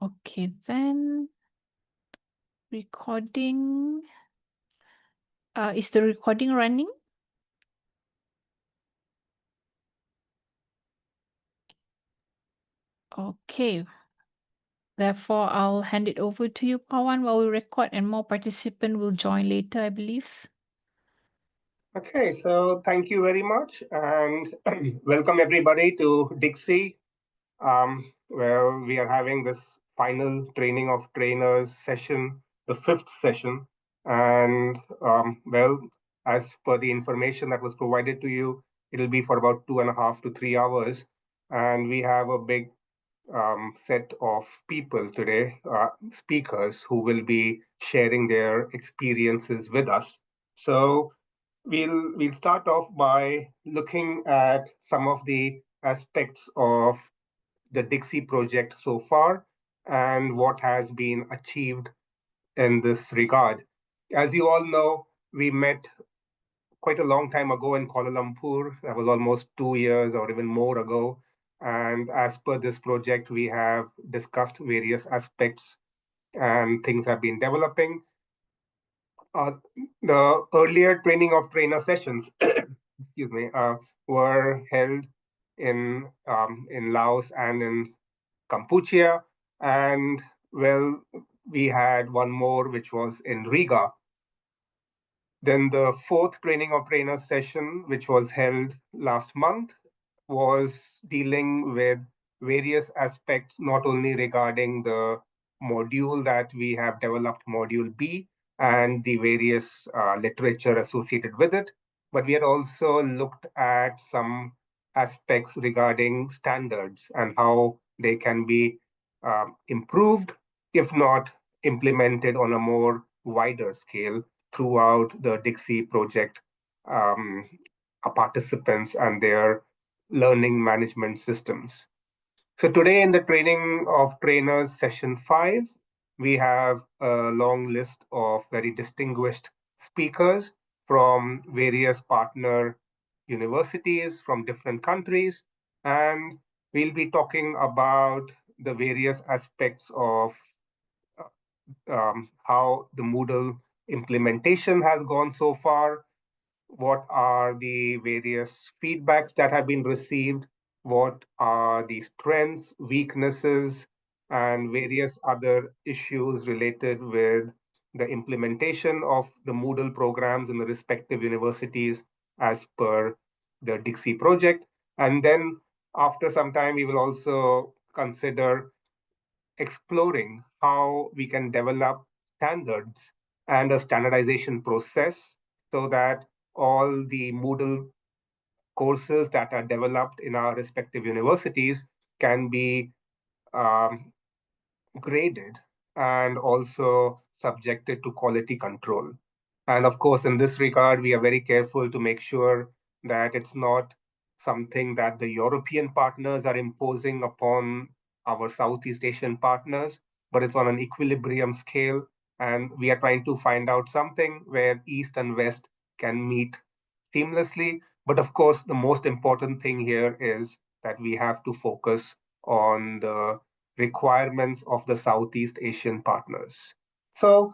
Okay, then recording. Is the recording running? Okay. Therefore, I'll hand it over to you, Pawan, while we record, and more participants will join later, I believe. Okay, so thank you very much and welcome everybody to Dixie. Well, we are having this final training of trainers session, the fifth session. And well, as per the information that was provided to you, it'll be for about 2.5 to 3 hours. And we have a big set of people today, speakers who will be sharing their experiences with us. So we'll start off by looking at some of the aspects of the Dixie project so far and what has been achieved in this regard. As you all know, we met quite a long time ago in Kuala Lumpur. That was almost 2 years or even more ago. And as per this project, we have discussed various aspects and things have been developing. Uh, the earlier training of trainer sessions, excuse me, were held in Laos and in Kampuchea, and well, we had one more which was in Riga. Then the fourth training of trainers session, which was held last month, was dealing with various aspects, not only regarding the module that we have developed, Module B, and the various literature associated with it, but we had also looked at some aspects regarding standards and how they can be improved, if not implemented on a more wider scale throughout the Dixie project um, participants and their learning management systems. So today in the training of trainers session 5, we have a long list of very distinguished speakers from various partner universities from different countries. And we'll be talking about the various aspects of how the Moodle implementation has gone so far, what are the various feedbacks that have been received, what are the strengths, weaknesses, and various other issues related with the implementation of the Moodle programs in the respective universities as per the Dixie project. And then after some time, we will also consider exploring how we can develop standards and a standardization process so that all the Moodle courses that are developed in our respective universities can be um, graded and also subjected to quality control. And of course, in this regard, we are very careful to make sure that it's not something that the European partners are imposing upon our Southeast Asian partners, but it's on an equilibrium scale. And we are trying to find out something where East and West can meet seamlessly. But of course, the most important thing here is that we have to focus on the requirements of the Southeast Asian partners. So,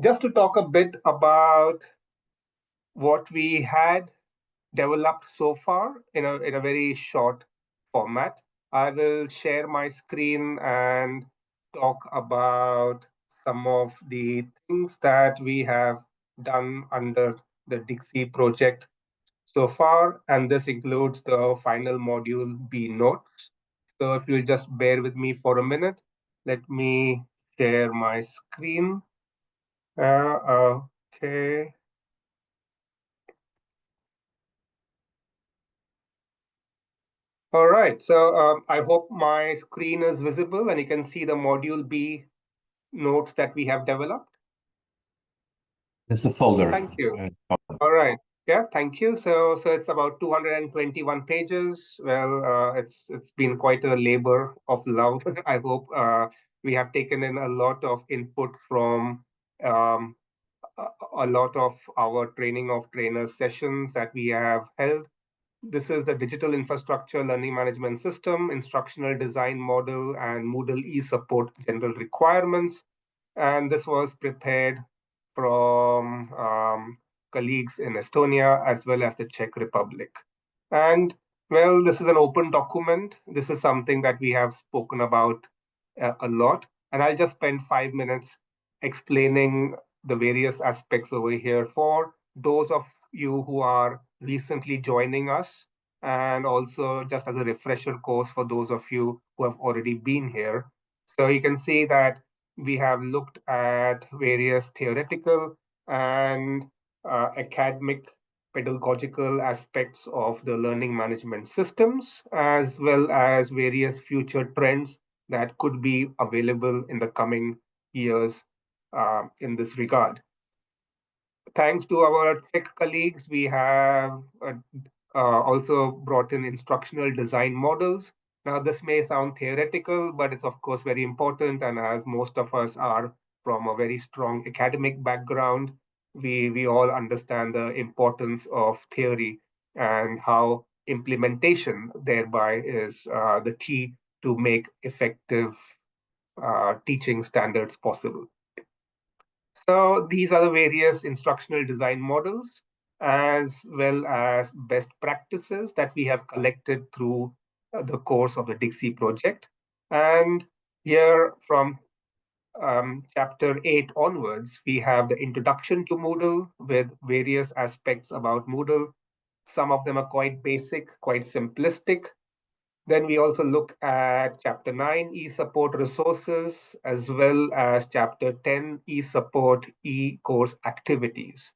just to talk a bit about what we had developed so far in a very short format, I will share my screen and talk about some of the things that we have done under the Dixie project so far, and this includes the final module B notes. So if you'll just bear with me for a minute, let me share my screen. Okay. All right. So I hope my screen is visible and you can see the module B notes that we have developed. It's the folder. Thank you. All right. Yeah, thank you. So it's about 221 pages. Well, it's been quite a labor of love. I hope we have taken in a lot of input from um, a lot of our training of trainers sessions that we have held. This is the Digital Infrastructure Learning Management System, Instructional Design Model, and Moodle e-support general requirements. And this was prepared from colleagues in Estonia as well as the Czech Republic. And well, this is an open document. This is something that we have spoken about a lot. And I'll just spend 5 minutes explaining the various aspects over here for those of you who are recently joining us, and also just as a refresher course for those of you who have already been here. So you can see that we have looked at various theoretical and academic pedagogical aspects of the learning management systems, as well as various future trends that could be available in the coming years in this regard. Thanks to our tech colleagues, we have also brought in instructional design models. Now, this may sound theoretical, but it's of course very important. And as most of us are from a very strong academic background, we all understand the importance of theory and how implementation thereby is the key to make effective teaching standards possible. So these are the various instructional design models, as well as best practices that we have collected through the course of the Dixie project. And here from chapter 8 onwards, we have the introduction to Moodle with various aspects about Moodle. Some of them are quite basic, quite simplistic. Then we also look at chapter 9, e-support resources, as well as chapter 10, e-support e-course activities.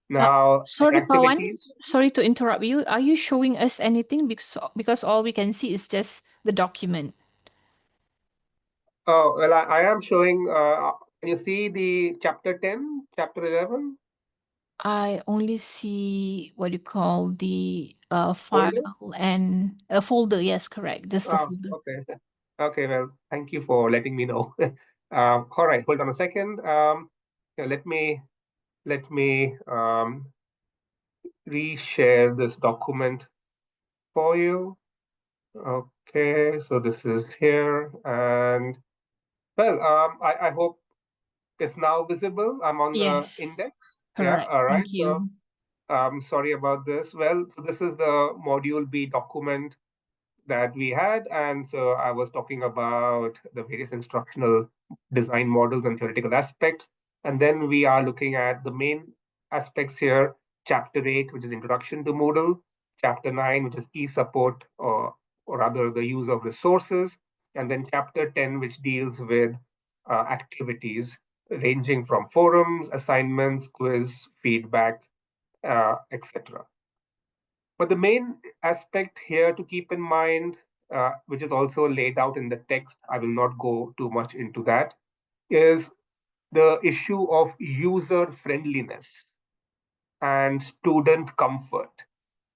Now, the Sorry, Pawan. activities. Sorry to interrupt you. Are you showing us anything? Because all we can see is just the document. Oh, well, I am showing, can you see the chapter 10, chapter 11? I only see what you call the file Folder? and a folder. Yes, correct. Just the Oh, folder. okay. Okay, well, thank you for letting me know. All right, hold on a second. Yeah, let me reshare this document for you. Okay, so this is here, and well, I hope it's now visible. I'm on the Yes, index. Yeah, correct. all Thank right. So you. sorry about this. Well, so this is the module B document that we had. And so I was talking about the various instructional design models and theoretical aspects. And then we are looking at the main aspects here, chapter 8, which is introduction to Moodle, chapter 9, which is e-support, or rather the use of resources, and then chapter 10, which deals with activities ranging from forums, assignments, quiz, feedback, etc. But the main aspect here to keep in mind, which is also laid out in the text, I will not go too much into that, is the issue of user friendliness and student comfort.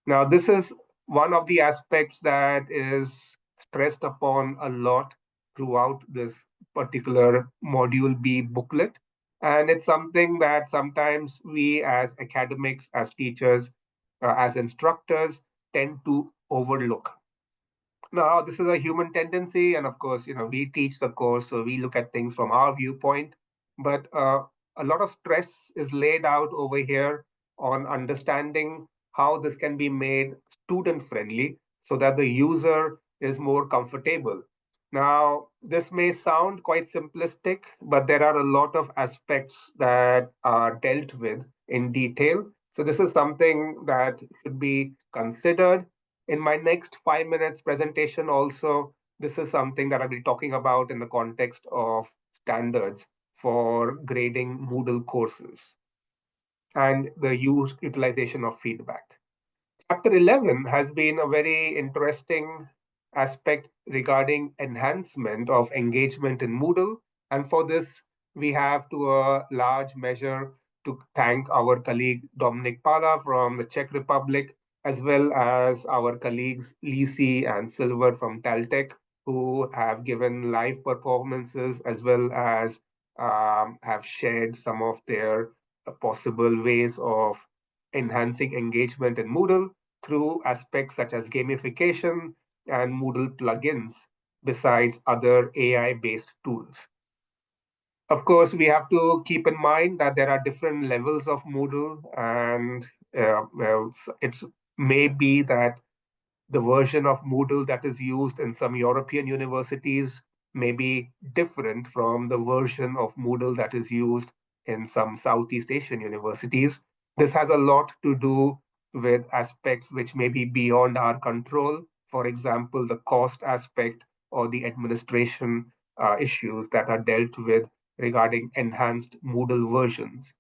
Now, this is one of the aspects that is stressed upon a lot throughout this particular Module B booklet. And it's something that sometimes we as academics, as teachers, as instructors, tend to overlook. Now, this is a human tendency, and of course, we teach the course, so we look at things from our viewpoint. But a lot of stress is laid out over here on understanding how this can be made student friendly so that the user is more comfortable. Now, this may sound quite simplistic, but there are a lot of aspects that are dealt with in detail. So, this is something that should be considered in my next 5 minutes presentation. Also, this is something that I'll be talking about in the context of standards for grading Moodle courses and the utilization of feedback. Chapter 11 has been a very interesting aspect regarding enhancement of engagement in Moodle. And for this, we have to a large measure to thank our colleague Dominic Pala from the Czech Republic, as well as our colleagues Lisi and Silver from Taltech, who have given live performances as well as have shared some of their possible ways of enhancing engagement in Moodle. through aspects such as gamification and Moodle plugins, besides other AI-based tools. Of course, we have to keep in mind that there are different levels of Moodle, and it's maybe that the version of Moodle that is used in some European universities may be different from the version of Moodle that is used in some Southeast Asian universities. This has a lot to do with aspects which may be beyond our control. For example, the cost aspect or the administration issues that are dealt with regarding enhanced Moodle versions.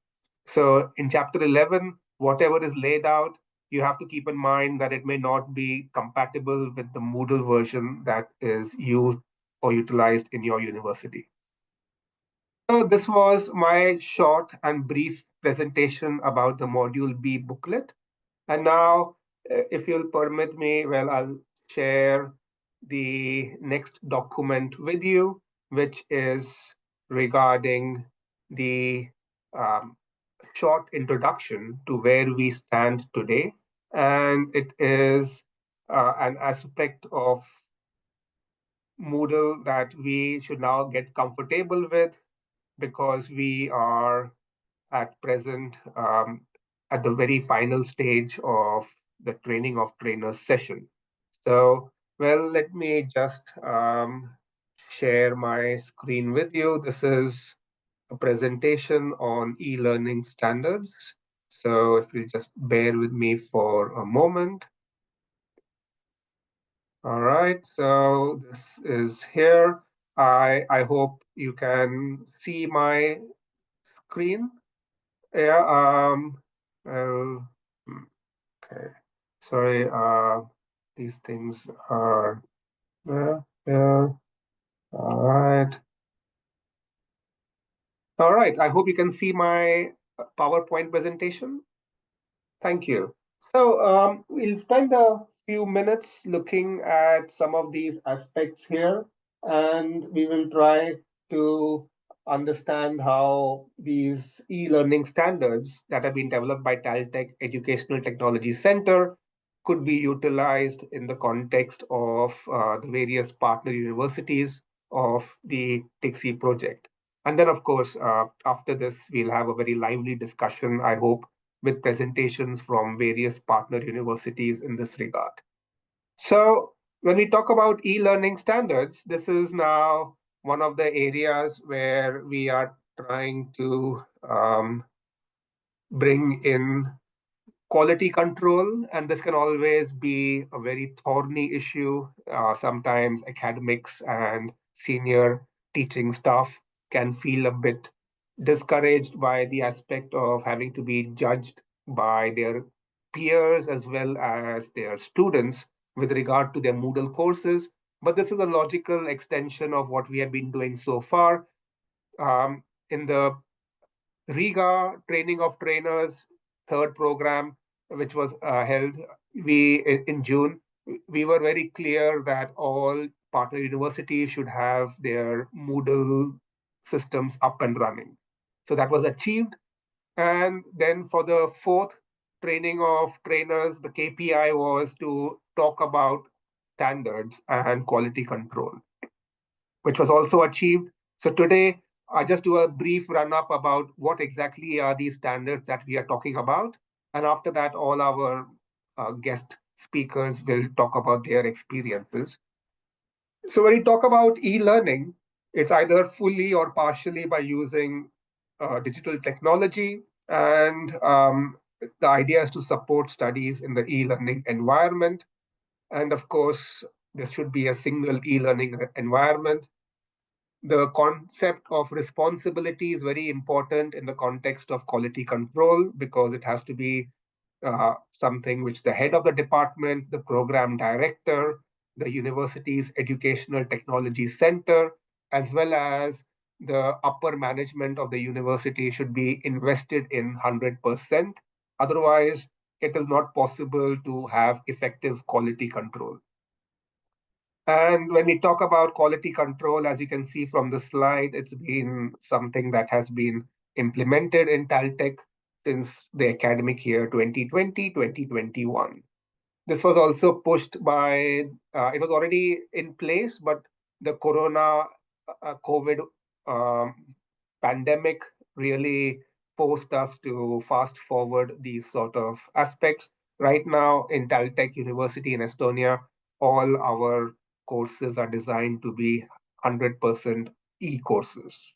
So in chapter 11, whatever is laid out, you have to keep in mind that it may not be compatible with the Moodle version that is used or utilized in your university. So this was my short and brief presentation about the Module B booklet. And now, if you'll permit me, well, I'll share the next document with you, which is regarding the short introduction to where we stand today. And it is an aspect of Moodle that we should now get comfortable with, because we are at present at the very final stage of the training of trainers session. So, well, let me just share my screen with you. This is a presentation on e-learning standards. So if you just bear with me for a moment. All right, so this is here. I hope you can see my screen. Yeah, well, okay. Sorry, these things are there, there. All right. All right, I hope you can see my PowerPoint presentation. Thank you. So we'll spend a few minutes looking at some of these aspects here, and we will try to understand how these e-learning standards that have been developed by Taltech Educational Technology Center could be utilized in the context of the various partner universities of the TIXI project. And then, of course, after this, we'll have a very lively discussion, I hope, with presentations from various partner universities in this regard. So when we talk about e-learning standards, this is now one of the areas where we are trying to bring in quality control, and that can always be a very thorny issue. Sometimes academics and senior teaching staff can feel a bit discouraged by the aspect of having to be judged by their peers as well as their students with regard to their Moodle courses. But this is a logical extension of what we have been doing so far. In the Riga Training of Trainers third program, which was held in June, we were very clear that all partner universities should have their Moodle systems up and running. So that was achieved. And then for the fourth training of trainers, the KPI was to talk about standards and quality control, which was also achieved. So today, I just do a brief run-up about what exactly are these standards that we are talking about. And after that, all our guest speakers will talk about their experiences. So when we talk about e-learning, it's either fully or partially by using digital technology. And the idea is to support studies in the e-learning environment. And of course, there should be a single e-learning environment. The concept of responsibility is very important in the context of quality control, because it has to be something which the head of the department, the program director, the university's educational technology center, as well as the upper management of the university should be invested in 100%. Otherwise, it is not possible to have effective quality control. And when we talk about quality control, as you can see from the slide, it's been something that has been implemented in Taltech since the academic year 2020-2021. This was also pushed by, it was already in place, but the COVID pandemic really forced us to fast forward these sort of aspects. Right now, in Taltech University in Estonia, all our courses are designed to be 100% e-courses.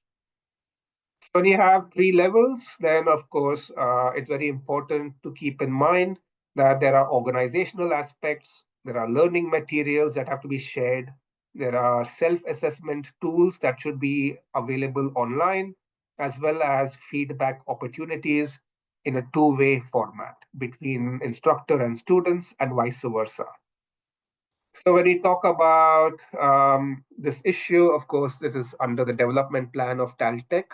When you have three levels, then of course, it's very important to keep in mind that there are organizational aspects, there are learning materials that have to be shared, there are self-assessment tools that should be available online, as well as feedback opportunities in a two-way format between instructor and students and vice versa. So when we talk about this issue, of course, it is under the development plan of Taltech.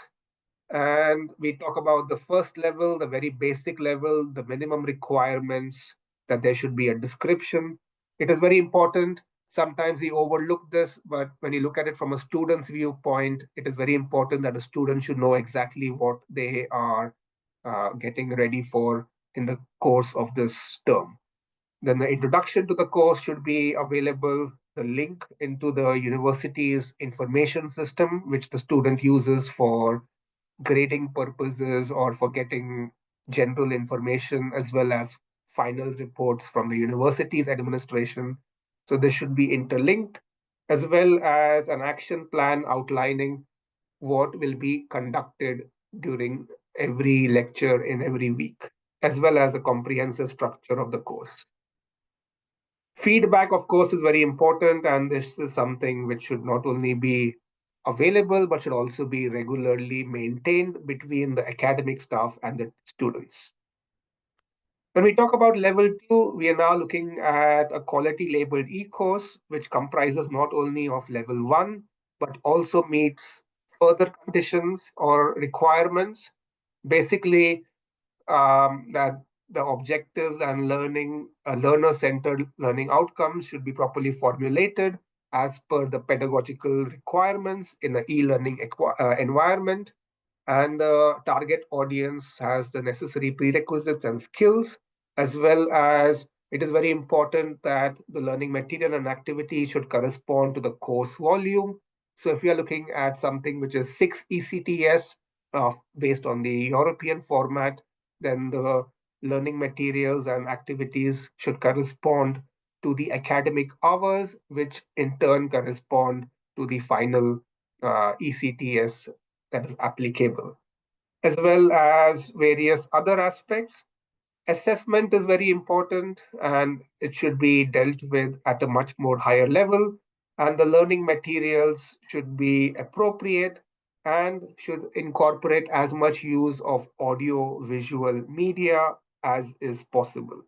And we talk about the first level, the very basic level, the minimum requirements, that there should be a description. It is very important. Sometimes we overlook this, but when you look at it from a student's viewpoint, it is very important that a student should know exactly what they are getting ready for in the course of this term. Then the introduction to the course should be available, the link into the university's information system, which the student uses for grading purposes or for getting general information as well as final reports from the university's administration. So this should be interlinked, as well as an action plan outlining what will be conducted during every lecture in every week, as well as a comprehensive structure of the course. Feedback, of course, is very important, and this is something which should not only be available but should also be regularly maintained between the academic staff and the students. When we talk about level 2, we are now looking at a quality labeled e-course, which comprises not only of level 1, but also meets further conditions or requirements. Basically, that the objectives and learner-centered learning outcomes should be properly formulated as per the pedagogical requirements in an e-learning environment, and the target audience has the necessary prerequisites and skills, as well as it is very important that the learning material and activity should correspond to the course volume. So if we are looking at something which is 6 ECTS based on the European format, then the learning materials and activities should correspond to the academic hours, which in turn correspond to the final ECTS that is applicable, as well as various other aspects. Assessment is very important and it should be dealt with at a much more higher level. And the learning materials should be appropriate and should incorporate as much use of audio visual media as is possible.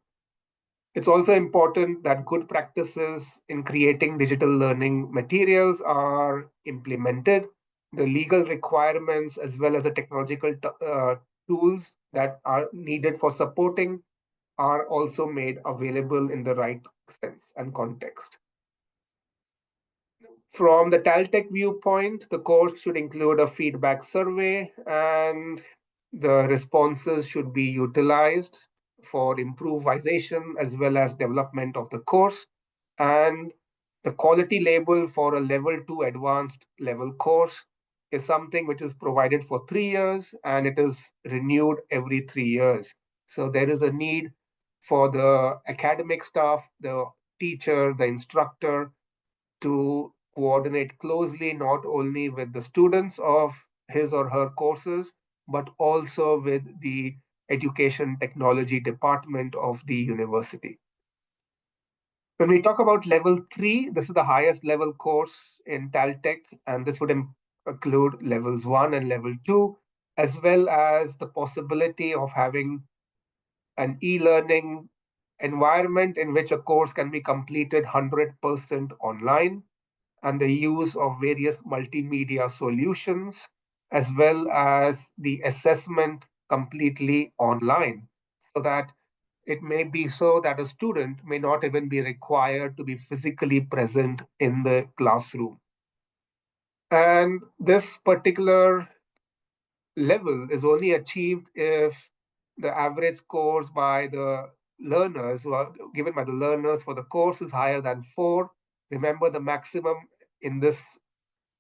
It's also important that good practices in creating digital learning materials are implemented. The legal requirements, as well as the technological tools that are needed for supporting, are also made available in the right sense and context. From the Taltech viewpoint, the course should include a feedback survey, and the responses should be utilized for improvisation as well as development of the course. And the quality label for a level 2 advanced level course is something which is provided for 3 years and it is renewed every 3 years. So there is a need for the academic staff, the teacher, the instructor to coordinate closely not only with the students of his or her courses, but also with the education technology department of the university. When we talk about level 3, this is the highest level course in Taltech, and this would include levels 1 and level 2, as well as the possibility of having an e-learning environment in which a course can be completed 100% online, and the use of various multimedia solutions, as well as the assessment completely online, so that it may be so that a student may not even be required to be physically present in the classroom. And this particular level is only achieved if the average scores by the learners, who are given by the learners for the course is higher than 4. Remember, the maximum in this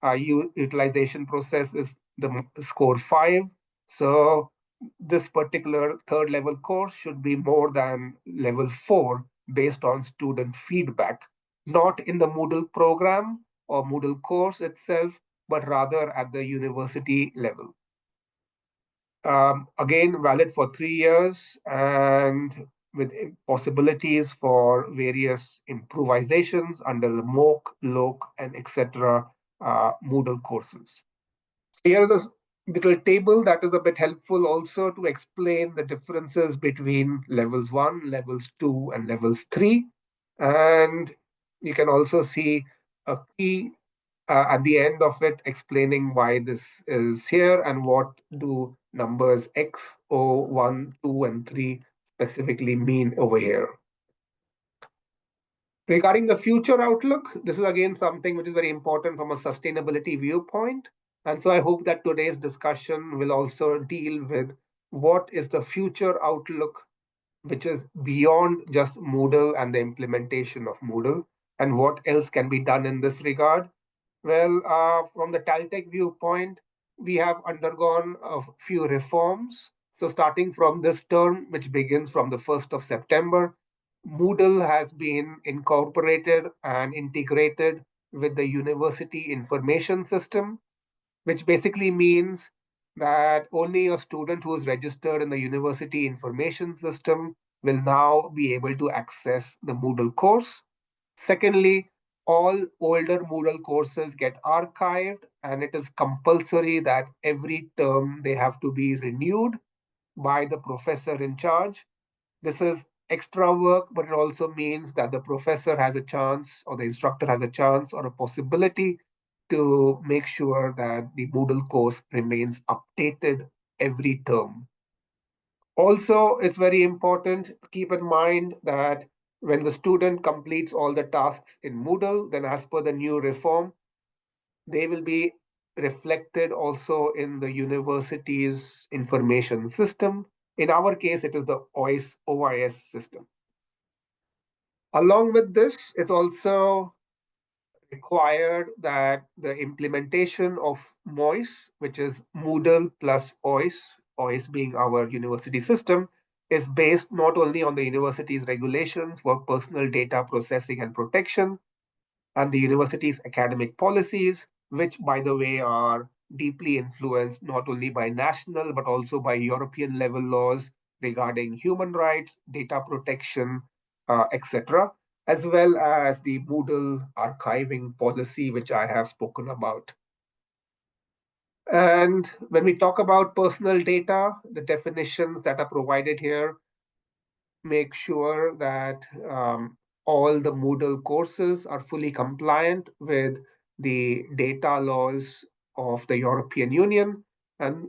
utilization process is the score 5. So this particular third level course should be more than level 4 based on student feedback, not in the Moodle program or Moodle course itself, but rather at the university level. Again, valid for 3 years and with possibilities for various improvisations under the MOOC, LOC, and etc. Moodle courses. So here is a little table that is a bit helpful also to explain the differences between levels 1, levels 2, and levels 3. And you can also see a key at the end of it explaining why this is here and what do numbers X, O, 1, 2, and 3 specifically mean over here. Regarding the future outlook, this is again something which is very important from a sustainability viewpoint. And so I hope that today's discussion will also deal with what is the future outlook, which is beyond just Moodle and the implementation of Moodle, and what else can be done in this regard. Well, from the Caltech viewpoint, we have undergone a few reforms. So starting from this term, which begins from the 1st of September, Moodle has been incorporated and integrated with the university information system, which basically means that only a student who is registered in the university information system will now be able to access the Moodle course. Secondly, all older Moodle courses get archived, and it is compulsory that every term they have to be renewed by the professor in charge. This is extra work, but it also means that the professor has a chance, or the instructor has a chance, or a possibility to make sure that the Moodle course remains updated every term. Also, it's very important to keep in mind that when the student completes all the tasks in Moodle, then as per the new reform, they will be reflected also in the university's information system. In our case, it is the OIS system. Along with this, it's also required that the implementation of MOIS, which is Moodle plus OIS being our university system, is based not only on the university's regulations for personal data processing and protection and the university's academic policies, which, by the way, are deeply influenced not only by national but also by European level laws regarding human rights, data protection, etc., as well as the Moodle archiving policy, which I have spoken about. And when we talk about personal data, the definitions that are provided here make sure that all the Moodle courses are fully compliant with the data laws of the European Union. And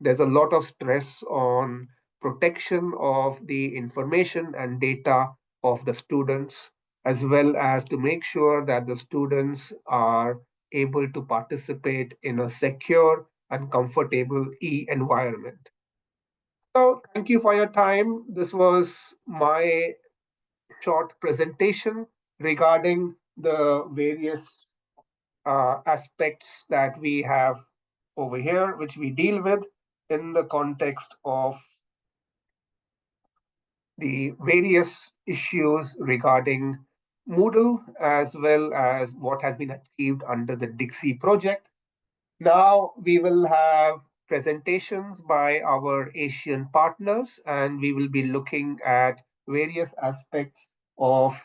there's a lot of stress on protection of the information and data of the students, as well as to make sure that the students are able to participate in a secure and comfortable e-environment. So thank you for your time. This was my short presentation regarding the various aspects that we have over here, which we deal with in the context of the various issues regarding Moodle, as well as what has been achieved under the Dixie project. Now we will have presentations by our Asian partners, and we will be looking at various aspects of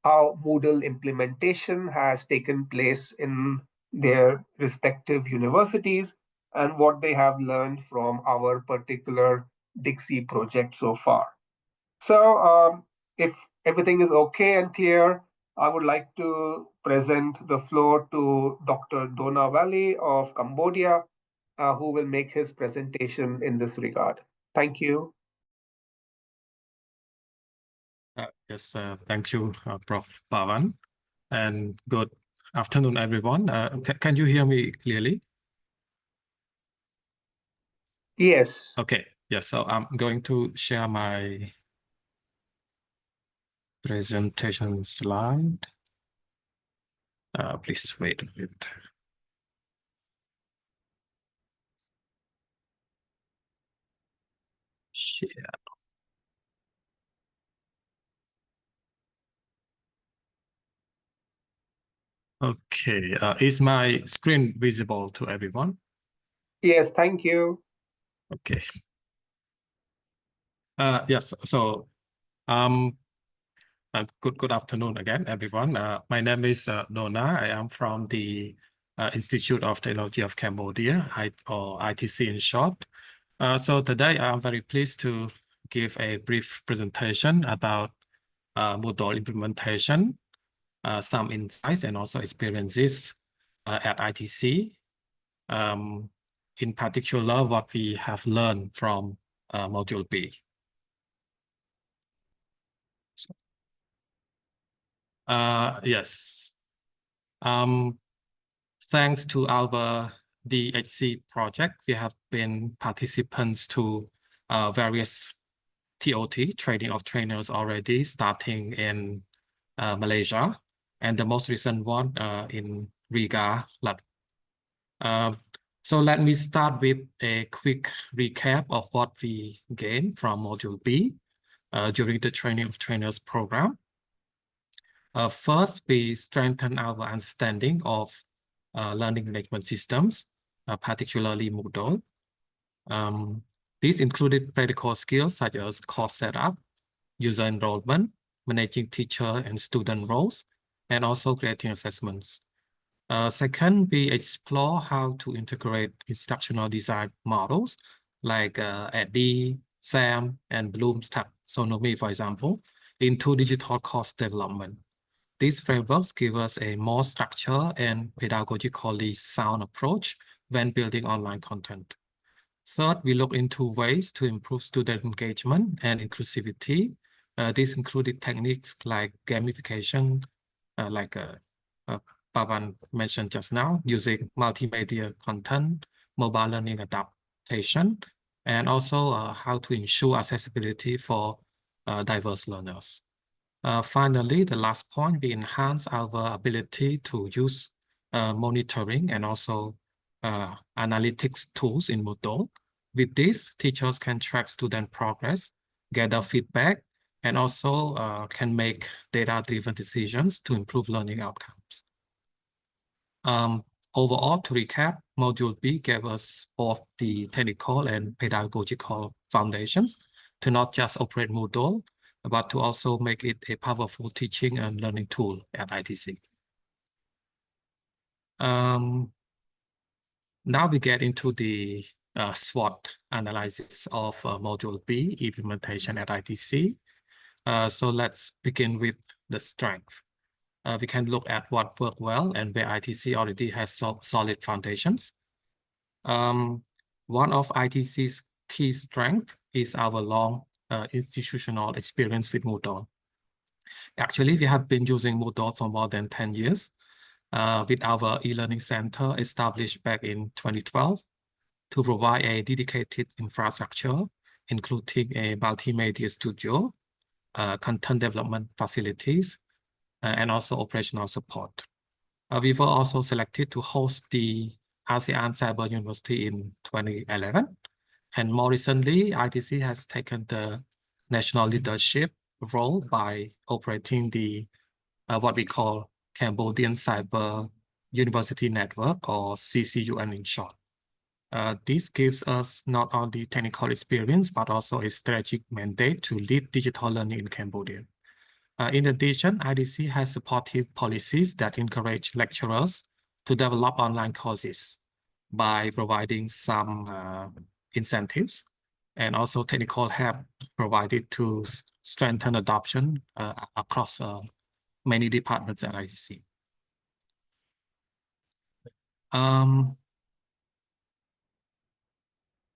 how Moodle implementation has taken place in their respective universities and what they have learned from our particular Dixie project so far. So if everything is okay and clear, I would like to present the floor to Dr. Dona Valley of Cambodia, who will make his presentation in this regard. Thank you. Yes, thank you, Prof. Pavan, and good afternoon, everyone. Can you hear me clearly? Yes. Okay, yes, so I'm going to share my presentation slide. Please wait a bit. Share. Okay, is my screen visible to everyone? Yes, thank you. Okay. Yes, so good afternoon again, everyone. My name is Nona. I am from the Institute of Technology of Cambodia, or ITC in short. So today I am very pleased to give a brief presentation about Moodle implementation, some insights and also experiences at ITC. In particular, what we have learned from Module B. Yes. Thanks to our DHC project, we have been participants to various TOT, training of trainers already, starting in Malaysia, and the most recent one in Riga, Latvia. So let me start with a quick recap of what we gained from Module B during the training of trainers program. First, we strengthen our understanding of learning management systems, particularly Moodle. These included practical skills such as course setup, user enrollment, managing teacher and student roles, and also creating assessments. Second, we explore how to integrate instructional design models like ADDIE, SAM, and Bloom's taxonomy, for example, into digital course development. These frameworks give us a more structured and pedagogically sound approach when building online content. Third, we look into ways to improve student engagement and inclusivity. This included techniques like gamification, like Pavan mentioned just now, using multimedia content, mobile learning adaptation, and also how to ensure accessibility for diverse learners. Finally, the last point, we enhance our ability to use monitoring and also analytics tools in Moodle. With this, teachers can track student progress, gather feedback, and also can make data-driven decisions to improve learning outcomes. Overall, to recap, Module B gave us both the technical and pedagogical foundations to not just operate Moodle, but to also make it a powerful teaching and learning tool at ITC. Now we get into the SWOT analysis of Module B implementation at ITC. So let's begin with the strength. We can look at what worked well and where ITC already has solid foundations. One of ITC's key strengths is our long institutional experience with Moodle. Actually, we have been using Moodle for more than 10 years with our e-learning center established back in 2012 to provide a dedicated infrastructure, including a multimedia studio, content development facilities, and also operational support. We were also selected to host the ASEAN Cyber University in 2011. And more recently, ITC has taken the national leadership role by operating the what we call Cambodian Cyber University Network, or CCUN in short. This gives us not only technical experience, but also a strategic mandate to lead digital learning in Cambodia. In addition, ITC has supportive policies that encourage lecturers to develop online courses by providing some incentives and also technical help provided to strengthen adoption across many departments at ITC.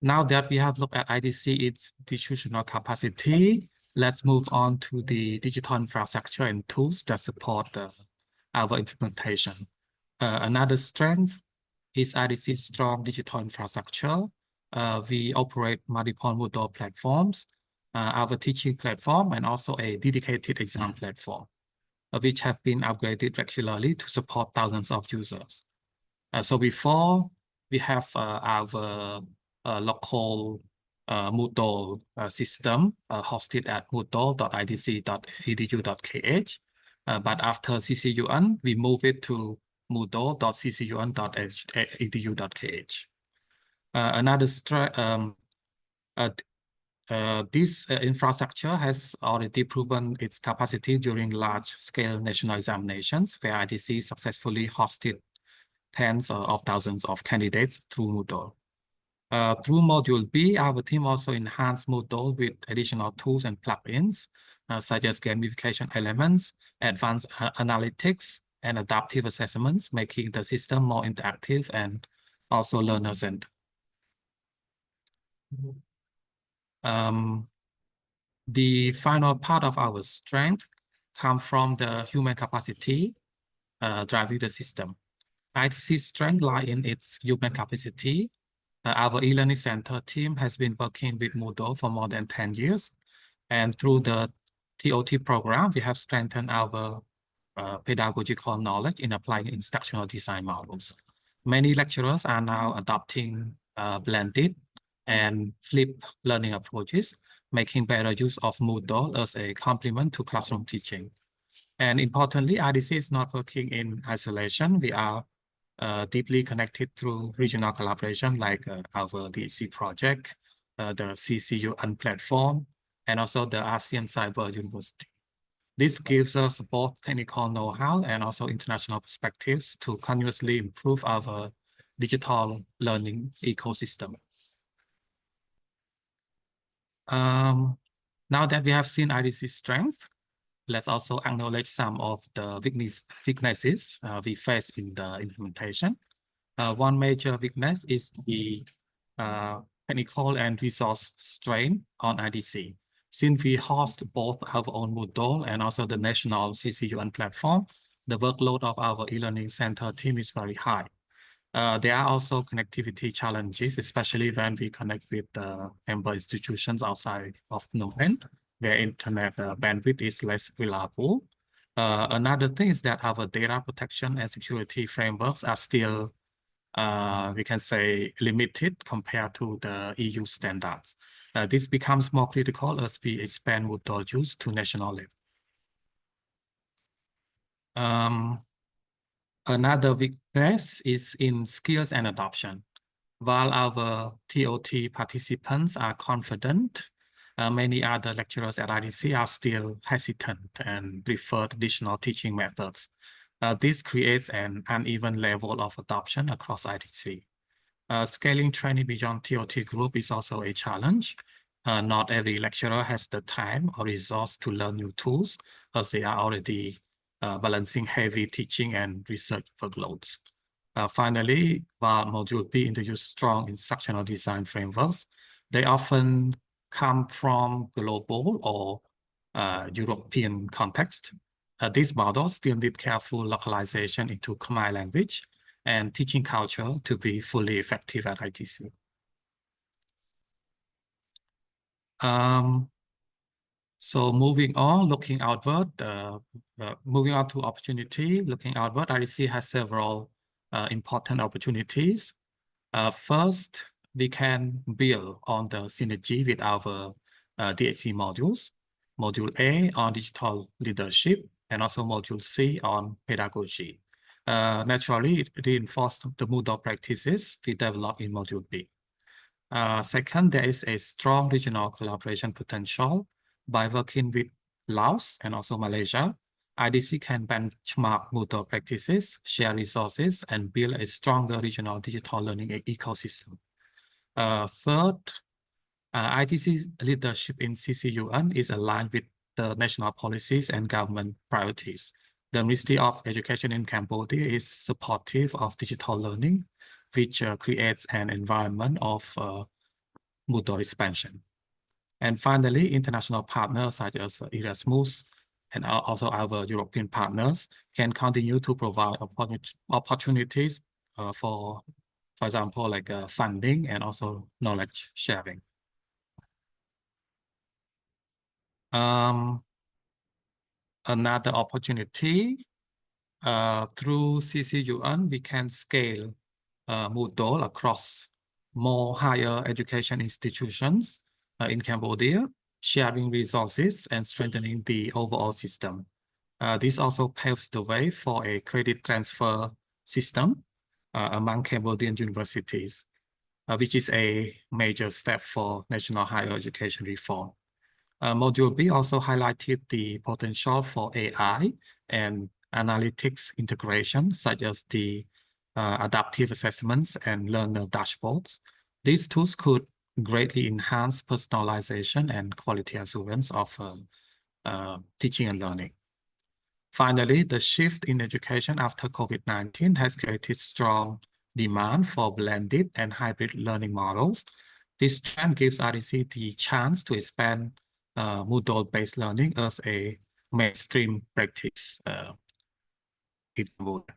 Now that we have looked at ITC, its institutional capacity, let's move on to the digital infrastructure and tools that support our implementation. Another strength is ITC's strong digital infrastructure. We operate multiple Moodle platforms our teaching platform, and also a dedicated exam platform, which have been upgraded regularly to support thousands of users. So before we have our local Moodle system hosted at moodle.idc.edu.kh. But after CCUN, we move it to moodle.ccun.edu.kh. This infrastructure has already proven its capacity during large-scale national examinations, where IDC successfully hosted tens of thousands of candidates through Moodle. Through Module B, our team also enhanced Moodle with additional tools and plugins, such as gamification elements, advanced analytics, and adaptive assessments, making the system more interactive and also learner-centered. The final part of our strength comes from the human capacity driving the system. IDC's strength lies in its human capacity. Our e-learning center team has been working with Moodle for more than 10 years. And through the TOT program, we have strengthened our pedagogical knowledge in applying instructional design models. Many lecturers are now adopting blended and flipped learning approaches, making better use of Moodle as a complement to classroom teaching. And importantly, IDC is not working in isolation. We are deeply connected through regional collaboration like our DEC project, the CCUN platform, and also the ASEAN Cyber University. This gives us both technical know-how and also international perspectives to continuously improve our digital learning ecosystem. Now that we have seen IDC's strengths, let's also acknowledge some of the weaknesses we face in the implementation. One major weakness is the technical and resource strain on IDC. Since we host both our own Moodle and also the national CCUN platform, the workload of our e-learning center team is very high. There are also connectivity challenges, especially when we connect with member institutions outside of Phnom Penh, where internet bandwidth is less reliable. Another thing is that our data protection and security frameworks are still, we can say, limited compared to the EU standards. This becomes more critical as we expand Moodle use to national level. Another weakness is in skills and adoption. While our TOT participants are confident, many other lecturers at IDC are still hesitant and prefer traditional teaching methods. This creates an uneven level of adoption across IDC. Scaling training beyond TOT group is also a challenge. Not every lecturer has the time or resource to learn new tools, as they are already balancing heavy teaching and research workloads. Finally, while Module B introduces strong instructional design frameworks, they often come from global or European context. These models still need careful localization into Khmer language and teaching culture to be fully effective at ITC. So moving on, looking outward, moving on to opportunity, looking outward, IDC has several important opportunities. First, we can build on the synergy with our DHC modules. Module A on digital leadership and also Module C on pedagogy. Naturally, it reinforced the Moodle practices we developed in Module B. Second, there is a strong regional collaboration potential. By working with Laos and also Malaysia, IDC can benchmark Moodle practices, share resources, and build a stronger regional digital learning ecosystem. Third, IDC's leadership in CCUN is aligned with the national policies and government priorities. The Ministry of Education in Cambodia is supportive of digital learning, which creates an environment of Moodle expansion. And finally, international partners such as Erasmus and also our European partners can continue to provide opportunities for example, like funding and also knowledge sharing. Another opportunity, through CCUN, we can scale Moodle across more higher education institutions in Cambodia, sharing resources and strengthening the overall system. This also paves the way for a credit transfer system among Cambodian universities, which is a major step for national higher education reform. Module B also highlighted the potential for AI and analytics integration, such as the adaptive assessments and learner dashboards. These tools could greatly enhance personalization and quality assurance of teaching and learning. Finally, the shift in education after COVID-19 has created strong demand for blended and hybrid learning models. This trend gives RDC the chance to expand Moodle-based learning as a mainstream practice in Cambodia.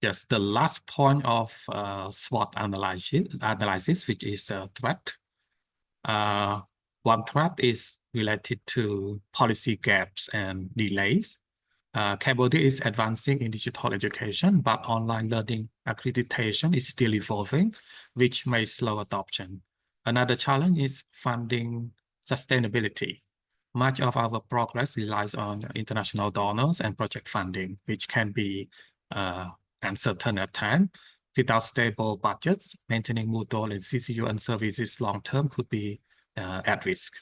Yes, the last point of SWOT analysis, which is a threat. One threat is related to policy gaps and delays. Cambodia is advancing in digital education, but online learning accreditation is still evolving, which may slow adoption. Another challenge is funding sustainability. Much of our progress relies on international donors and project funding, which can be uncertain at times. Without stable budgets, maintaining Moodle and CCUN services long-term could be at risk.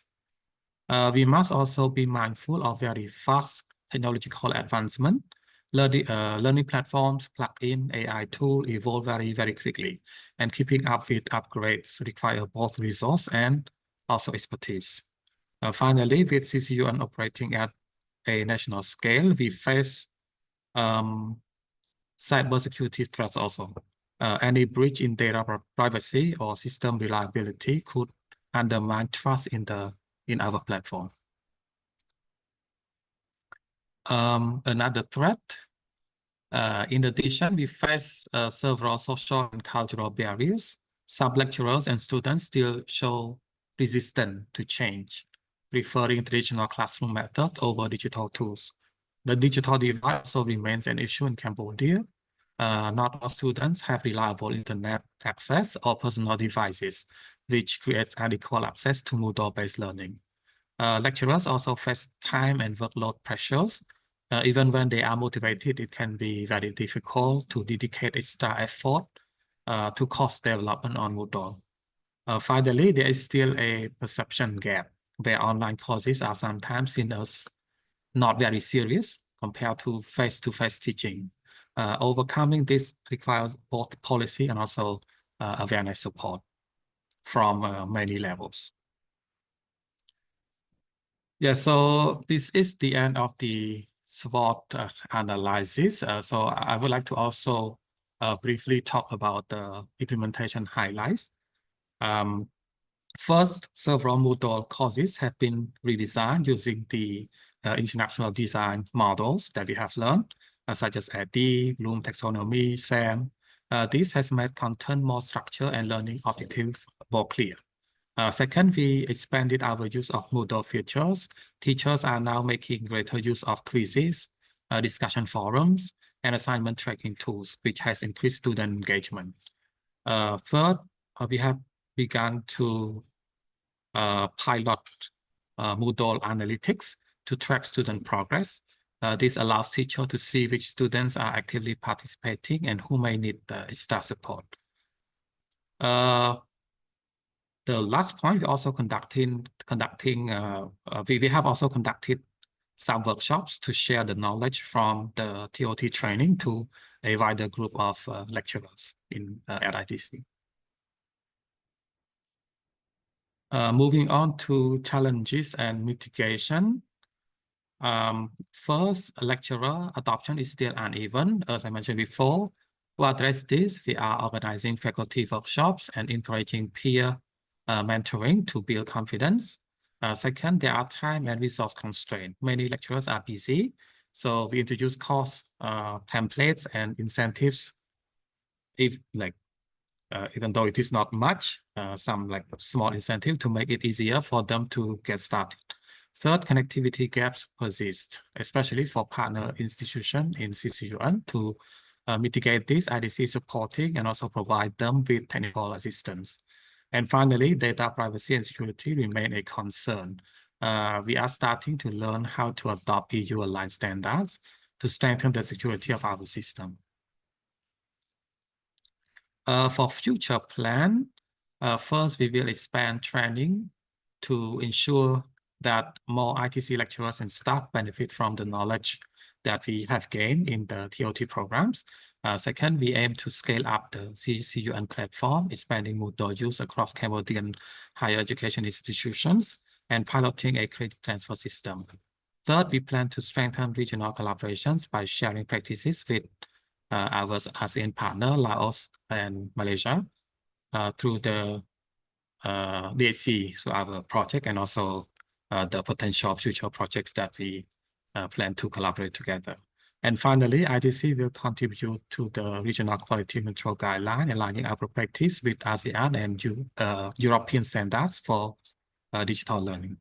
We must also be mindful of very fast technological advancement. Learning platforms, plug-in AI tools evolve very, very quickly, and keeping up with upgrades require both resource and also expertise. Finally, with CCUN operating at a national scale, we face cybersecurity threats also. Any breach in data privacy or system reliability could undermine trust in our platform. Another threat, in addition, we face several social and cultural barriers. Some lecturers and students still show resistance to change, preferring traditional classroom methods over digital tools. The digital divide also remains an issue in Cambodia. Not all students have reliable internet access or personal devices, which creates unequal access to Moodle-based learning. Lecturers also face time and workload pressures. Even when they are motivated, it can be very difficult to dedicate extra effort to course development on Moodle. Finally, there is still a perception gap where online courses are sometimes seen as not very serious compared to face-to-face teaching. Overcoming this requires both policy and also awareness support from many levels. Yeah, so this is the end of the SWOT analysis. So I would like to also briefly talk about the implementation highlights. First, several Moodle courses have been redesigned using the international design models that we have learned, such as ADDIE, Bloom taxonomy, SAM. This has made content more structured and learning objectives more clear. Second, we expanded our use of Moodle features. Teachers are now making greater use of quizzes, discussion forums, and assignment tracking tools, which has increased student engagement. Third, we have begun to pilot Moodle analytics to track student progress. This allows teachers to see which students are actively participating and who may need extra support. The last point, we also we have also conducted some workshops to share the knowledge from the TOT training to a wider group of lecturers at ITC. Moving on to challenges and mitigation. First, lecturer adoption is still uneven, as I mentioned before. To address this, we are organizing faculty workshops and encouraging peer mentoring to build confidence. Second, there are time and resource constraints. Many lecturers are busy, so we introduce course templates and incentives even though it is not much, some like small incentive to make it easier for them to get started. Third, connectivity gaps persist, especially for partner institutions in CCUN. To mitigate this, IDC is supporting and also provide them with technical assistance. And finally, data privacy and security remain a concern. We are starting to learn how to adopt EU-aligned standards to strengthen the security of our system. For future plan, first we will expand training to ensure that more ITC lecturers and staff benefit from the knowledge that we have gained in the TOT programs. Second, we aim to scale up the CCUN platform, expanding Moodle use across Cambodian higher education institutions and piloting a credit transfer system. Third, we plan to strengthen regional collaborations by sharing practices with our ASEAN partner, Laos and Malaysia, through the DHC, so our project, and also the potential future projects that we plan to collaborate together. And finally, ITC will contribute to the regional quality control guideline, aligning our practice with ASEAN and European standards for digital learning.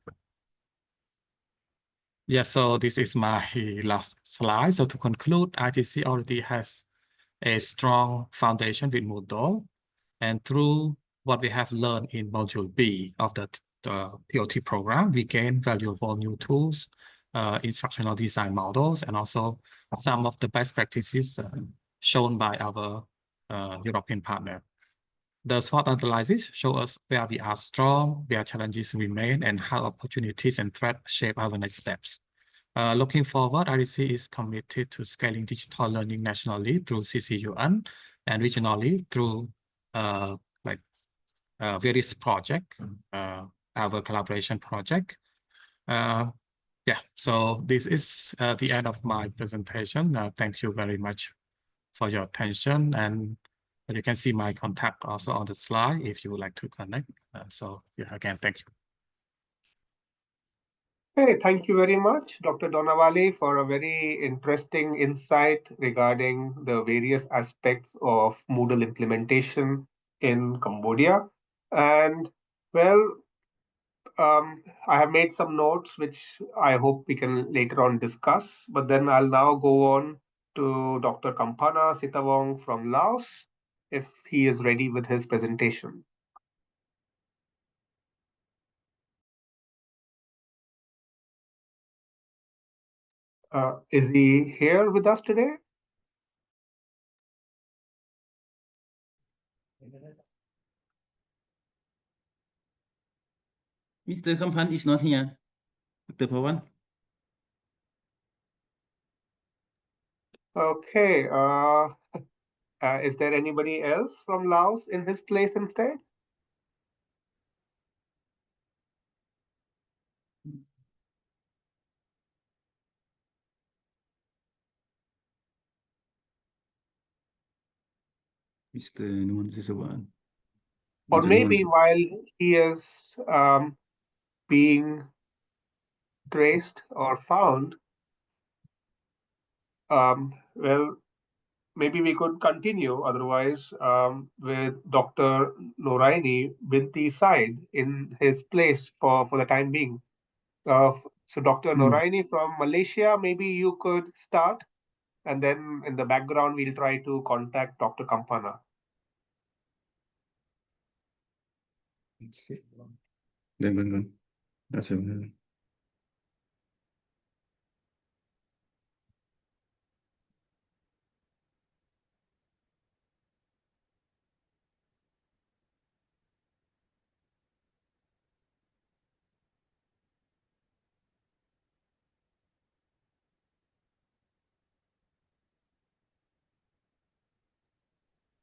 Yeah, so this is my last slide. So to conclude, ITC already has a strong foundation with Moodle, and through what we have learned in Module B of the POT program, we gain valuable new tools, instructional design models, and also some of the best practices shown by our European partner. The SWOT analysis show us where we are strong, where challenges remain, and how opportunities and threats shape our next steps. Looking forward, IDC is committed to scaling digital learning nationally through CCUN and regionally through various projects, our collaboration project. Yeah, so this is the end of my presentation. Thank you very much for your attention, and you can see my contact also on the slide if you would like to connect. So yeah, again, thank you. Hey, thank you very much, Dr. Donawale, for a very interesting insight regarding the various aspects of Moodle implementation in Cambodia. And well, I have made some notes, which I hope we can later on discuss, but then I'll now go on to Dr. Kampana Sitawong from Laos, if he is ready with his presentation. Is he here with us today? Mr. Kampan is not here. Dr. Pawan. Okay. Is there anybody else from Laos in his place instead? Mr. Nuwan Sisawan. Or maybe while he is being traced or found, well, maybe we could continue otherwise with Dr. Noraini Binti Said in his place for the time being. So Dr. Noraini from Malaysia, maybe you could start, and then in the background, we'll try to contact Dr. Kampana. Then. That's it.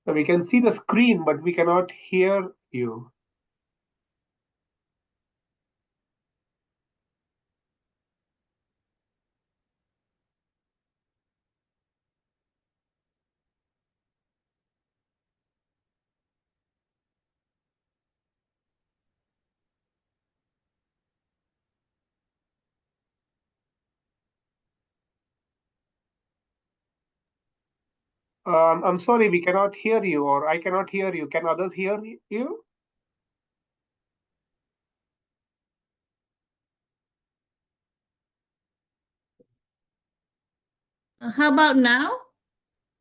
So we can see the screen, but we cannot hear you. I'm sorry, we cannot hear you, or I cannot hear you. Can others hear you? How about now?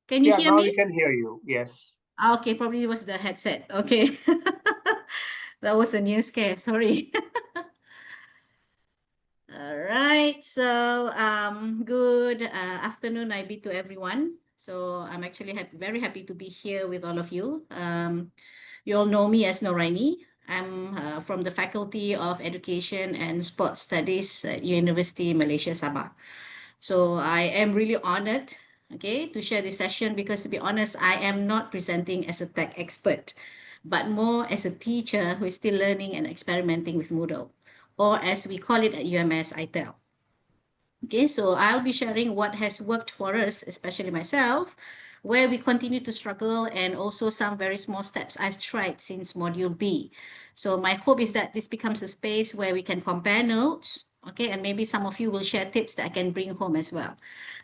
Can you Yeah, hear now me? we can hear you. Yes. Okay, probably it was the headset. Okay. That was a new scare. Sorry. All right. So, good afternoon, IB to everyone. So I'm actually very happy to be here with all of you. You all know me as Noraini. I'm from the Faculty of Education and Sports Studies at University Malaysia Sabah. So I am really honored, okay, to share this session because to be honest, I am not presenting as a tech expert, but more as a teacher who is still learning and experimenting with Moodle, or as we call it at UMS, ITEL. Okay, so I'll be sharing what has worked for us, especially myself, where we continue to struggle, and also some very small steps I've tried since Module B. So my hope is that this becomes a space where we can compare notes, okay, and maybe some of you will share tips that I can bring home as well.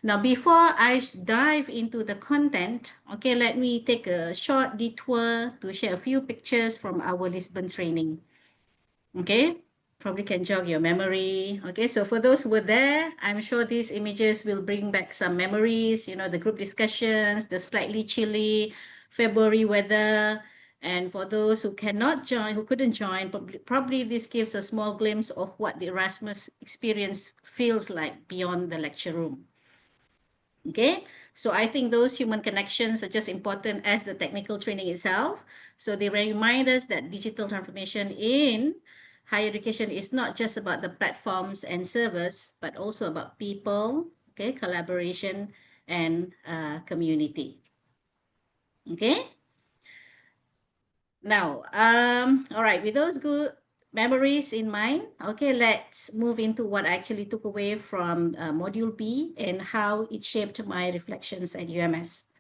Now, before I dive into the content, okay, let me take a short detour to share a few pictures from our Lisbon training. Okay, probably can jog your memory. Okay, so for those who were there, I'm sure these images will bring back some memories, you know, the group discussions, the slightly chilly February weather. And for those who cannot join, who couldn't join, probably this gives a small glimpse of what the Erasmus experience feels like beyond the lecture room. Okay, so I think those human connections are just important as the technical training itself. So they remind us that digital transformation in higher education is not just about the platforms and servers, but also about people, okay, collaboration and community. Okay. Now, all right, with those good memories in mind, okay, let's move into what I actually took away from Module B and how it shaped my reflections at UMS.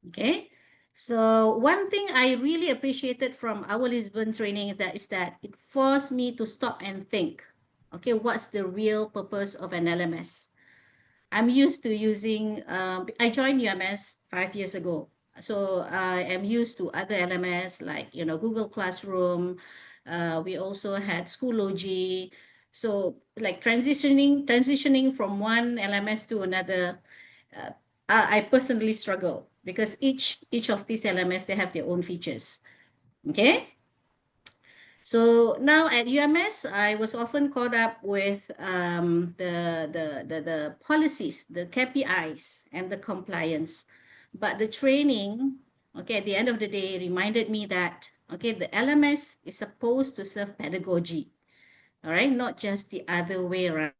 Okay, so one thing I really appreciated from our Lisbon training is that it forced me to stop and think, okay, what's the real purpose of an LMS? I'm used to using, I joined UMS 5 years ago. So I am used to other LMS like, you know, Google Classroom. We also had Schoology. So like transitioning from one LMS to another, I personally struggle because each of these LMS, they have their own features. Okay. So now at UMS, I was often caught up with the policies, the KPIs, and the compliance. But the training, okay, at the end of the day, reminded me that, okay, the LMS is supposed to serve pedagogy, all right, not just the other way around.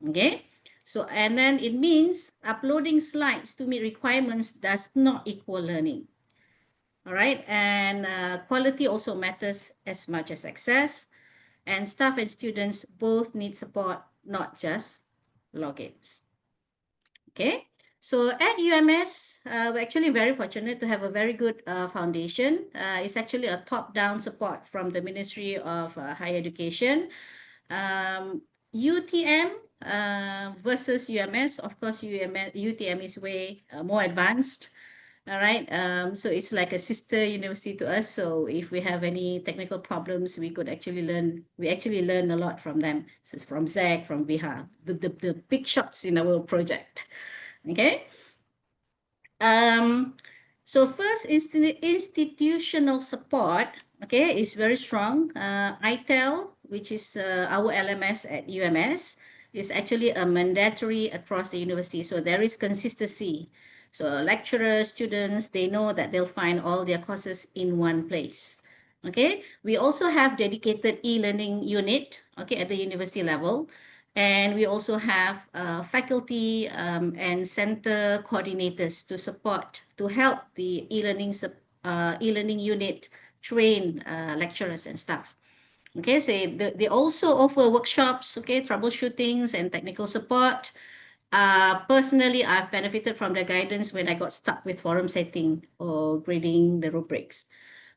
Okay, so and then it means uploading slides to meet requirements does not equal learning. All right, and quality also matters as much as access, and staff and students both need support, not just logins. Okay, so at UMS, we're actually very fortunate to have a very good foundation. It's actually a top-down support from the Ministry of Higher Education. UTM versus UMS, of course, UTM is way more advanced. All right. So it's like a sister university to us. So if we have any technical problems, we actually learn a lot from them. So it's from Zach, from Viha, the big shots in our project. Okay. So first, institutional support, okay, is very strong. ITEL, which is our LMS at UMS, is actually a mandatory across the university. So there is consistency. So lecturers, students, they know that they'll find all their courses in one place. Okay, we also have dedicated e-learning unit, okay, at the university level. And we also have faculty and center coordinators to help the e-learning unit train lecturers and staff. Okay, so they also offer workshops, okay, troubleshootings and technical support. Personally, I've benefited from the guidance when I got stuck with forum setting or grading the rubrics.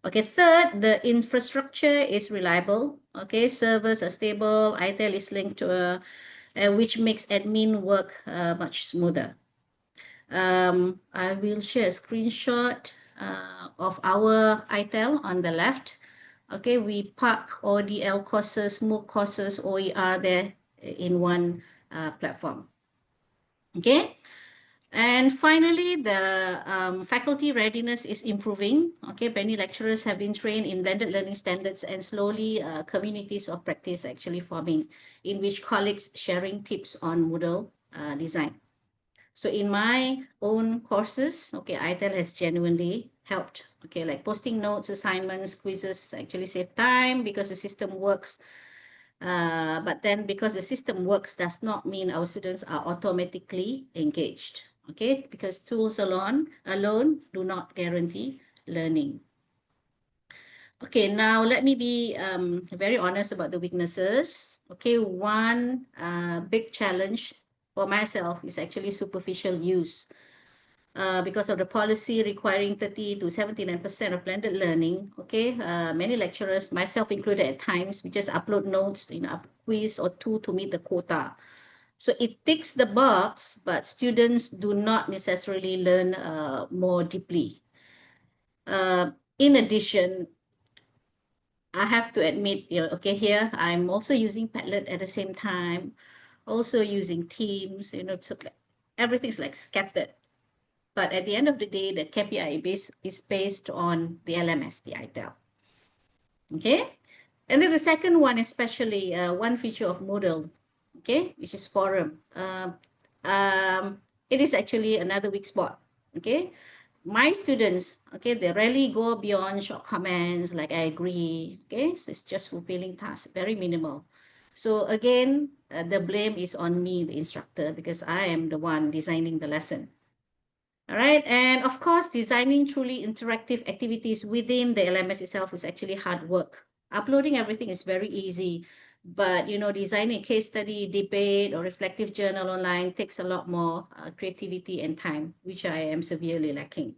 Okay, third, the infrastructure is reliable. Okay, servers are stable. ITEL is linked to which makes admin work much smoother. I will share a screenshot of our ITEL on the left. Okay, we pack ODL courses, MOOC courses, OER there in one platform. Okay. And finally, the faculty readiness is improving. Okay, many lecturers have been trained in blended learning standards, and slowly communities of practice actually forming, in which colleagues sharing tips on Moodle design. So in my own courses, okay, ITEL has genuinely helped. Okay, like posting notes, assignments, quizzes actually save time because the system works. But then because the system works does not mean our students are automatically engaged. Okay, because tools alone do not guarantee learning. Okay, now let me be very honest about the weaknesses. Okay, one big challenge for myself is actually superficial use. Because of the policy requiring 30 to 79% of blended learning, okay, many lecturers, myself included at times, we just upload notes in a quiz or two to meet the quota. So it ticks the box, but students do not necessarily learn more deeply. In addition, I have to admit, okay, here I'm also using Padlet at the same time, also using Teams, so everything's like scattered. But at the end of the day, the KPI is based on the LMS, the ITEL. Okay? And then the second one, especially one feature of Moodle, okay, which is forum. It is actually another weak spot. Okay? My students, okay, they rarely go beyond short comments like I agree. Okay? So it's just fulfilling tasks, very minimal. So again, the blame is on me, the instructor, because I am the one designing the lesson. All right, and of course, designing truly interactive activities within the LMS itself is actually hard work. Uploading everything is very easy, but designing a case study, debate, or reflective journal online takes a lot more creativity and time, which I am severely lacking.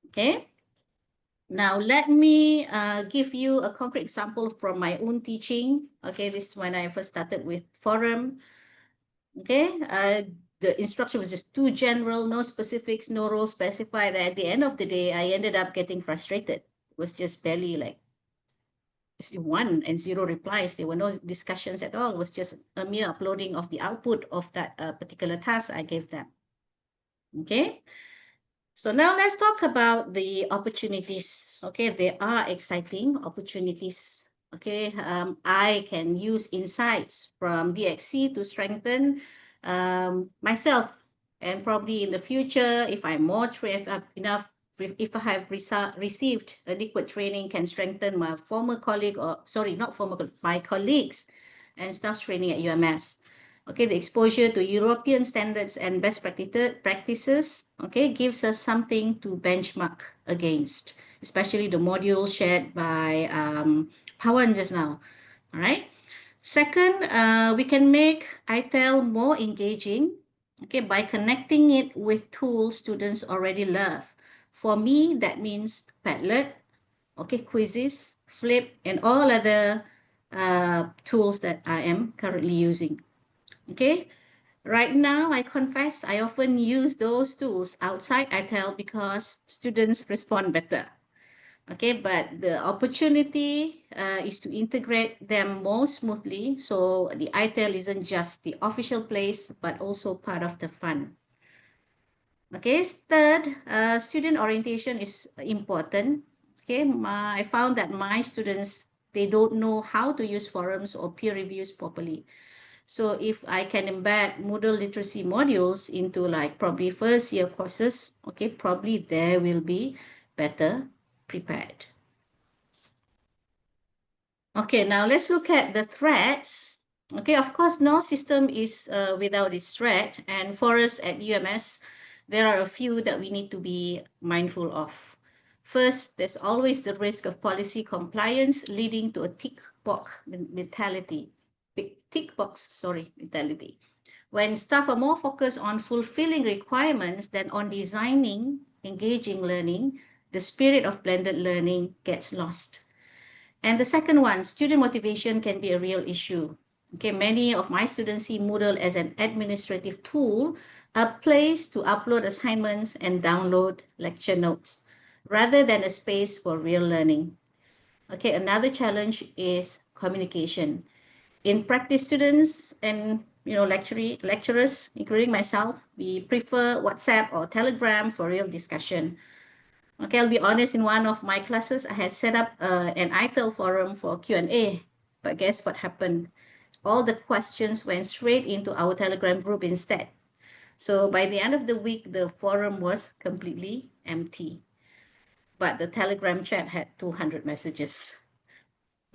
Okay. Now, let me give you a concrete example from my own teaching. Okay, this is when I first started with Forum. Okay, the instruction was just too general, no specifics, no role specified. At the end of the day, I ended up getting frustrated. It was just barely like 1 and 0 replies. There were no discussions at all. It was just a mere uploading of the output of that particular task I gave them. Okay. So now let's talk about the opportunities. Okay, there are exciting opportunities. Okay, I can use insights from DXC to strengthen myself, and probably in the future, if I'm more enough, if I have received adequate training, can strengthen my former colleague, or sorry, not former, my colleagues and staff training at UMS. Okay, the exposure to European standards and best practices, okay, gives us something to benchmark against, especially the module shared by Pawan just now. All right. Second, we can make ITEL more engaging, okay, by connecting it with tools students already love. For me, that means Padlet, okay, quizzes, Flip, and all other tools that I am currently using. Okay, right now, I confess I often use those tools outside ITEL because students respond better. Okay, but the opportunity is to integrate them more smoothly. So the ITEL isn't just the official place, but also part of the fun. Okay, third, student orientation is important. Okay, I found that my students, they don't know how to use forums or peer reviews properly. So if I can embed Moodle literacy modules into like probably first year courses, okay, probably they will be better prepared. Okay, now let's look at the threats. Okay, of course, no system is without its threat. And for us at UMS, there are a few that we need to be mindful of. First, there's always the risk of policy compliance leading to a tick box mentality. Mentality. When staff are more focused on fulfilling requirements than on designing engaging learning, the spirit of blended learning gets lost. And the second one, student motivation can be a real issue. Okay, many of my students see Moodle as an administrative tool, a place to upload assignments and download lecture notes, rather than a space for real learning. Okay, another challenge is communication. In practice, students and lecturers, including myself, we prefer WhatsApp or Telegram for real discussion. Okay, I'll be honest, in one of my classes, I had set up an ITEL forum for Q&A, but guess what happened? All the questions went straight into our Telegram group instead. So by the end of the week, the forum was completely empty, but the Telegram chat had 200 messages.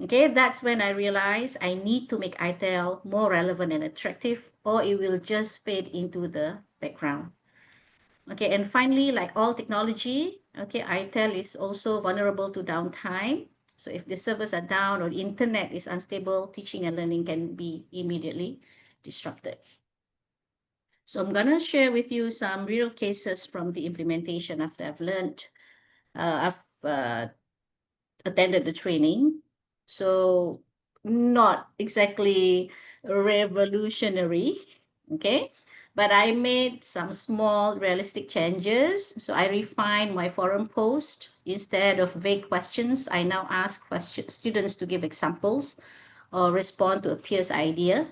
Okay, that's when I realized I need to make ITEL more relevant and attractive, or it will just fade into the background. Okay, and finally, like all technology, okay, ITEL is also vulnerable to downtime. So if the servers are down or the internet is unstable, teaching and learning can be immediately disrupted. So I'm gonna share with you some real cases from the implementation after I've attended the training. So not exactly revolutionary, okay? But I made some small realistic changes. So I refined my forum post. Instead of vague questions, I now ask students to give examples or respond to a peer's idea,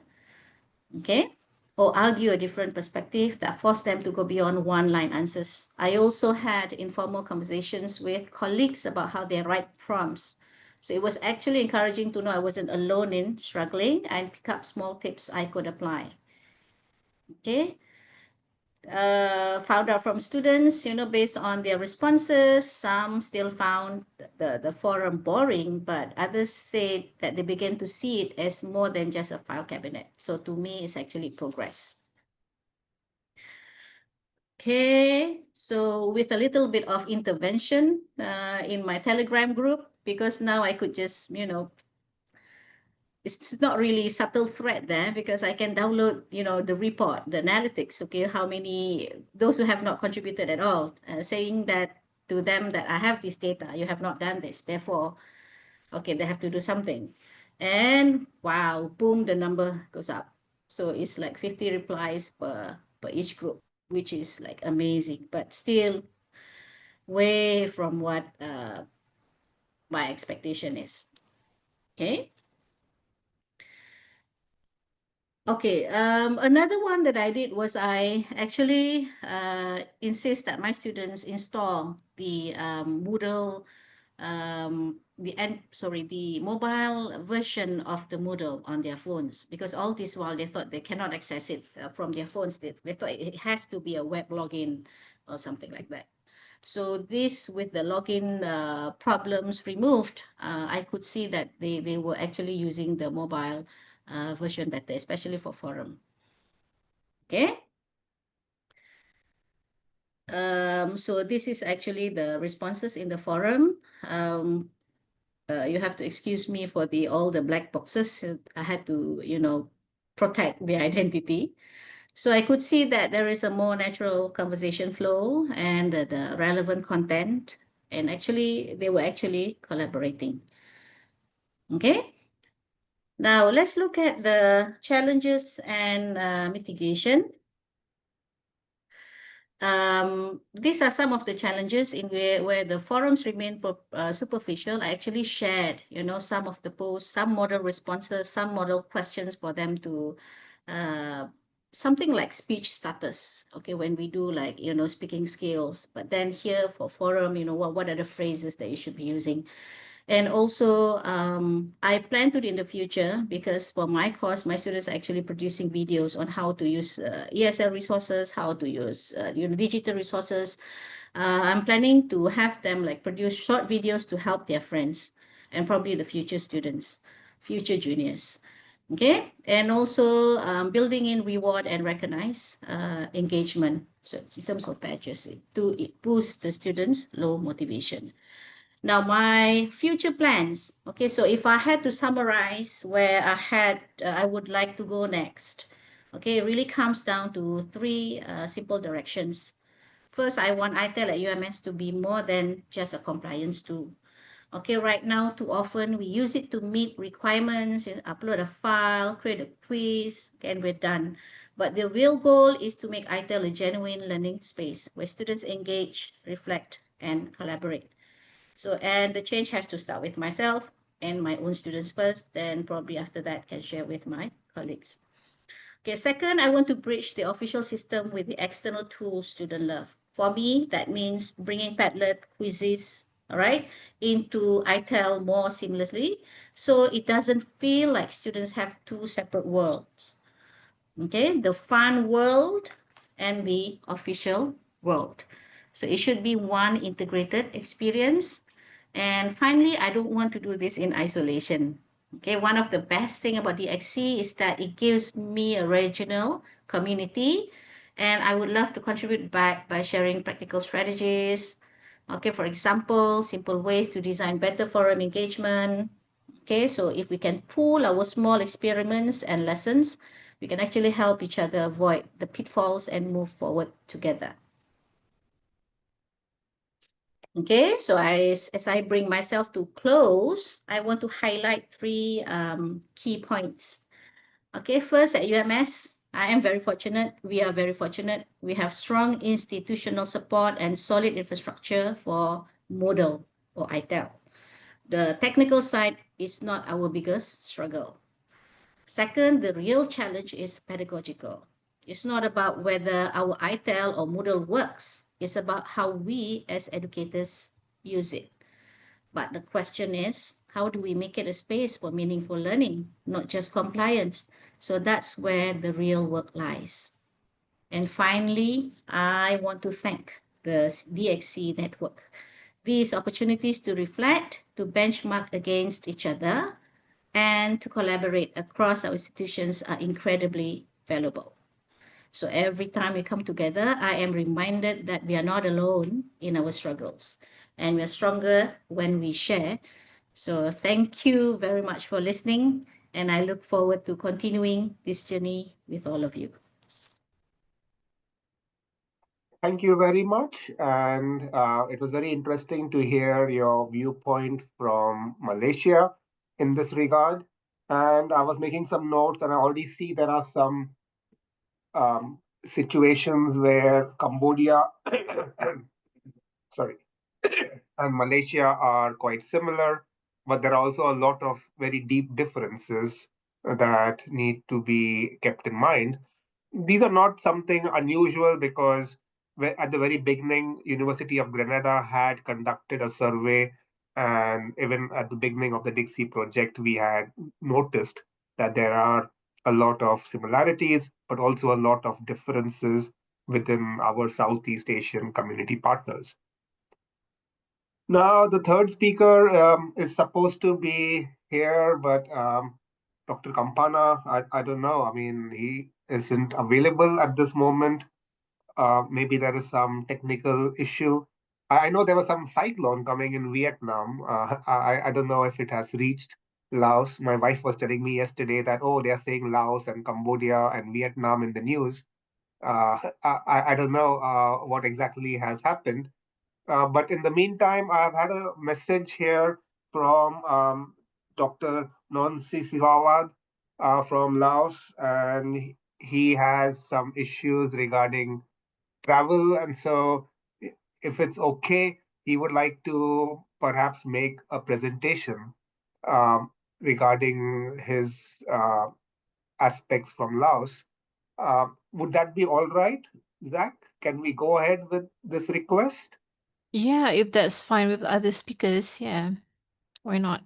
okay? Or argue a different perspective that forced them to go beyond one-line answers. I also had informal conversations with colleagues about how they write prompts. So it was actually encouraging to know I wasn't alone in struggling and pick up small tips I could apply. Okay. Found out from students, based on their responses, some still found the forum boring, but others said that they began to see it as more than just a file cabinet. So to me, it's actually progress. Okay, so with a little bit of intervention in my Telegram group, because now I could just, it's not really subtle thread there, because I can download, the report, the analytics, okay, how many, those who have not contributed at all, saying that to them that I have this data, you have not done this, therefore, okay, they have to do something. And wow, boom, the number goes up. So it's like 50 replies per each group, which is like amazing, but still way from what my expectation is. Okay. Okay, another one that I did was I actually insist that my students install the Moodle, the mobile version of the Moodle on their phones, because all this while they thought they cannot access it from their phones. They thought it has to be a web login or something like that. So this, with the login problems removed, I could see that they were actually using the mobile version better, especially for forum. Okay. So this is actually the responses in the forum. You have to excuse me for all the black boxes. I had to, protect the identity. So I could see that there is a more natural conversation flow and the relevant content. And actually, they were actually collaborating. Okay. Now let's look at the challenges and mitigation. These are some of the challenges in where the forums remain superficial. I actually shared, some of the posts, some model responses, some model questions for them to something like speech status. Okay, when we do like, speaking skills, but then here for forum, what are the phrases that you should be using? And also, I plan to do in the future, because for my course, my students are actually producing videos on how to use ESL resources, how to use digital resources. I'm planning to have them like produce short videos to help their friends and probably the future students, future juniors. Okay, and also building in reward and recognize engagement. So in terms of badges, to boost the students' low motivation. Now, my future plans. Okay, so if I had to summarize where I would like to go next. Okay, it really comes down to three simple directions. First, I want ITEL at UMS to be more than just a compliance tool. Okay, right now, too often we use it to meet requirements, upload a file, create a quiz, and we're done. But the real goal is to make ITEL a genuine learning space where students engage, reflect, and collaborate. So, and the change has to start with myself and my own students first, then probably after that can share with my colleagues. Okay, second, I want to bridge the official system with the external tools students love. For me, that means bringing Padlet, quizzes, all right, into ITEL more seamlessly, so it doesn't feel like students have two separate worlds. Okay, the fun world and the official world. So it should be one integrated experience. And finally, I don't want to do this in isolation. Okay, one of the best thing about DXC is that it gives me a regional community, and I would love to contribute back by sharing practical strategies. Okay, for example, simple ways to design better forum engagement. Okay, so if we can pool our small experiments and lessons, we can actually help each other avoid the pitfalls and move forward together. Okay, so as I bring myself to close, I want to highlight three key points. Okay, first at UMS, I am very fortunate. We are very fortunate. We have strong institutional support and solid infrastructure for Moodle or ITEL. The technical side is not our biggest struggle. Second, the real challenge is pedagogical. It's not about whether our ITEL or Moodle works. It's about how we as educators use it. But the question is, how do we make it a space for meaningful learning, not just compliance? So that's where the real work lies. And finally, I want to thank the DXC network. These opportunities to reflect, to benchmark against each other, and to collaborate across our institutions are incredibly valuable. So every time we come together, I am reminded that we are not alone in our struggles, and we are stronger when we share. So thank you very much for listening, and I look forward to continuing this journey with all of you. Thank you very much. And it was very interesting to hear your viewpoint from Malaysia in this regard. And I was making some notes, and I already see there are some situations where Cambodia, sorry, and Malaysia are quite similar, but there are also a lot of very deep differences that need to be kept in mind. These are not something unusual because at the very beginning, University of Granada had conducted a survey, and even at the beginning of the Dixie project, we had noticed that there are a lot of similarities, but also a lot of differences within our Southeast Asian community partners. Now, the third speaker is supposed to be here, but Dr. Campana, I don't know. I mean, he isn't available at this moment. Maybe there is some technical issue. I know there was some cyclone coming in Vietnam. I don't know if it has reached Laos. My wife was telling me yesterday that, oh, they're saying Laos and Cambodia and Vietnam in the news. I don't know what exactly has happened. But in the meantime, I've had a message here from Dr. Nonsi Sivawad from Laos, and he has some issues regarding travel. And so, if it's okay, he would like to perhaps make a presentation regarding his aspects from Laos. Would that be all right, Zach? Can we go ahead with this request? Yeah, if that's fine with other speakers, yeah. Why not?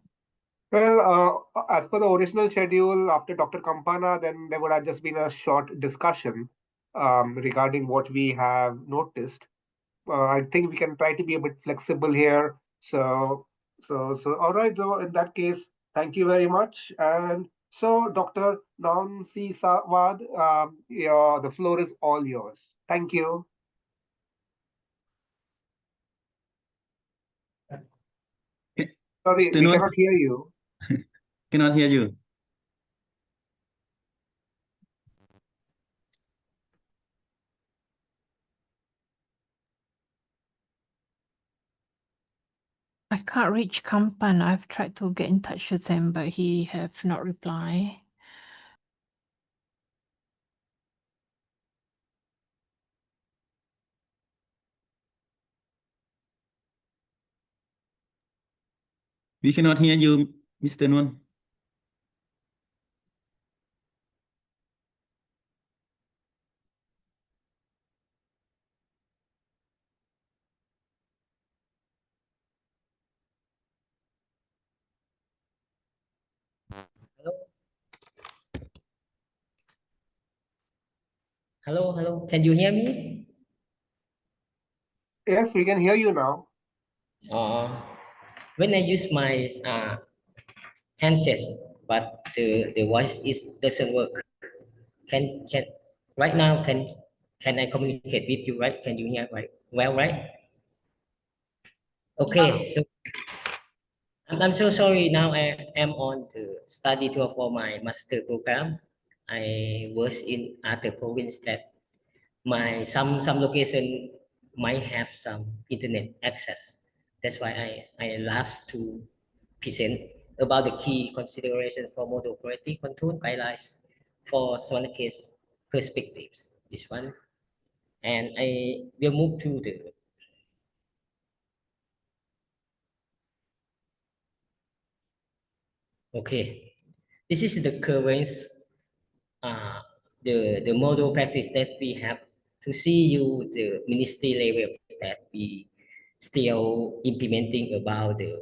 Well, as per the original schedule, after Dr. Campana, then there would have just been a short discussion regarding what we have noticed. I think we can try to be a bit flexible here. So, all right. So, in that case, thank you very much. And so, Dr. Nancy Sawad, the floor is all yours. Thank you. Sorry, Still we not, cannot hear you. cannot hear you. I can't reach Kampan. I've tried to get in touch with him, but he have not replied. We cannot hear you, Mr. Nguyen. Hello. Can you hear me? Yes, we can hear you now. When I use my handsets, but the voice doesn't work. Can right now can I communicate with you, right? Can you hear right? Well, right? Okay, so I'm so sorry. Now I am on the study tour for my master program. I was in other province that some location might have some internet access. That's why I last to present about the key considerations for model quality control guidelines for one case perspectives. This one, and I will move to the okay. This is the current uh, the model practice that we have to see you the ministry level that we still implementing about the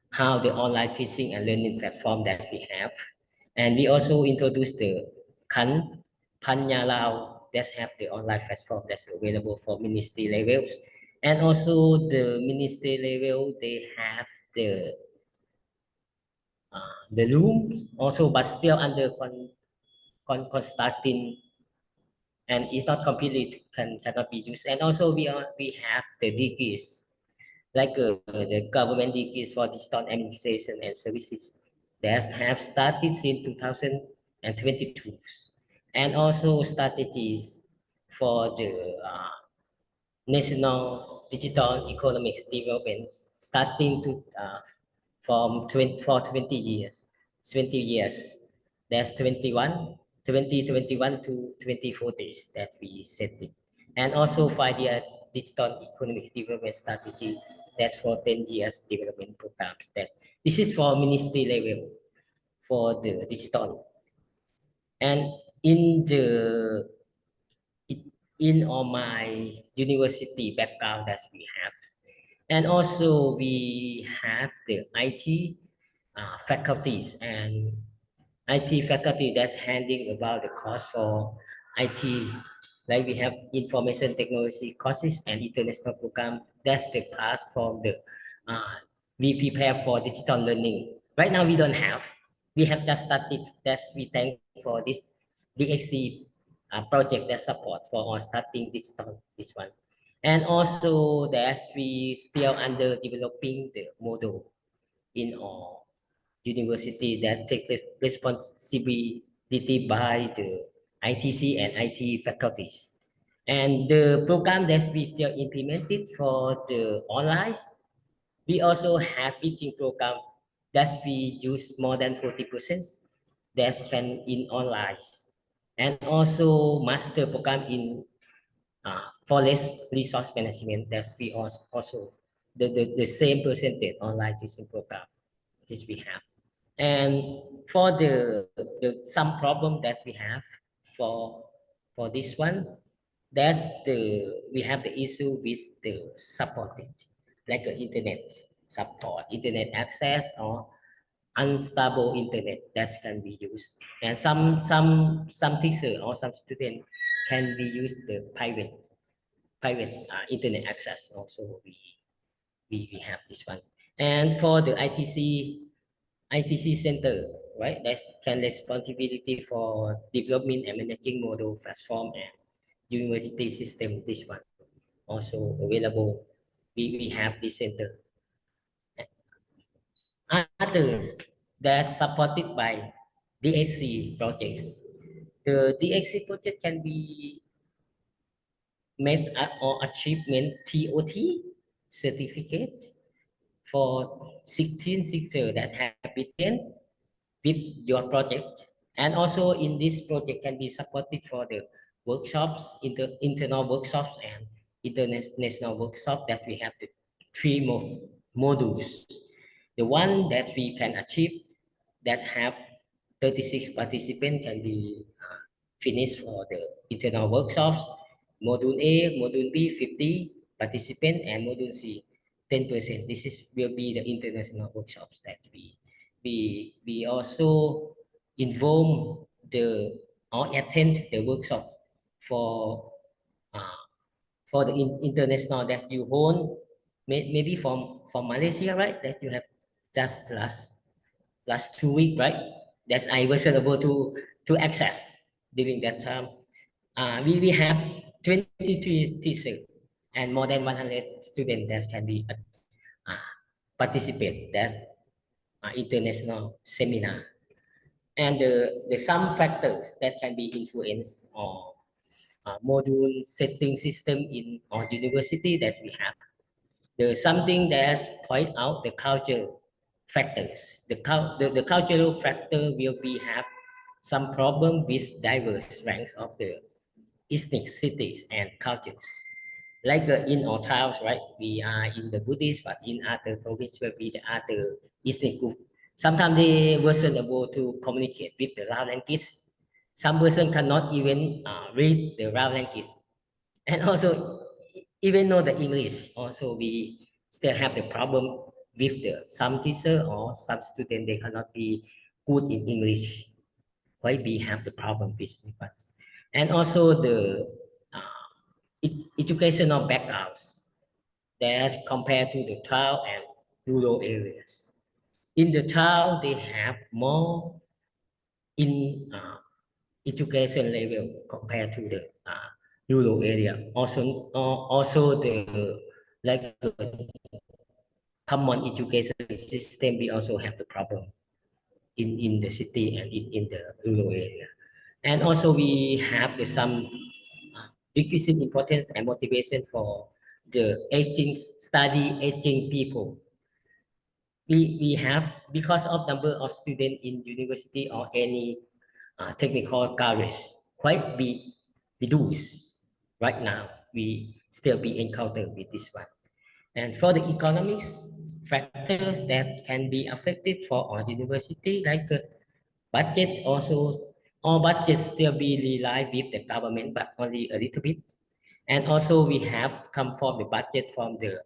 how the online teaching and learning platform that we have, and we also introduce the Kan Panyalao that have the online platform that's available for ministry levels, and also the ministry level they have the rooms also, but still under constructing and it's not completely cannot be used. And also we have the degrees like the government degrees for digital administration and services that have started since 2022, and also strategies for the national digital economics development starting to from 20 years 20 years. That's 2021 to 2040 that we set it, and also 5-year digital economic development strategy. That's for 10 years development programs. That this is for ministry level for the digital, and in the in all my university background that we have, and also we have the IT faculties and IT faculty that's handling about the course for IT. Like we have information technology courses and international program. That's the class from the we prepare for digital learning. Right now we don't have. We have just started. That's we thank for this DXC project that support for our starting digital this one. And also there's we still under developing the model in our university that takes responsibility by the ITC and IT faculties. And the program that we still implemented for the online, we also have teaching program that we use more than 40% that can in online. And also master program in forest resource management that we also the same percentage online teaching program this we have. And for the some problem that we have for this one, that's the we have the issue with the supported like the internet support, internet access or unstable internet that can be used, and some teacher or some student can be used the private internet access also we have this one. And for the ITC center, right? That's can responsibility for development and managing model platform and university system. This one also available. We have this center. Others that supported by DXC projects. The DXC project can be made or achievement TOT certificate for 16 teachers that have been with your project. And also in this project can be supported for the workshops, internal workshops and international workshop that we have the three modules. The one that we can achieve that have 36 participants can be finished for the internal workshops. Module A, Module B, 50 participants, and Module C, 10%. Will be the international workshops that we also involve or attend the workshop for the international that you hold, maybe from Malaysia, right? That you have just last 2 weeks, right? That I wasn't able to access during that time. We have 23 teachers and more than 100 students that can be participate. That's international seminar. And the some factors that can be influenced or module setting system in our university that we have. There's something that's point out the culture factors. The cultural factor will be have some problem with diverse ranks of the ethnic cities and cultures. Like in our towns, right? We are in the Buddhist, but in other provinces will be the other ethnic group. Sometimes they wasn't able to communicate with the Lao language. Some person cannot even read the Lao language. And also, even know the English, also we still have the problem with some teacher or some student, they cannot be good in English. Why we have the problem with it. And also the educational backgrounds that's compared to the town and rural areas. In the town, they have more in education level compared to the rural area. Also the like common education system, we also have the problem in the city and in the rural area. And also we have some decreasing importance and motivation for the aging people. We have, because of number of students in university or any technical college, quite be reduced right now. We still be encountered with this one. And for the economics factors that can be affected for our university, like budget also, all budgets still be rely with the government, but only a little bit. And also we have come from the budget from the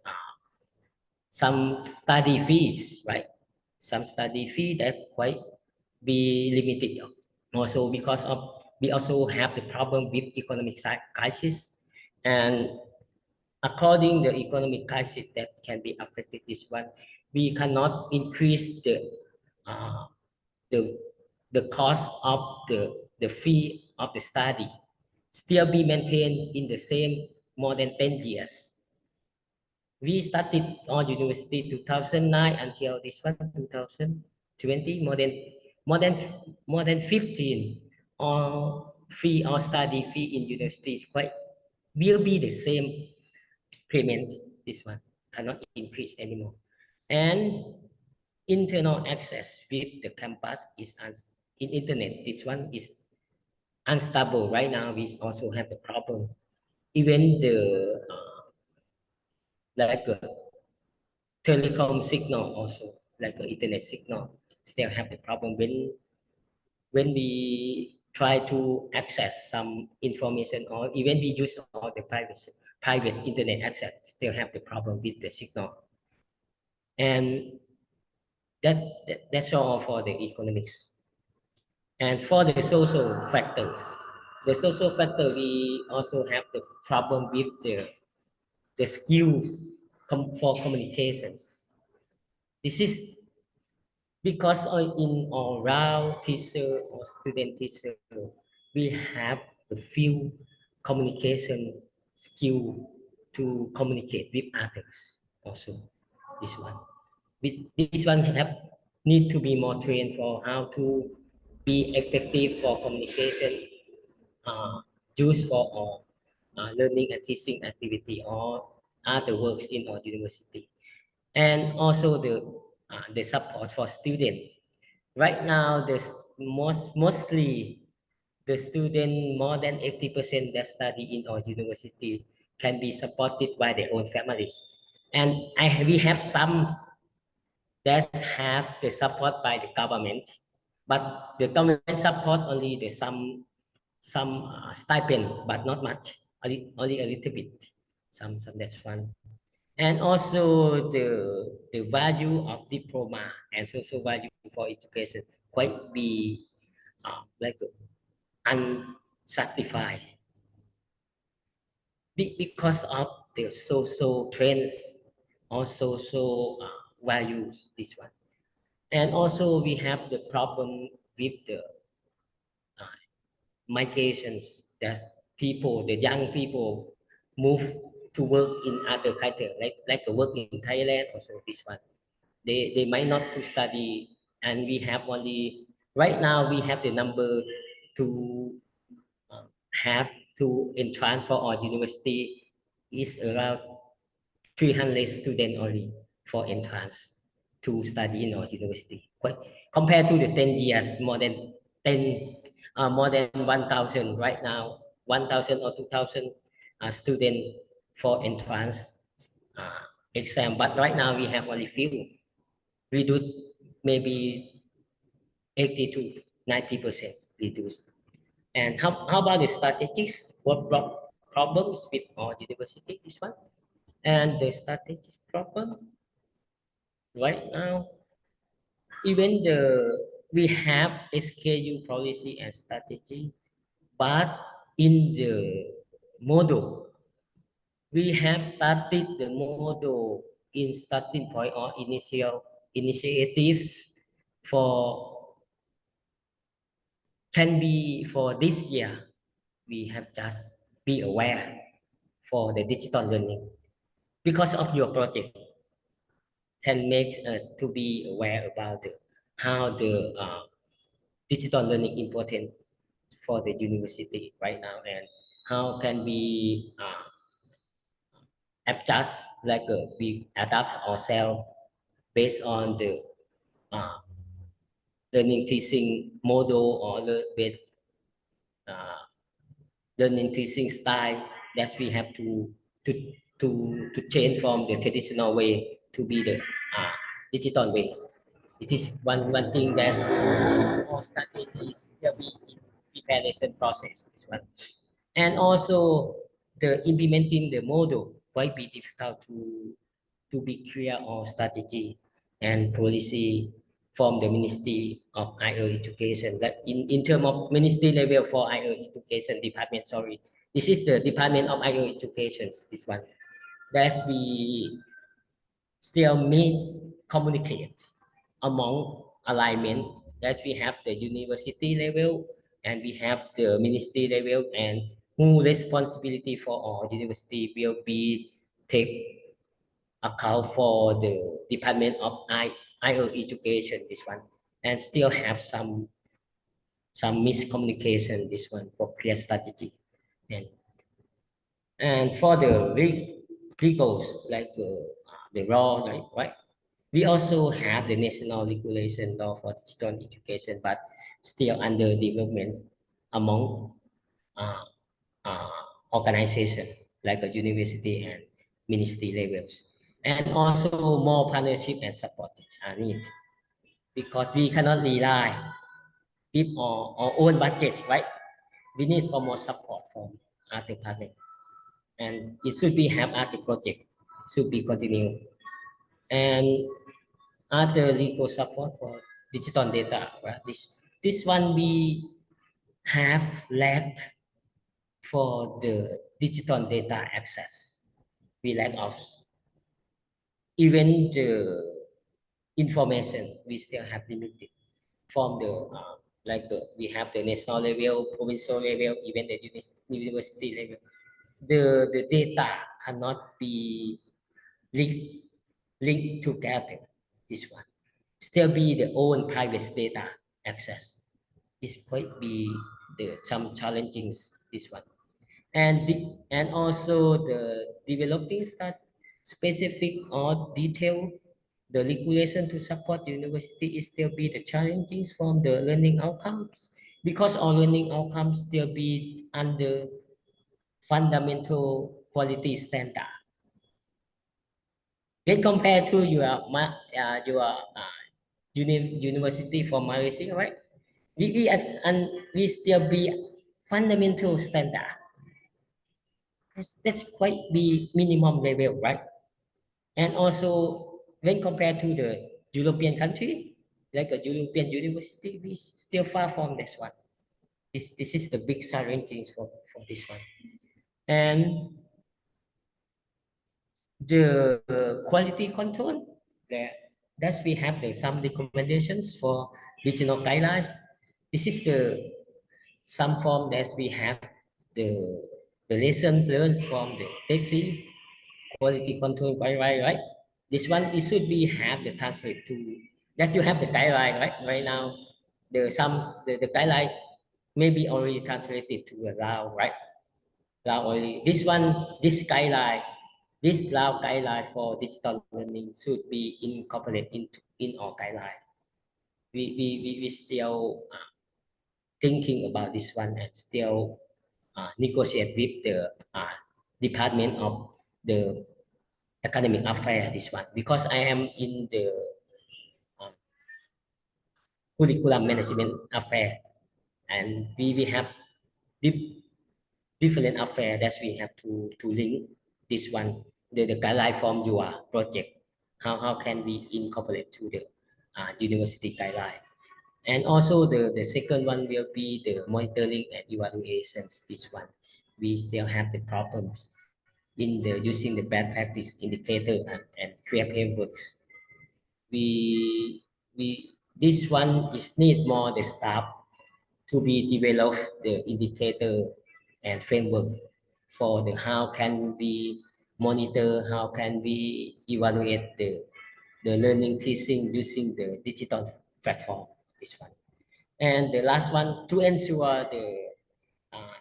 some study fees, right? Some study fee that quite be limited. Also because of we also have the problem with economic crisis, and according the economic crisis that can be affected this one, we cannot increase uh, the the cost of the fee of the study still be maintained in the same more than 10 years. We started our university 2009 until this one 2020, more than 15 or fee or study fee in university is quite will be the same payment. This one cannot increase anymore. And internal access with the campus is in internet. This one is unstable right now. We also have the problem. Even the like a telecom signal also, like an internet signal, still have the problem when we try to access some information, or even we use all the private internet access, still have the problem with the signal. And that's all for the economics. And for the social factors, we also have the problem with the skills for communications. This is because in our round teacher or student teacher, we have the few communication skill to communicate with others also. This one. This one need to be more trained for how to be effective for communication, used for our learning and teaching activity or other works in our university. And also the support for students. Right now, mostly the student, more than 80% that study in our university can be supported by their own families. And we have some that have the support by the government, but the government support only the some stipend, but not much, only a little bit. Some that's one. And also the value of diploma and social value for education quite be like unsatisfied because of the social trends or social values, this one. And also we have the problem with the migrations that people, the young people move to work in other country, like to work in Thailand, also this one. They might not to study, and we have only, right now we have the number to have to entrance for our university is around 300 students only for entrance to study in our university. Quite, compared to the 10 years, more than 1,000 right now, 1,000 or 2,000 students for entrance exam. But right now we have only few. We do maybe 80 to 90% reduced. And how about the statistics? What problems with our university? This one. And the statistics problem right now, even we have SKU policy and strategy, but in the model, we have started the model in starting point or initial initiative for can be for this year. We have just be aware for the digital learning because of your project can make us to be aware about how the digital learning important for the university right now, and how can we adjust, like we adapt ourselves based on the learning teaching model or with learning teaching style that we have to to change from the traditional way to be the digital way. It is one thing that's all strategy will be in preparation process. This one, and also the implementing the model quite be difficult to be clear on strategy and policy from the Ministry of Higher Education. That in terms of ministry level for higher education department, sorry, this is the Department of Higher Education, this one. That we still miscommunicate among alignment, that we have the university level and we have the ministry level, and who responsibility for our university will be take account for the Department of Higher Education, this one, and still have some miscommunication, this one, for clear strategy. And for the legals, like the law, right? We also have the national regulation law for digital education, but still under development among organization like a university and ministry levels. And also more partnership and support are needed, because we cannot rely with our own budgets, right? We need for more support from other partners, and it should be have other project should be continued, and other legal support for digital data. Right? This one we have lack for the digital data access. We lack of even the information we still have limited from the like we have the national level, provincial level, even the university level. The data cannot be linked together. This one still be the own private data access. It quite be some challenges, this one. And also the developing specific or detailed the regulation to support the university is still be the challenges from the learning outcomes, because our learning outcomes still be under fundamental quality standard. when compared to university from Malaysia, right? We still be fundamental standard. That's quite the minimum level, right? And also when compared to the European country, like a European university, we still far from this one. This is the big challenge for this one. And the quality control, that we have some recommendations for regional guidelines. This is the some form that we have the lesson learned from the basic quality control guideline, right? This one it should be have the translate to that you have the guideline, right? Right now, the guideline may be already translated to allow, right? Allow only this one, this guideline, this allow guideline for digital learning should be incorporated in our guideline. We still thinking about this one and still negotiate with the Department of the Academic Affairs, this one, because I am in the curriculum management affair, and we have different affair that we have to link this one, the guideline from your project. How can we incorporate to the university guideline? And also the second one will be the monitoring and evaluations. This one, we still have the problems in the using the bad practice indicator and clear frameworks. We this one is need more the staff to be developed the indicator and framework for the how can we monitor, how can we evaluate the learning teaching using the digital platform, this one. And the last one, to ensure the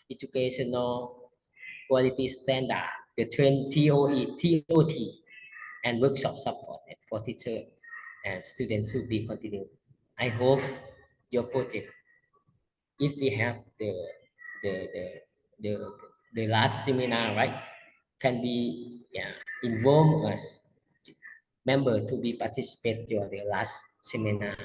educational quality standard, the train TOT, and workshop support for teachers and students will be continued. I hope your project, if we have the the the, the last seminar, right, can be involve us member to be participate your the last seminar.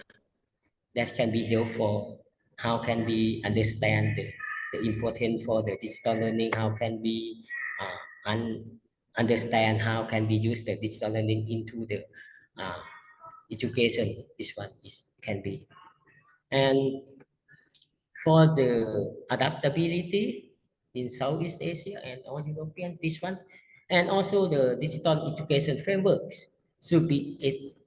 That can be helpful. How can we understand the importance for the digital learning? How can we understand how can we use the digital learning into the education? This one is can be. And for the adaptability in Southeast Asia and all European, this one, and also the digital education framework should be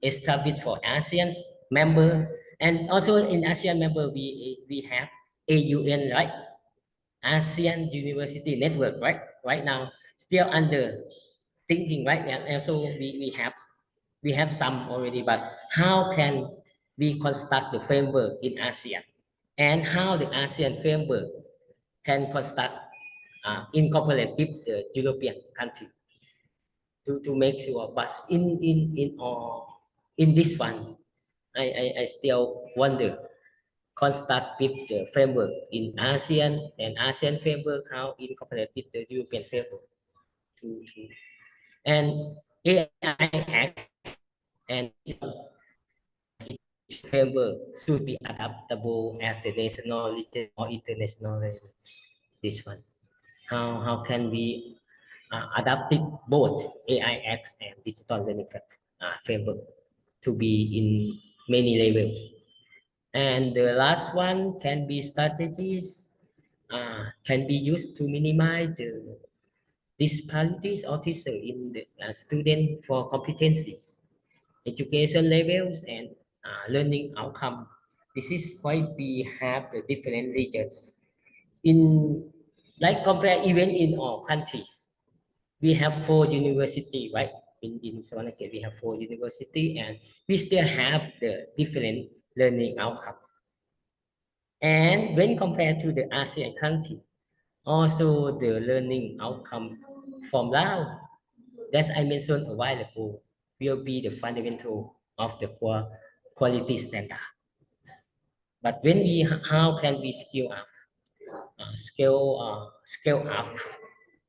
established for ASEAN's member, and also in ASEAN member we have AUN, right? ASEAN University Network, right? Right now still under thinking, right? And also we have some already, but how can we construct the framework in ASEAN, and how the ASEAN framework can construct incorporate with the European country to make sure. But in this one, I still wonder construct with the framework in ASEAN and ASEAN framework, how incorporate with the European framework to and AI Act and framework should be adaptable at the national, regional, or international level. This one, how can we adapt it both AIX and digital learning framework to be in many levels. And the last one can be strategies can be used to minimize the disparities or teacher in the student for competencies, education levels, and learning outcome. This is why we have the different regions in, like compare even in all countries. We have 4 university, right? In Savanakhet, we have 4 university, and we still have the different learning outcome. And when compared to the ASEAN country, also the learning outcome from Laos, that I mentioned a while ago, will be the fundamental of the quality standard. But when we, how can we scale up, scale up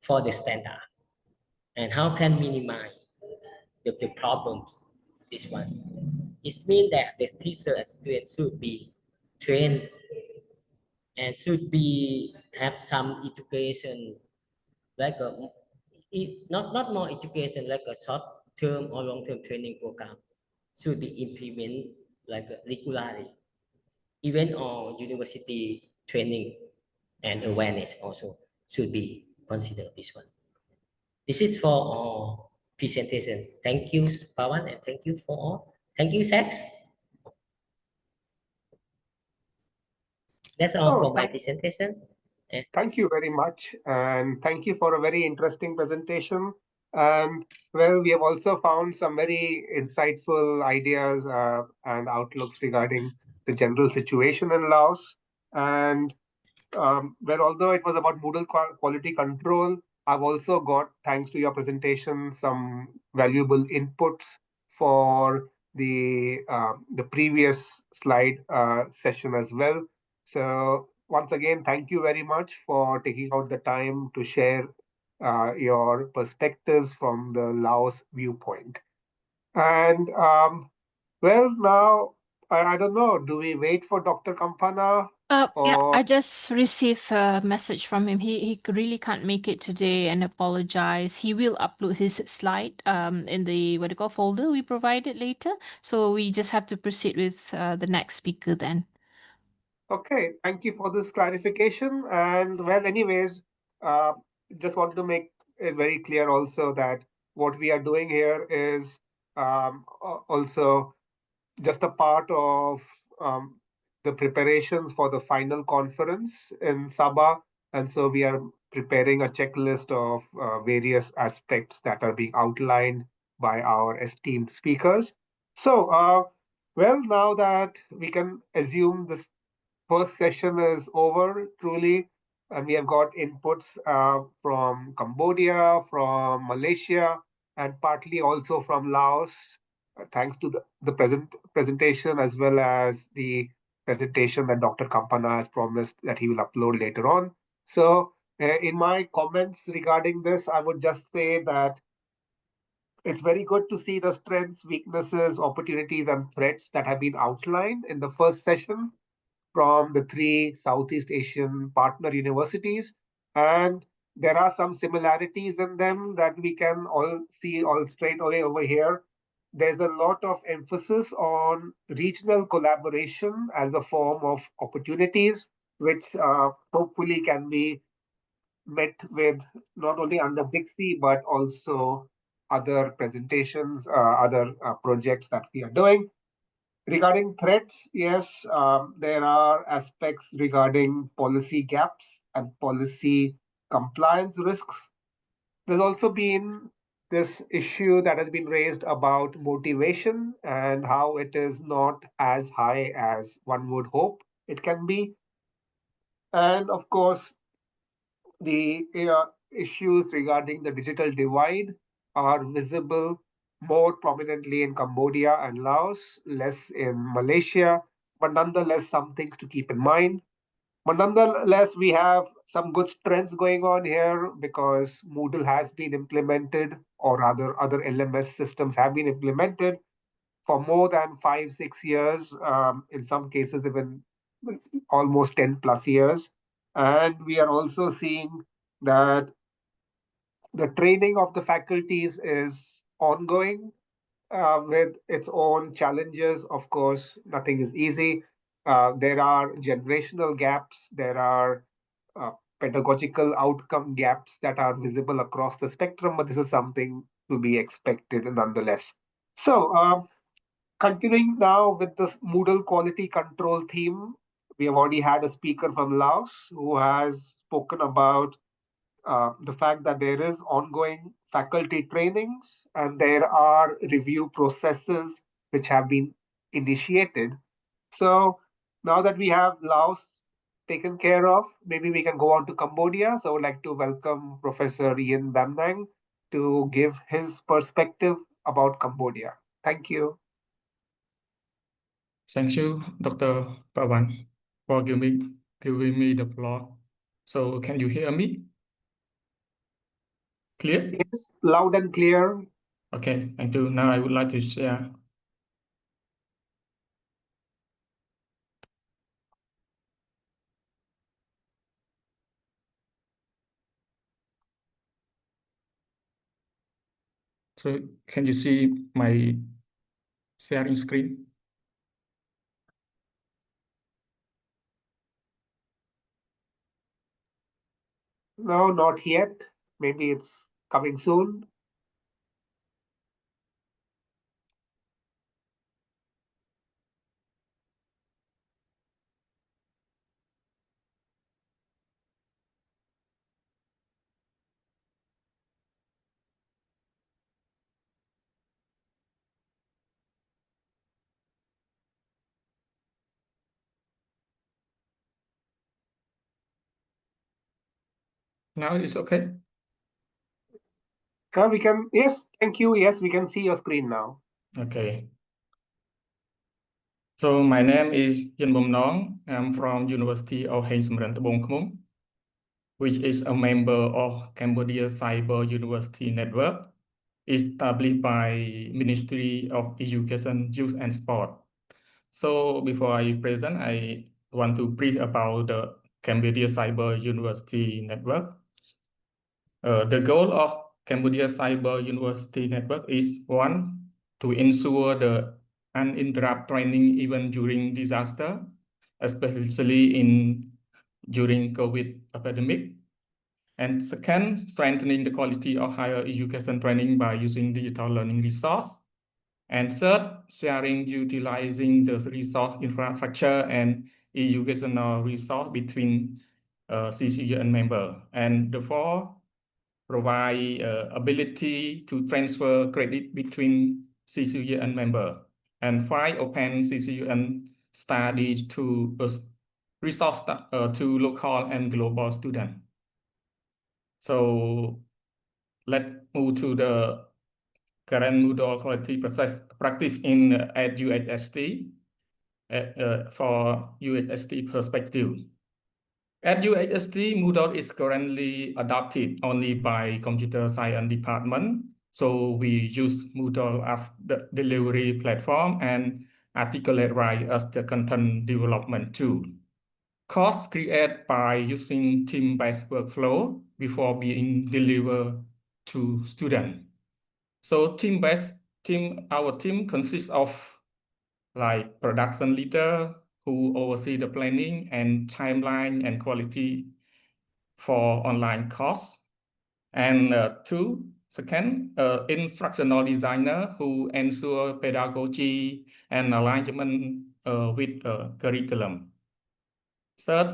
for the standard, and how can minimize the problems. This one. It means that the teacher and student should be trained and should be have some education like not more education like a short term or long term training program should be implemented like regularly even on university training and awareness also should be considered this one. This is for our presentation. Thank you, Pawan, and thank you for all. Thank you, Sax. That's all Oh, for my presentation. thank you very much. And thank you for a very interesting presentation. And well, we have also found some very insightful ideas and outlooks regarding the general situation in Laos. And well, although it was about Moodle quality control, I've also got, thanks to your presentation, some valuable inputs for the previous slide session as well. So once again, thank you very much for taking out the time to share your perspectives from the Laos viewpoint. And well, now I don't know. Do we wait for Dr. Kampana? Yeah, Or I just received a message from him. He really can't make it today and apologize. He will upload his slide in the folder we provided later. So we just have to proceed with the next speaker then. Okay, thank you for this clarification. And well, anyways, uh, just wanted to make it very clear also that what we are doing here is also just a part of the preparations for the final conference in Sabah. And so we are preparing a checklist of various aspects that are being outlined by our esteemed speakers. So, well, now that we can assume this first session is over, truly, and we have got inputs from Cambodia, from Malaysia, and partly also from Laos, thanks to the presentation as well as the presentation that Dr. Kampana has promised that he will upload later on. So, in my comments regarding this, I would just say that it's very good to see the strengths, weaknesses, opportunities, and threats that have been outlined in the first session from the three Southeast Asian partner universities. And there are some similarities in them that we can all see all straight away over here. There's a lot of emphasis on regional collaboration as a form of opportunities, which hopefully can be met with not only under Dixie, but also other presentations, other projects that we are doing. Regarding threats, yes, there are aspects regarding policy gaps and policy compliance risks. There's also been this issue that has been raised about motivation and how it is not as high as one would hope it can be. And of course, the issues regarding the digital divide are visible more prominently in Cambodia and Laos, less in Malaysia, but nonetheless, some things to keep in mind. But nonetheless, we have some good strengths going on here because Moodle has been implemented, or rather, other LMS systems have been implemented for more than 5-6 years, in some cases, even almost 10 plus years. And we are also seeing that the training of the faculties is ongoing with its own challenges. Of course, nothing is easy. There are generational gaps, there are pedagogical outcome gaps that are visible across the spectrum, but this is something to be expected nonetheless. So, continuing now with this Moodle quality control theme, we have already had a speaker from Laos who has spoken about the fact that there is ongoing faculty trainings and there are review processes which have been initiated. So now that we have Laos taken care of, maybe we can go on to Cambodia. So I would like to welcome Professor Ian Bamnang to give his perspective about Cambodia. Thank you. Thank you, Dr. Pawan, for giving me the floor. So can you hear me? Clear? Yes, loud and clear. Okay, thank you. Now I would like to share. So can you see my sharing screen? No, not yet. Maybe it's coming soon. Now it's okay. We can, yes, thank you. Yes, we can see your screen now. Okay. So my name is Yin Bom Nong. I'm from University of Heng Samran Tabong Khmum, which is a member of Cambodia Cyber University Network, established by Ministry of Education, Youth and Sport. So before I present, I want to brief about the Cambodia Cyber University Network. The goal of Cambodia Cyber University Network is one, to ensure the uninterrupted training even during disaster, especially during COVID epidemic. And second, strengthening the quality of higher education training by using digital learning resource. And third, sharing, utilizing the resource infrastructure and educational resource between CCU and member. And the fourth, provide ability to transfer credit between CCU and member. And five, open CCU and studies to resource to local and global students. So let's move to the current Moodle quality practice in at UHST for UHST perspective. At UHST, Moodle is currently adopted only by computer science department. So we use Moodle as the delivery platform and Articulate Write as the content development tool. Course created by using team-based workflow before being delivered to students. So our team consists of like production leader who oversee the planning and timeline and quality for online course. And second, instructional designer who ensure pedagogy and alignment with curriculum. Third,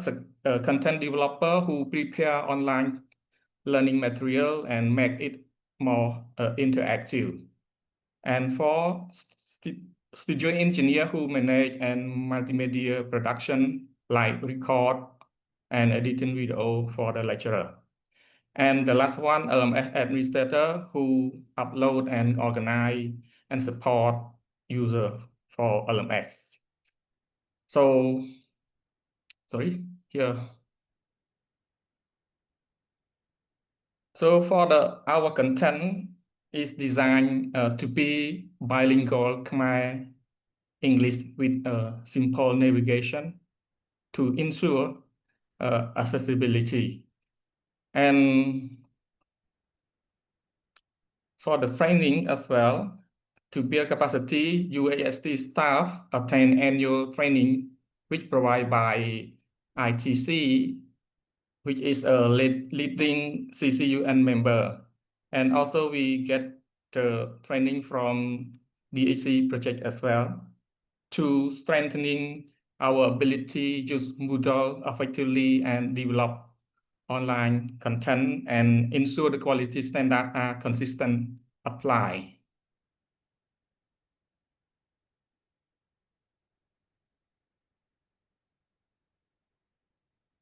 content developer who prepare online learning material and make it more interactive. And four, studio engineer who manage and multimedia production like record and editing video for the lecturer. And the last one, administrator who upload and organize and support user for LMS. So, sorry, here. So for our content is designed to be bilingual Khmer English with simple navigation to ensure accessibility. And for the training as well, to build capacity, UAST staff attend annual training, which provided by ITC, which is a leading CCUN member. And also we get the training from DAC project as well to strengthening our ability to use Moodle effectively and develop online content and ensure the quality standards are consistent apply.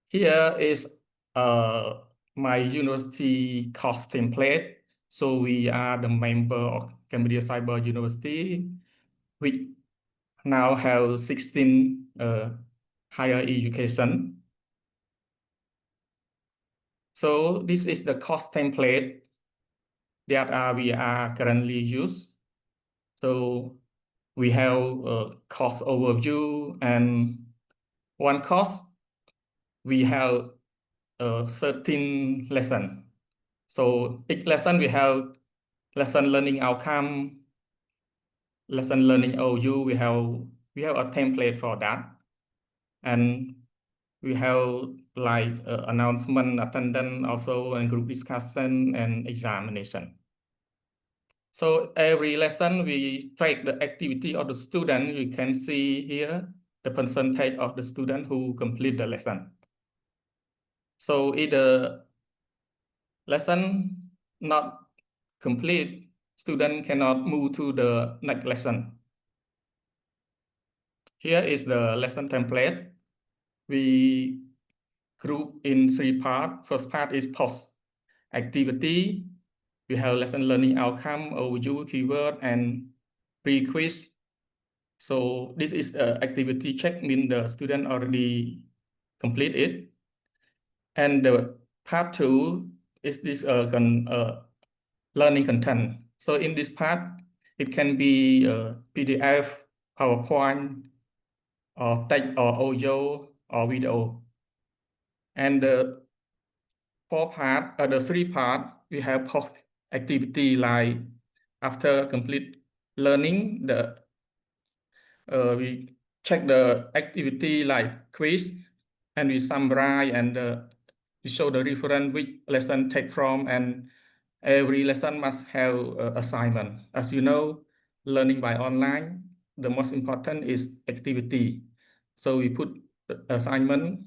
Here is my university course template. So we are the member of Cambodia Cyber University, which now have 16 higher education. So this is the course template. that we are currently used. So we have a course overview, and one course we have 13 lesson. So each lesson we have lesson learning outcome, lesson learning OU. We have a template for that, and we have like announcement, attendance, also and group discussion and examination. So every lesson we track the activity of the student. You can see here the percentage of the student who complete the lesson. So if the lesson not complete, student cannot move to the next lesson. Here is the lesson template. We group in 3 parts. First part is post activity. We have lesson learning outcome, overview, keyword, and pre-quiz. So this is activity check, mean the student already complete it. And the part 2 is this learning content. So in this part, it can be PDF, PowerPoint, or text, or audio, or video. And the the 3 part, we have post activity like after complete learning, we check the activity like quiz, and we summarize, and we show the reference which lesson take from, and every lesson must have assignment. As you know, learning by online, the most important is activity. So we put the assignment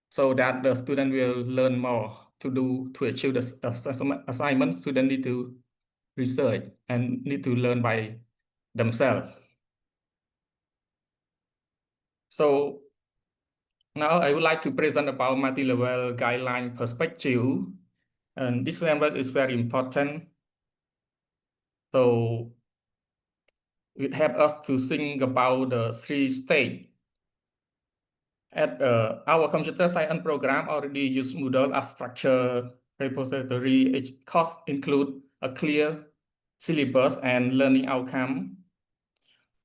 so that the student will learn more to achieve the assignment. Student need to research and need to learn by themselves. So now I would like to present about multi-level guideline perspective. And this framework is very important. So it helps us to think about the 3 stages. At our computer science program already use Moodle as structure repository. Each course include a clear syllabus and learning outcome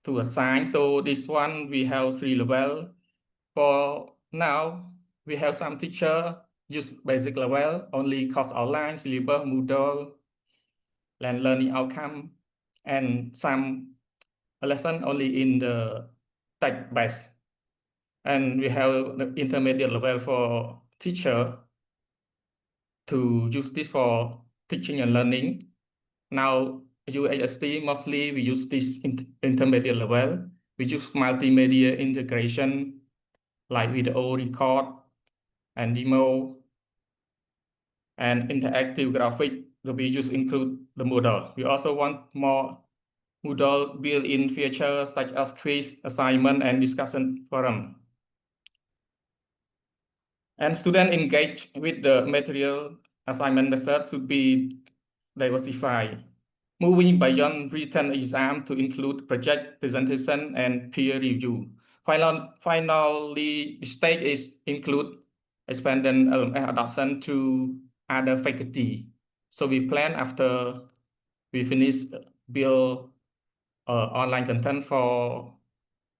to assign. So this one we have 3 level. For now, we have some teacher use basic level, only course online, syllabus, Moodle, and learning outcome, and some lesson only in the text base. And we have the intermediate level for teacher to use this for teaching and learning. Now, UHST, mostly we use this intermediate level. We use multimedia integration like video record and demo and interactive graphic. We use include the Moodle. We also want more Moodle built-in features such as quiz, assignment, and discussion forum. And students engage with the material assignment method should be diversified, moving beyond written exam to include project presentation and peer review. Finally, the stage is include expanded adoption to other faculty. So we plan after we finish build online content for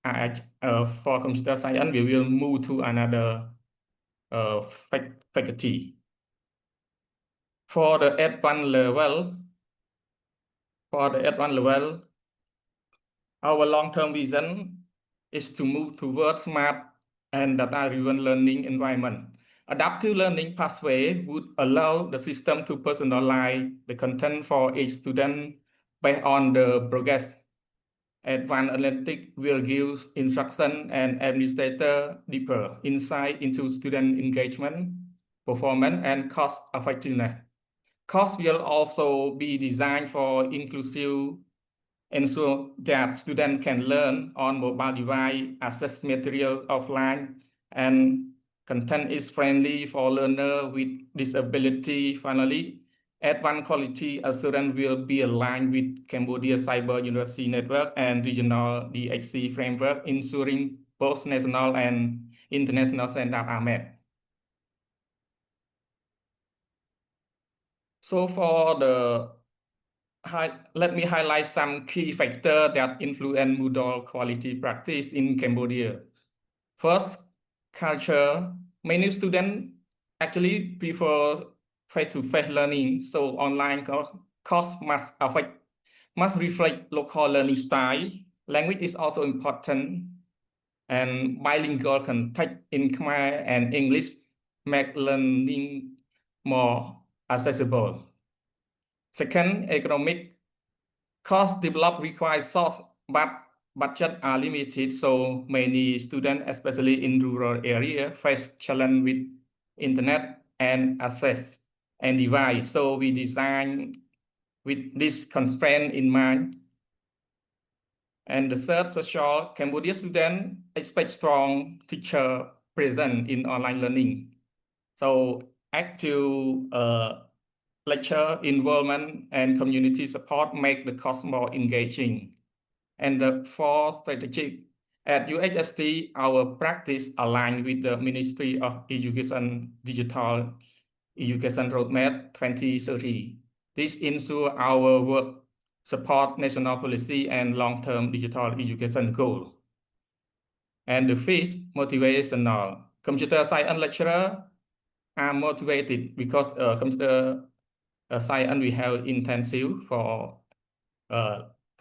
computer science, we will move to another faculty. For the advanced level, our long-term vision is to move towards smart and data-driven learning environment. Adaptive learning pathway would allow the system to personalize the content for each student based on the progress. Advanced analytics will give instruction and administrator deeper insight into student engagement, performance, and cost effectiveness. Course will also be designed for inclusive, ensure that students can learn on mobile device, access material offline, and content is friendly for learners with disability. Finally, advanced quality assurance will be aligned with Cambodia Cyber University Network and regional DHC framework, ensuring both national and international standards are met. So for the let me highlight some key factors that influence Moodle quality practice in Cambodia. First, culture. Many students actually prefer face-to-face learning, so online course must reflect local learning style. Language is also important, and bilingual content in Khmer and English make learning more accessible. Second, economic course developed require source, but budget are limited, so many students, especially in rural area, face challenge with internet and access and device. So we design with this constraint in mind. And the third, social, Cambodia students expect strong teacher present in online learning. So active lecture involvement and community support make the course more engaging. And the fourth strategic, at UHST, our practice aligned with the Ministry of Education Digital Education Roadmap 2030. This ensures our work support national policy and long-term digital education goal. And the fifth, motivational. Computer science lecturer are motivated because computer science we have intensive for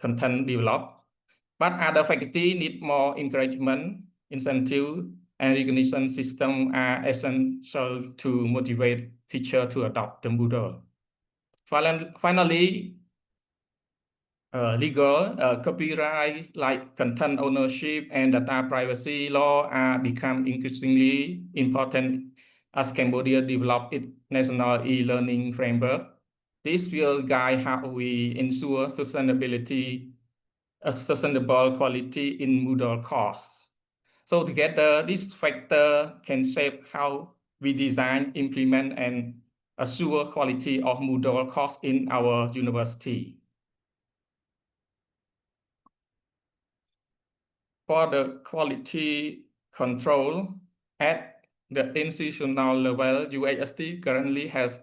content develop. But other faculty need more encouragement, incentive, and recognition system are essential to motivate teacher to adopt the Moodle. Finally, legal, copyright, like content ownership and data privacy law are become increasingly important as Cambodia develop its national e-learning framework. This will guide how we ensure sustainable quality in Moodle course. So together, this factor can shape how we design, implement, and assure quality of Moodle course in our university. For the quality control at the institutional level, UHST currently has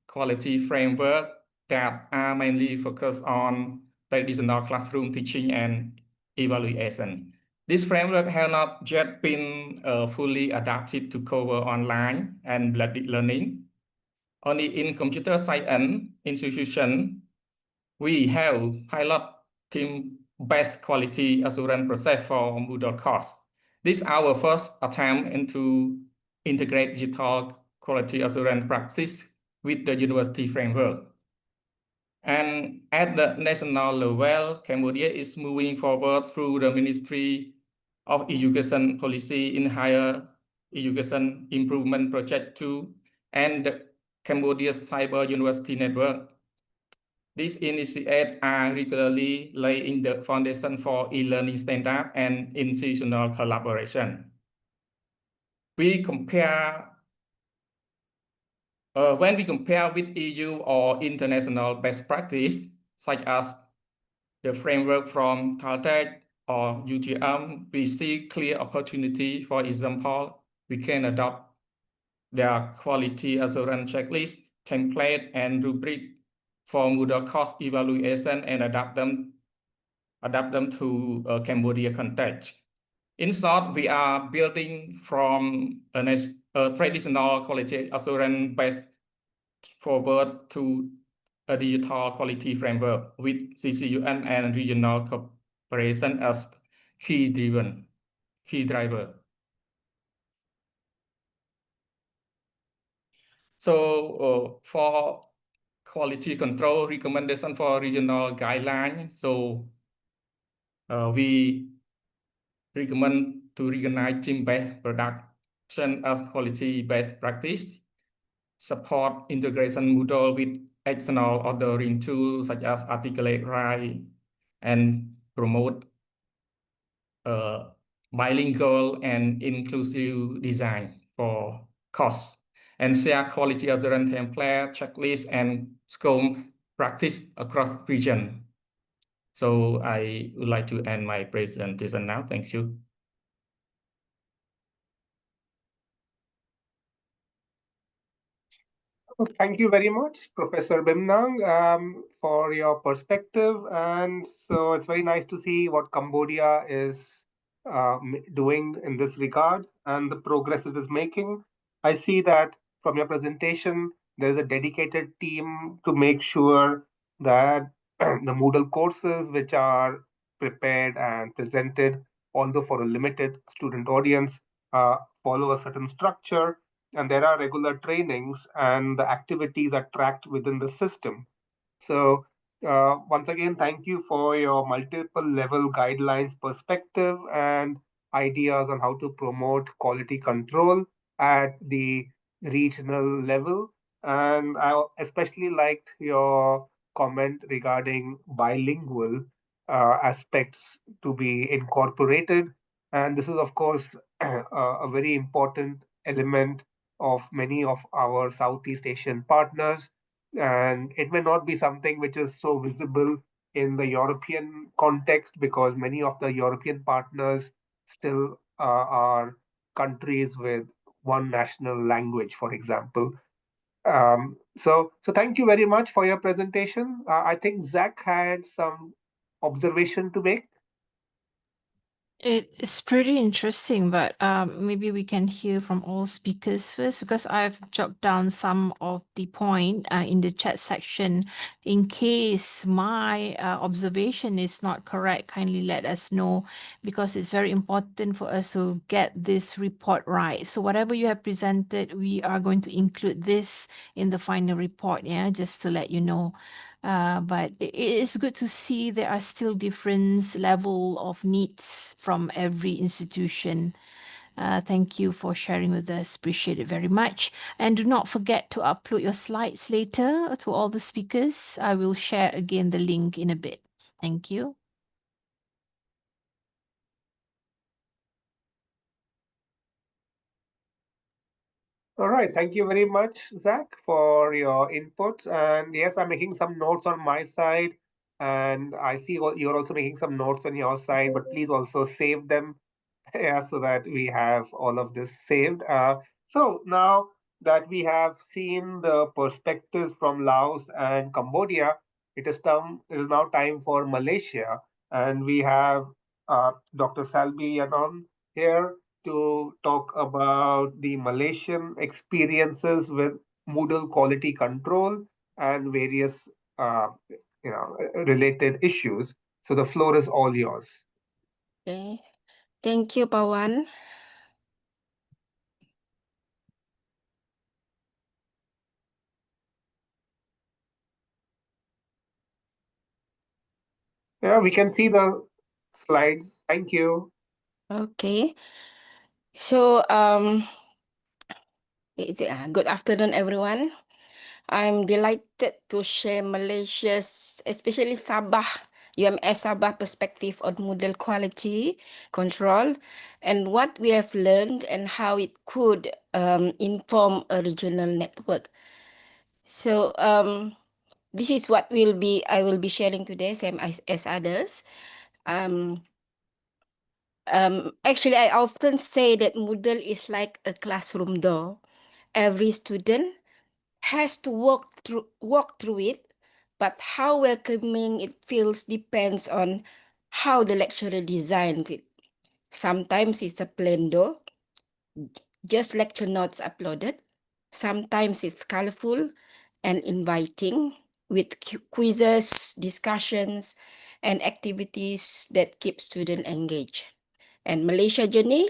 quality framework that are mainly focused on traditional classroom teaching and evaluation. This framework has not yet been fully adapted to cover online and blended learning. Only in computer science institution, we have pilot team-based quality assurance process for Moodle course. This is our first attempt into integrate digital quality assurance practice with the university framework. And at the national level, Cambodia is moving forward through the Ministry of Education Policy in Higher Education Improvement Project 2 and the Cambodia Cyber University Network. These initiatives are regularly laying the foundation for e-learning standard and institutional collaboration. We compare when we compare with EU or international best practice, such as the framework from Caltech or UTM, we see clear opportunity. For example, we can adopt their quality assurance checklist, template, and rubric for Moodle course evaluation and adapt them to Cambodia context. In short, we are building from a traditional quality assurance based forward to a digital quality framework with CCUN and regional cooperation as key driver. So for quality control recommendation for regional guidelines, so we recommend to recognize team-based production as quality-based practice, support integration Moodle with external ordering tools such as Articulate Right, and promote bilingual and inclusive design for course, and share quality assurance template, checklist, and scope practice across region. So I would like to end my presentation now. Thank you. Well, thank you very much, Professor Bimnang, for your perspective. And so it's very nice to see what Cambodia is doing in this regard and the progress it is making. I see that from your presentation, there is a dedicated team to make sure that the Moodle courses which are prepared and presented, although for a limited student audience, follow a certain structure, and there are regular trainings and the activities are tracked within the system. So once again, thank you for your multiple level guidelines perspective and ideas on how to promote quality control at the regional level. And I especially liked your comment regarding bilingual aspects to be incorporated. And this is, of course, a very important element of many of our Southeast Asian partners, and it may not be something which is so visible in the European context because many of the European partners still are countries with one national language, for example. So thank you very much for your presentation. I think Zach had some observation to make. It's pretty interesting, but maybe we can hear from all speakers first because I've jotted down some of the point in the chat section. In case my observation is not correct, kindly let us know because it's very important for us to get this report right. So whatever you have presented, we are going to include this in the final report, yeah, just to let you know. But it is good to see there are still different level of needs from every institution. Thank you for sharing with us. Appreciate it very much. And do not forget to upload your slides later to all the speakers. I will share again the link in a bit. Thank you. All right, thank you very much, Zach, for your inputs. And yes, I'm making some notes on my side, and I see you're also making some notes on your side, but please also save them, yeah, so that we have all of this saved. So now that we have seen the perspectives from Laos and Cambodia, it is now time for Malaysia, and we have Dr. Salbi Yanon here to talk about the Malaysian experiences with Moodle quality control and various related issues. So the floor is all yours. Okay. Thank you, Pawan. Yeah, we can see the slides. Thank you. Okay. So, good afternoon, everyone. I'm delighted to share Malaysia's, especially Sabah, UMS Sabah perspective on Moodle quality control and what we have learned and how it could inform a regional network. So, this is what I will be sharing today, same as others. Actually, I often say that Moodle is like a classroom door. Every student has to walk through it, but how welcoming it feels depends on how the lecturer designs it. Sometimes it's a plain door, just lecture notes uploaded. Sometimes it's colorful and inviting with quizzes, discussions, and activities that keep students engaged. And Malaysia journey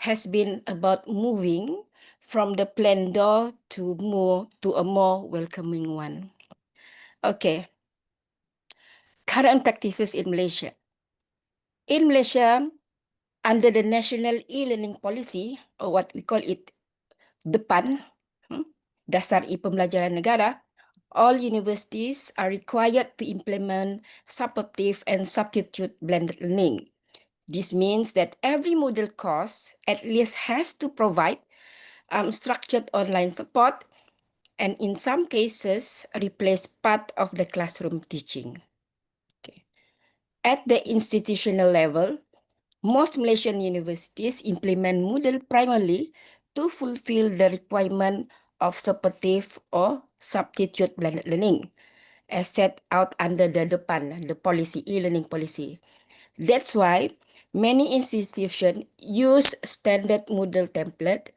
has been about moving from the plain door to a more welcoming one. Okay. Current practices in Malaysia. In Malaysia, under the National E-Learning Policy, or what we call it DEPAN, Dasar E-Pembelajaran Negara, all universities are required to implement supportive and substitute blended learning. This means that every Moodle course at least has to provide structured online support and in some cases replace part of the classroom teaching. Okay. At the institutional level, most Malaysian universities implement Moodle primarily to fulfill the requirement of supportive or substitute blended learning, as set out under the DEPAN, the policy, e-learning policy. That's why many institutions use standard Moodle template.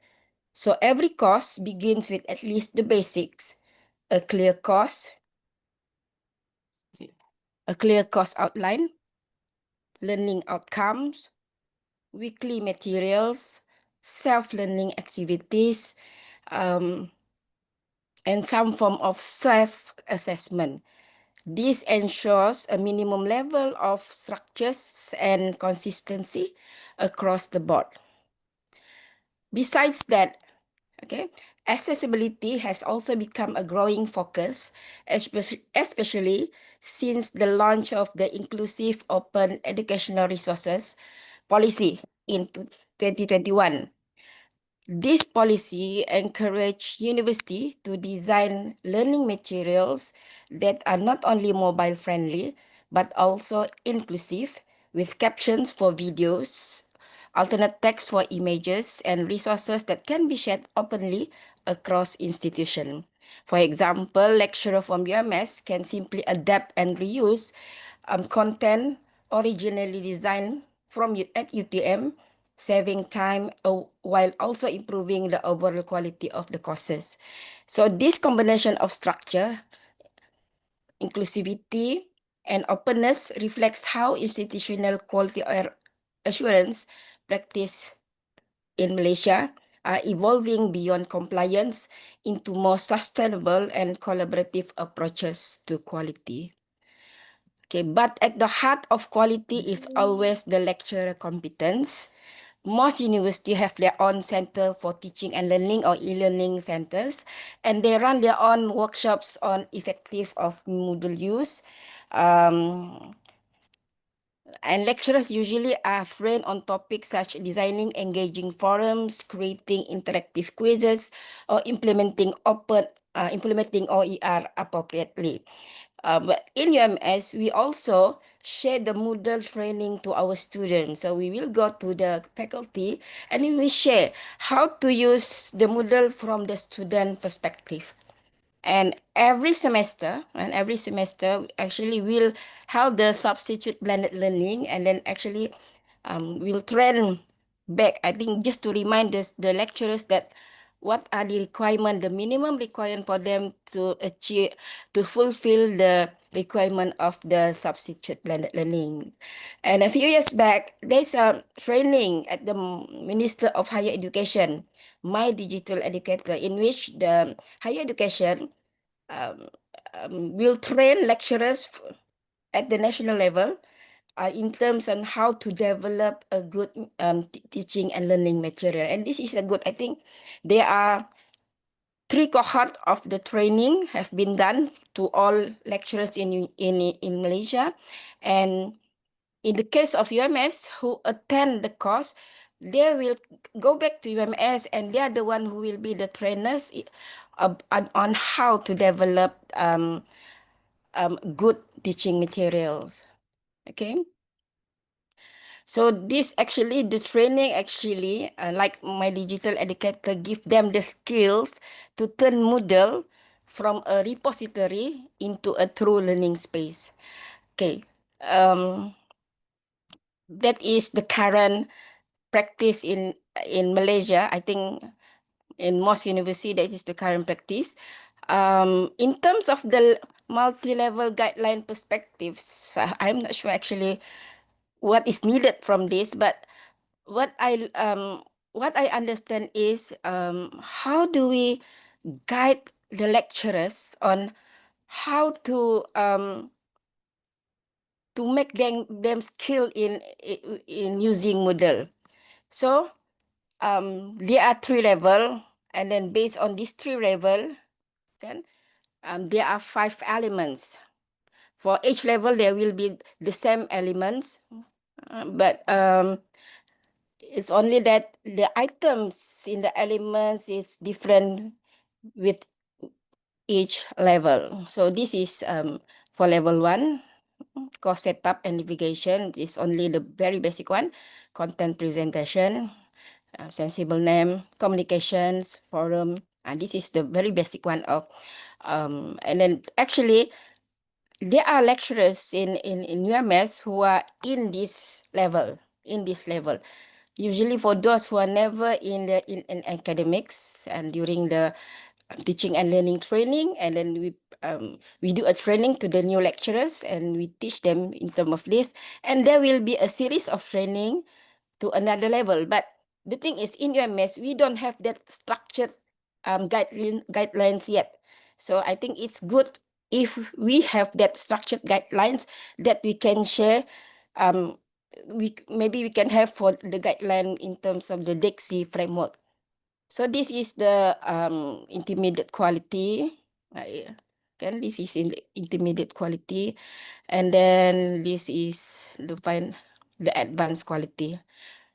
So every course begins with at least the basics, a clear course outline, learning outcomes, weekly materials, self-learning activities, and some form of self-assessment. This ensures a minimum level of structures and consistency across the board. Besides that, accessibility has also become a growing focus, especially since the launch of the Inclusive Open Educational Resources policy in 2021. This policy encourages university to design learning materials that are not only mobile friendly, but also inclusive, with captions for videos, alternate text for images, and resources that can be shared openly across institutions. For example, lecturer from UMS can simply adapt and reuse content originally designed at UTM, saving time while also improving the overall quality of the courses. So this combination of structure, inclusivity, and openness reflects how institutional quality assurance practice in Malaysia are evolving beyond compliance into more sustainable and collaborative approaches to quality. Okay, but at the heart of quality is always the lecturer competence. Most universities have their own center for teaching and learning or e-learning centers, and they run their own workshops on effective of Moodle use. And lecturers usually are trained on topics such as designing engaging forums, creating interactive quizzes, or implementing OER appropriately. But in UMS, we also share the Moodle training to our students. So we will go to the faculty and we will share how to use the Moodle from the student perspective. And every semester, actually we'll have the substitute blended learning, and then actually we'll train back, I think, just to remind the lecturers that what are the requirement, the minimum requirement for them to achieve, to fulfill the requirement of the substitute blended learning. And a few years back, there's a training at the Minister of Higher Education, My Digital Educator, in which the higher education will train lecturers at the national level in terms on how to develop a good teaching and learning material. And this is a good, I think, there are 3 cohort of the training have been done to all lecturers in Malaysia. And in the case of UMS who attend the course, they will go back to UMS and they are the one who will be the trainers on how to develop good teaching materials. Okay. So this actually, the training actually, like My Digital Educator, give them the skills to turn Moodle from a repository into a true learning space. Okay. That is the current practice in Malaysia. I think in most universities, that is the current practice. In terms of the multi-level guideline perspectives, I'm not sure actually what is needed from this, but what I understand is how do we guide the lecturers on how to make them skilled in using Moodle. So there are 3 level, and then based on these 3 level, there are 5 elements. For each level, there will be the same elements, but it's only that the items in the elements is different with each level. So this is for level 1, course setup and navigation is only the very basic one. Content presentation, sensible name, communications, forum, And this is the very basic one of, and then actually there are lecturers in UMS who are in this level, Usually for those who are never in in academics and during the teaching and learning training, and then we do a training to the new lecturers and we teach them in terms of this, and there will be a series of training to another level. But the thing is, in UMS, we don't have that structured guidelines yet. So I think it's good if we have that structured guidelines that we can share. Maybe we can have for the guideline in terms of the DEXI framework. So this is the intermediate quality. This is in the intermediate quality, and then this is the advanced quality.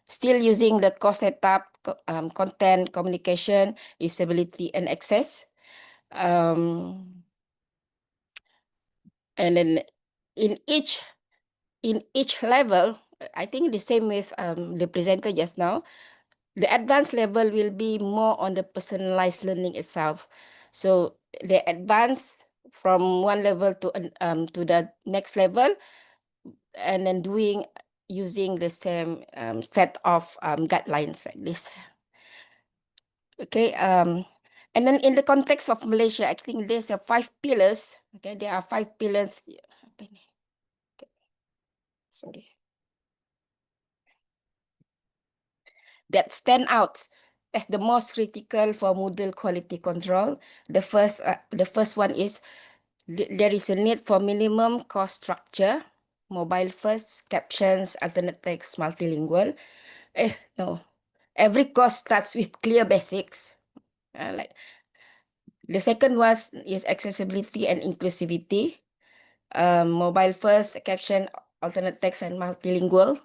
Still using the course setup, content, communication, usability, and access. And then in each level, I think the same with the presenter just now. The advanced level will be more on the personalized learning itself. So the advance from one level to the next level, and then using the same set of guidelines like this. Okay. And then in the context of Malaysia, I think there's 5 pillars. Okay, there are 5 pillars. Okay. Sorry. That stand out as the most critical for Moodle quality control. The first one is there is a need for minimum course structure, mobile first, captions, alternate text, multilingual. No, every course starts with clear basics. Like the second one is accessibility and inclusivity. Mobile first, caption, alternate text, and multilingual.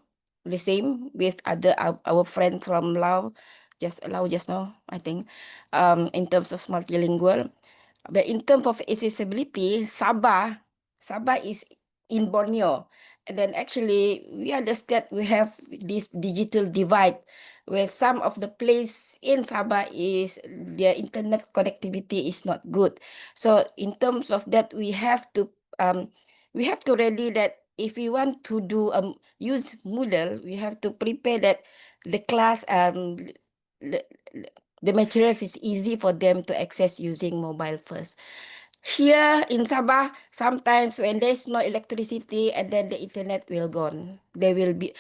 The same with our friend from Laos, just now, I think. In terms of multilingual. But in terms of accessibility, Sabah is in Borneo. And then actually, we understand we have this digital divide where some of the place in Sabah is their internet connectivity is not good. So in terms of that, we have to ready that if we want to do use Moodle, we have to prepare that the class the, the materials is easy for them to access using mobile first. Here in Sabah, sometimes when there's no electricity and then the internet will gone, there will be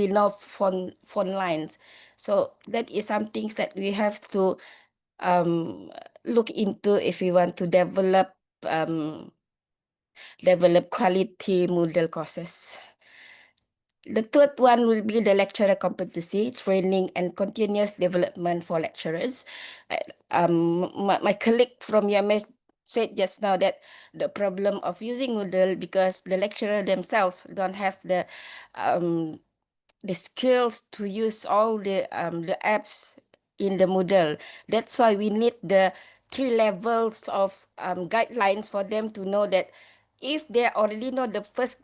no phone lines. So that is some things that we have to look into if we want to develop quality Moodle courses. The third one will be the lecturer competency, training, and continuous development for lecturers. My colleague from UMS said just now that the problem of using Moodle because the lecturer themselves don't have the skills to use all the apps in the Moodle. That's why we need the 3 levels of guidelines for them to know that if they already know the first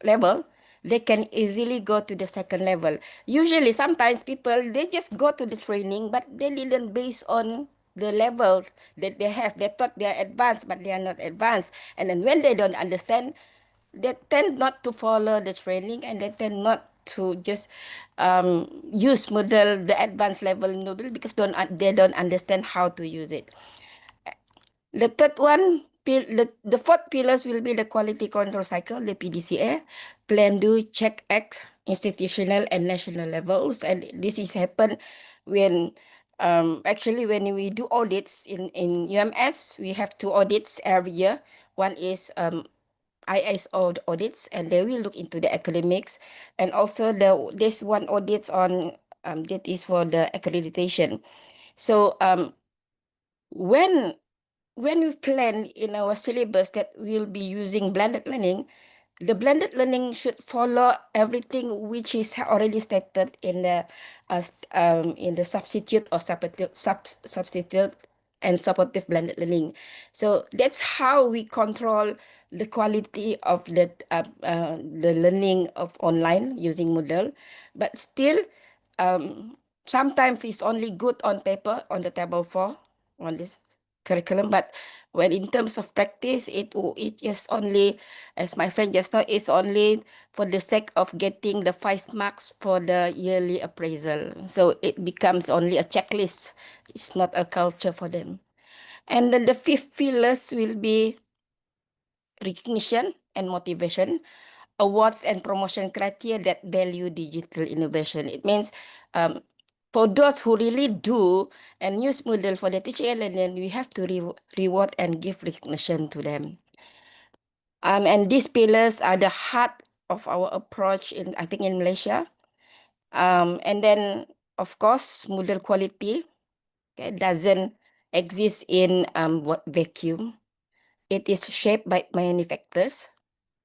level, they can easily go to the second level. Usually, sometimes people, they just go to the training, but they didn't base on the level that they have. They thought they are advanced, but they are not advanced. And then when they don't understand, they tend not to follow the training and they tend not to just use Moodle, the advanced level Moodle, because they don't understand how to use it. The third one, the fourth pillars will be the quality control cycle, the PDCA, plan, do, check, act, institutional and national levels. And this is happen when actually when we do audits in UMS, we have 2 audits every year. One is ISO audits, and they will look into the academics, and also this one audits on that is for the accreditation. So when we plan in our syllabus that we'll be using blended learning, the blended learning should follow everything which is already stated in the substitute or substitute and supportive blended learning. So that's how we control the quality of the learning of online using Moodle. But still, sometimes it's only good on paper on the table 4 on this curriculum, but when in terms of practice, it just only, as my friend just know, it's only for the sake of getting the 5 marks for the yearly appraisal. So it becomes only a checklist. It's not a culture for them. And then the 5th pillars will be recognition and motivation, awards and promotion criteria that value digital innovation. It means for those who really do and use Moodle for their teaching and learning, we have to reward and give recognition to them. And these pillars are the heart of our approach in, I think, in Malaysia. And then, of course, Moodle quality doesn't exist in vacuum. It is shaped by many factors.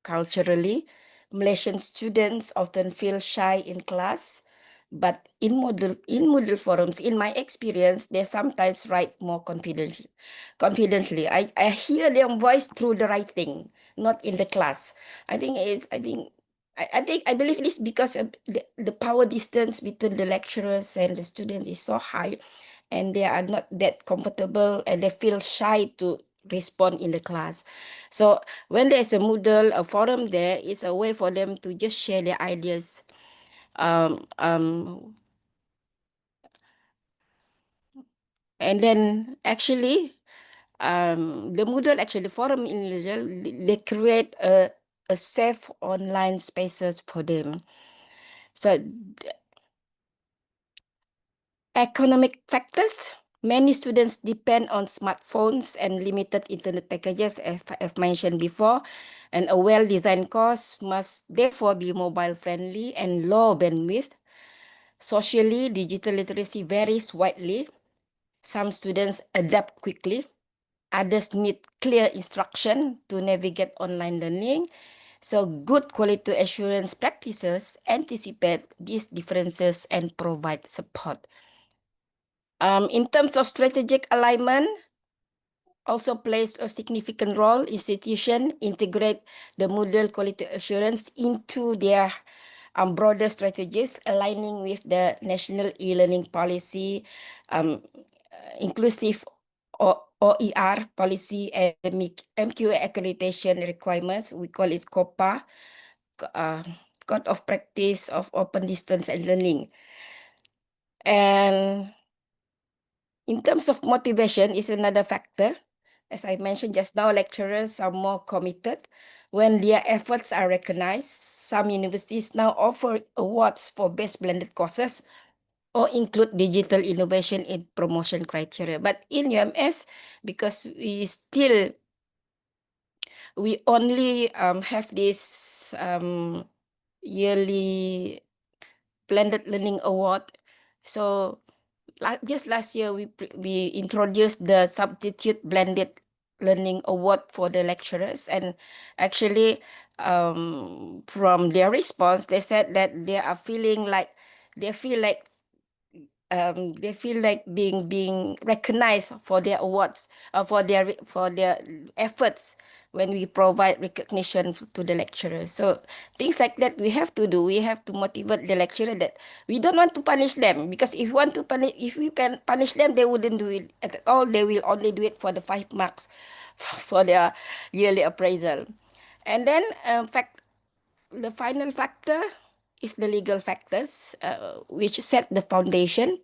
Culturally, Malaysian students often feel shy in class, but in Moodle forums, in my experience, they sometimes write more confidently. I hear their voice through the writing, not in the class. I believe it is because of the power distance between the lecturers and the students is so high, and they are not that comfortable and they feel shy to respond in the class. So when there's a Moodle, a forum there, it's a way for them to just share their ideas. And then actually, the Moodle actually forum in Malaysia, they create a safe online spaces for them. So economic factors. Many students depend on smartphones and limited internet packages, as I've mentioned before, and a well-designed course must therefore be mobile-friendly and low bandwidth. Socially, digital literacy varies widely. Some students adapt quickly. Others need clear instruction to navigate online learning. So good quality assurance practices anticipate these differences and provide support. In terms of strategic alignment, also plays a significant role. Institutions integrate the Moodle quality assurance into their broader strategies, aligning with the national e-learning policy, inclusive OER policy, and MQA accreditation requirements. We call it COPA, Code of Practice of Open Distance and Learning. And in terms of motivation is another factor. As I mentioned just now, lecturers are more committed when their efforts are recognized. Some universities now offer awards for best blended courses or include digital innovation in promotion criteria. But in UMS, because we only have this yearly blended learning award. So just last year, we introduced the substitute blended learning award for the lecturers, and actually, from their response, they said that they feel like being recognized for their awards, for their efforts when we provide recognition to the lecturers. So things like that we have to do. We have to motivate the lecturer that we don't want to punish them, because if we can punish them, they wouldn't do it at all. They will only do it for the 5 marks for their yearly appraisal. And then the final factor is the legal factors, which set the foundation.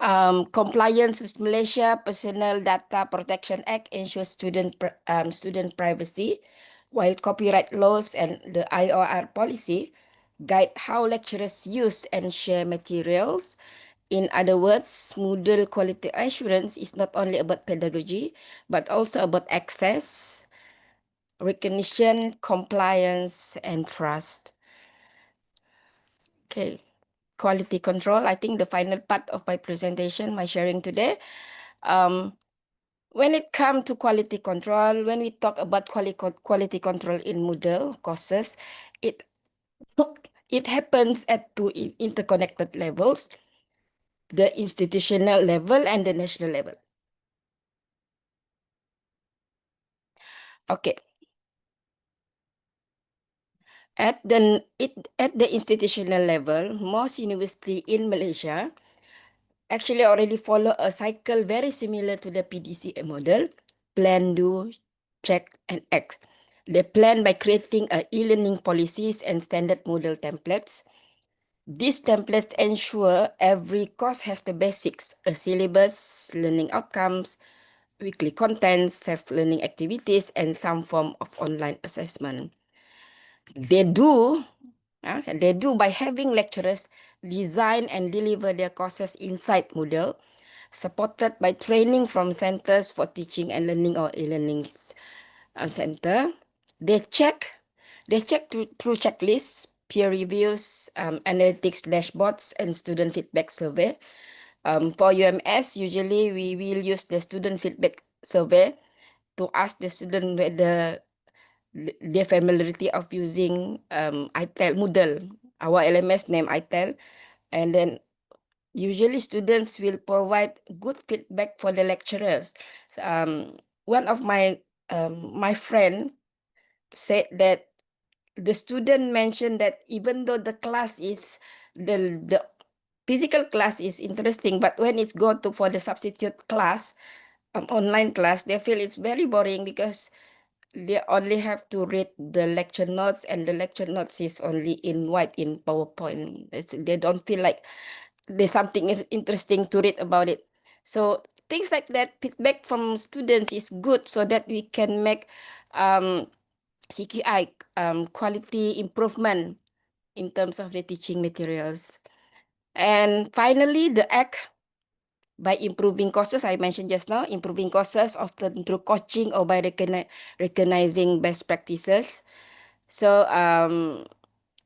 Compliance with Malaysia Personal Data Protection Act ensures student privacy, while copyright laws and the IOR policy guide how lecturers use and share materials. In other words, Moodle quality assurance is not only about pedagogy, but also about access, recognition, compliance, and trust. Okay. Quality control, I think the final part of my presentation, my sharing today. When it comes to quality control, when we talk about quality control in Moodle courses, it happens at 2 interconnected levels, the institutional level and the national level. Okay. At the institutional level, most university in Malaysia actually already follow a cycle very similar to the PDCA model: plan, do, check, and act. They plan by creating e-learning policies and standard Moodle templates. These templates ensure every course has the basics: a syllabus, learning outcomes, weekly content, self-learning activities, and some form of online assessment. They do by having lecturers design and deliver their courses inside Moodle, supported by training from Centers for Teaching and Learning or e-learning center. They check through checklists, peer reviews, analytics dashboards, and student feedback survey. For UMS, usually we will use the student feedback survey to ask the student whether their familiarity of using ITEL Moodle, our LMS name ITEL, and then usually students will provide good feedback for the lecturers. One of my friend said that the student mentioned that even though the class is the physical class is interesting, but when it's go to for the substitute class, online class, they feel it's very boring because they only have to read the lecture notes, and the lecture notes is only in white in PowerPoint. They don't feel like there's something interesting to read about it. So things like that, feedback from students is good so that we can make CQI quality improvement in terms of the teaching materials. And finally, the act by improving courses, I mentioned just now, improving courses often through coaching or by recognizing best practices. So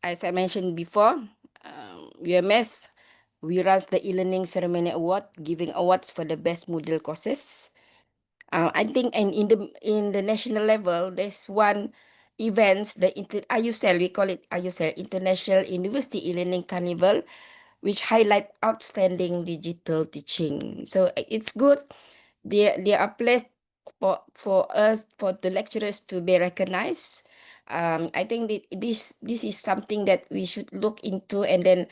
as I mentioned before, UMS, we run the e-learning ceremony award, giving awards for the best Moodle courses. I think, and in the national level, there's one events, the IUCEL, we call it IUCEL, International University E-Learning Carnival, which highlight outstanding digital teaching. So it's good. They are placed for us, for the lecturers to be recognized. I think that this is something that we should look into, and then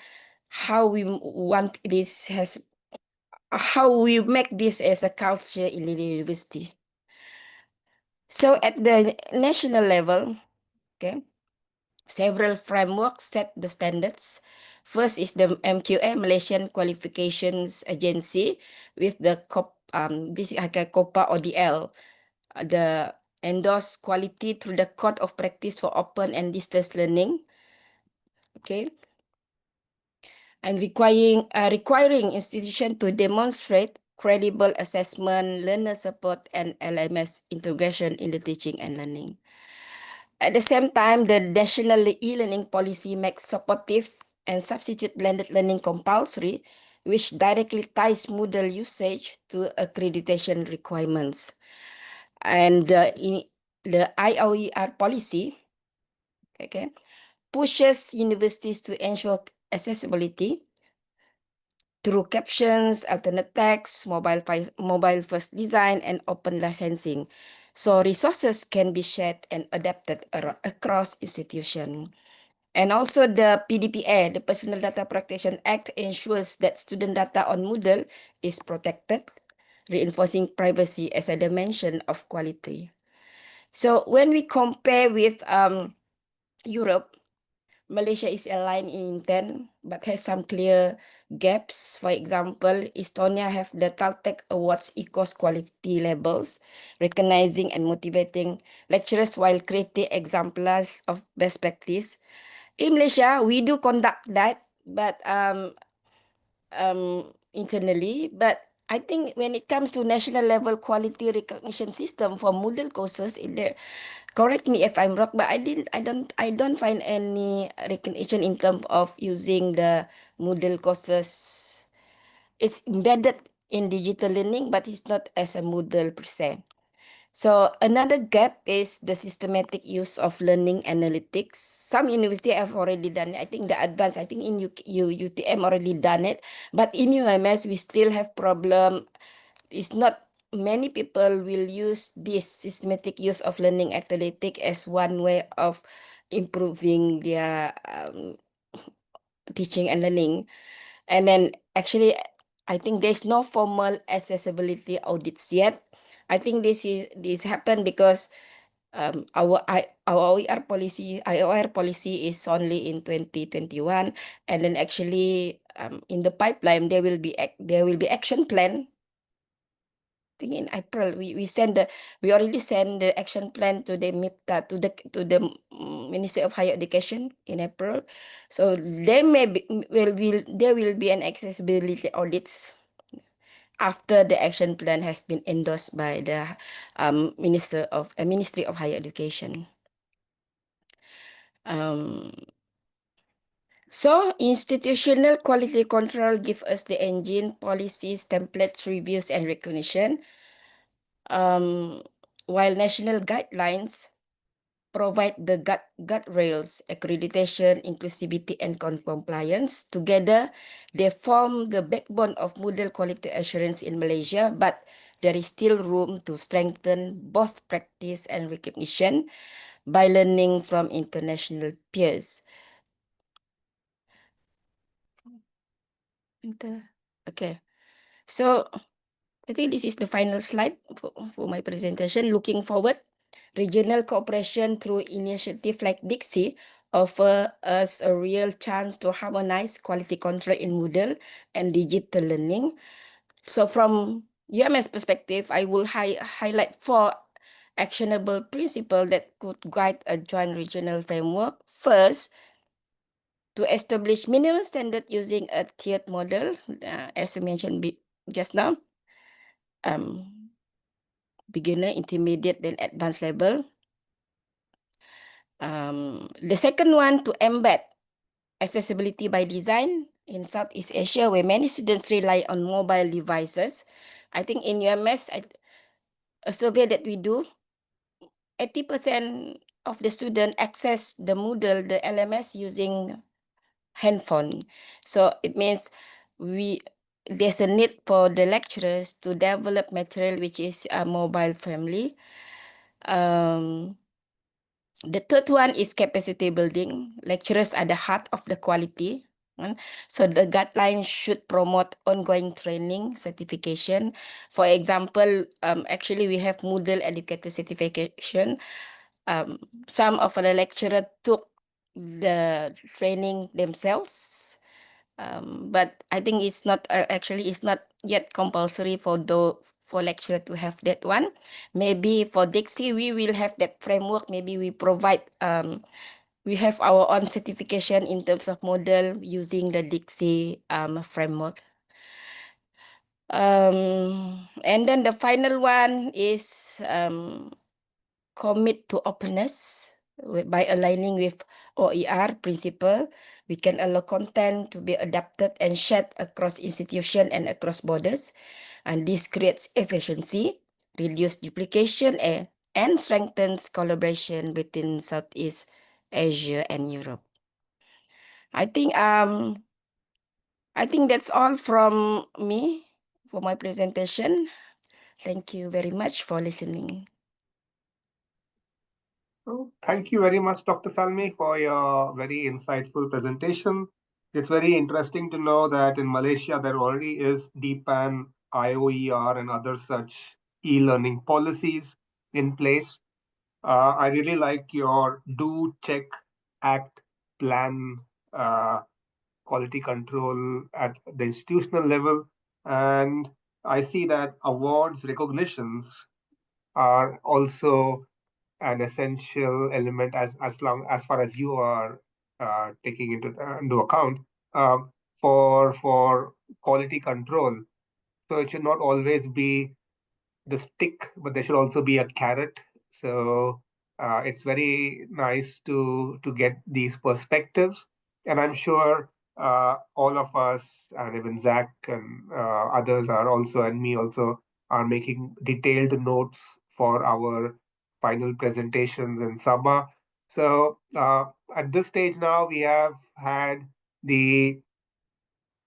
how we want this has, how we make this as a culture in the university. So at the national level, okay, several frameworks set the standards. First is the MQA, Malaysian Qualifications Agency, with the this is like a COPA ODL, the endorse quality through the Code of Practice for Open and Distance Learning. Okay. And requiring institution to demonstrate credible assessment, learner support, and LMS integration in the teaching and learning. At the same time, the national e-learning policy makes supportive and substitute blended learning compulsory, which directly ties Moodle usage to accreditation requirements. And in the IOER policy, okay, pushes universities to ensure accessibility through captions, alternate text, mobile first design, and open licensing. So resources can be shared and adapted across institutions. And also the PDPA, the Personal Data Protection Act, ensures that student data on Moodle is protected, reinforcing privacy as a dimension of quality. So when we compare with Europe, Malaysia is aligned in intent, but has some clear gaps. For example, Estonia have the Taltech Awards ECOS quality labels, recognizing and motivating lecturers while creating exemplars of best practice. In Malaysia, we do conduct that, but internally. But I think when it comes to national level quality recognition system for Moodle courses, there, correct me if I'm wrong, but I don't find any recognition in terms of using the Moodle courses. It's embedded in digital learning, but it's not as a Moodle per se. So another gap is the systematic use of learning analytics. Some university have already done it. I think the advanced, I think in UTM already done it, but in UMS we still have problem. It's not many people will use this systematic use of learning analytic as one way of improving their teaching and learning. And then actually, I think there's no formal accessibility audits yet. I think this happened because our IOR policy is only in 2021, and then actually in the pipeline there will be action plan. I think in April we already send the action plan to the MIPTA to the Ministry of Higher Education in April. So there will be an accessibility audits after the action plan has been endorsed by the Ministry of Higher Education. So institutional quality control give us the engine, policies, templates, reviews, and recognition. While national guidelines provide the rails, accreditation, inclusivity, and compliance. Together, they form the backbone of Moodle quality assurance in Malaysia, but there is still room to strengthen both practice and recognition by learning from international peers. Okay, so I think this is the final slide for my presentation. Looking forward, regional cooperation through initiative like Dixie offer us a real chance to harmonize quality control in Moodle and digital learning. So from UMS perspective, I will highlight 4 actionable principles that could guide a joint regional framework. First, to establish minimum standard using a tiered model, as I mentioned just now, beginner, intermediate, then advanced level. The second one, to embed accessibility by design in Southeast Asia, where many students rely on mobile devices. I think in UMS, a survey that we do, 80% of the students access the Moodle, the LMS using handphone. So it means there's a need for the lecturers to develop material which is mobile friendly. The third one is capacity building. Lecturers are the heart of the quality. So the guidelines should promote ongoing training, certification. For example, actually we have Moodle educator certification. Some of the lecturers took the training themselves. But I think it's not it's not yet compulsory for lecturer to have that one. Maybe for Dixie, we will have that framework. Maybe we provide we have our own certification in terms of model using the Dixie framework. And then the final one is commit to openness by aligning with OER principle. We can allow content to be adapted and shared across institutions and across borders. And this creates efficiency, reduce duplication, and strengthens collaboration between Southeast Asia and Europe. I think that's all from me for my presentation. Thank you very much for listening. Thank you very much, Dr. Salmi, for your very insightful presentation. It's very interesting to know that in Malaysia, there already is DPAN, IOER, and other such e-learning policies in place. I really like your do, check, act, plan, quality control at the institutional level. And I see that awards recognitions are also an essential element as far as you are taking into account for quality control. So it should not always be the stick, but there should also be a carrot. So it's very nice to get these perspectives, and I'm sure all of us and even Zach and others are also, and me also, are making detailed notes for our final presentations in Sabah. So at this stage now, we have had the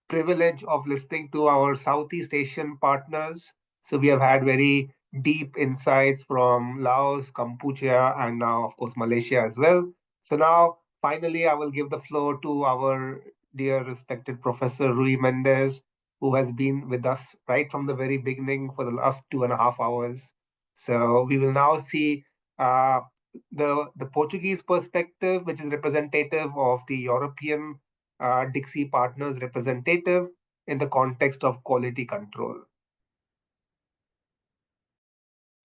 privilege of listening to our Southeast Asian partners. So we have had very deep insights from Laos, Cambodia, and now, of course, Malaysia as well. So now, finally, I will give the floor to our dear respected Professor Rui Mendez, who has been with us right from the very beginning for the last 2.5 hours. So we will now see the Portuguese perspective, which is representative of the European Dixie Partners representative in the context of quality control.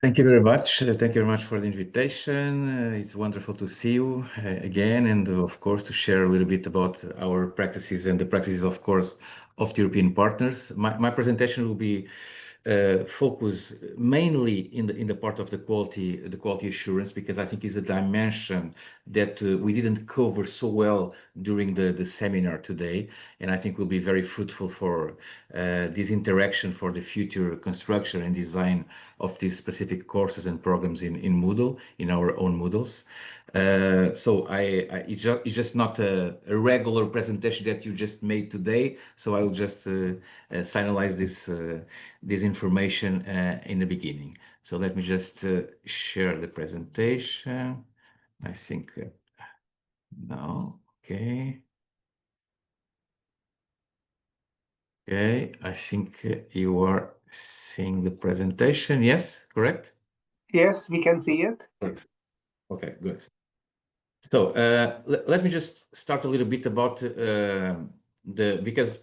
Thank you very much. Thank you very much for the invitation. It's wonderful to see you again, and of course to share a little bit about our practices and the practices, of course, of the European partners. My presentation will be focus mainly in the part of the quality assurance, because I think is a dimension that we didn't cover so well during the seminar today, and I think will be very fruitful for this interaction for the future construction and design of these specific courses and programs in Moodle, in our own Moodles. So it's just not a regular presentation that you just made today. So I will just finalize this information in the beginning. So let me just share the presentation. I think no, okay. Okay, I think you are seeing the presentation. Yes, correct? Yes, we can see it. Good. Okay, good. So let me just start a little bit about because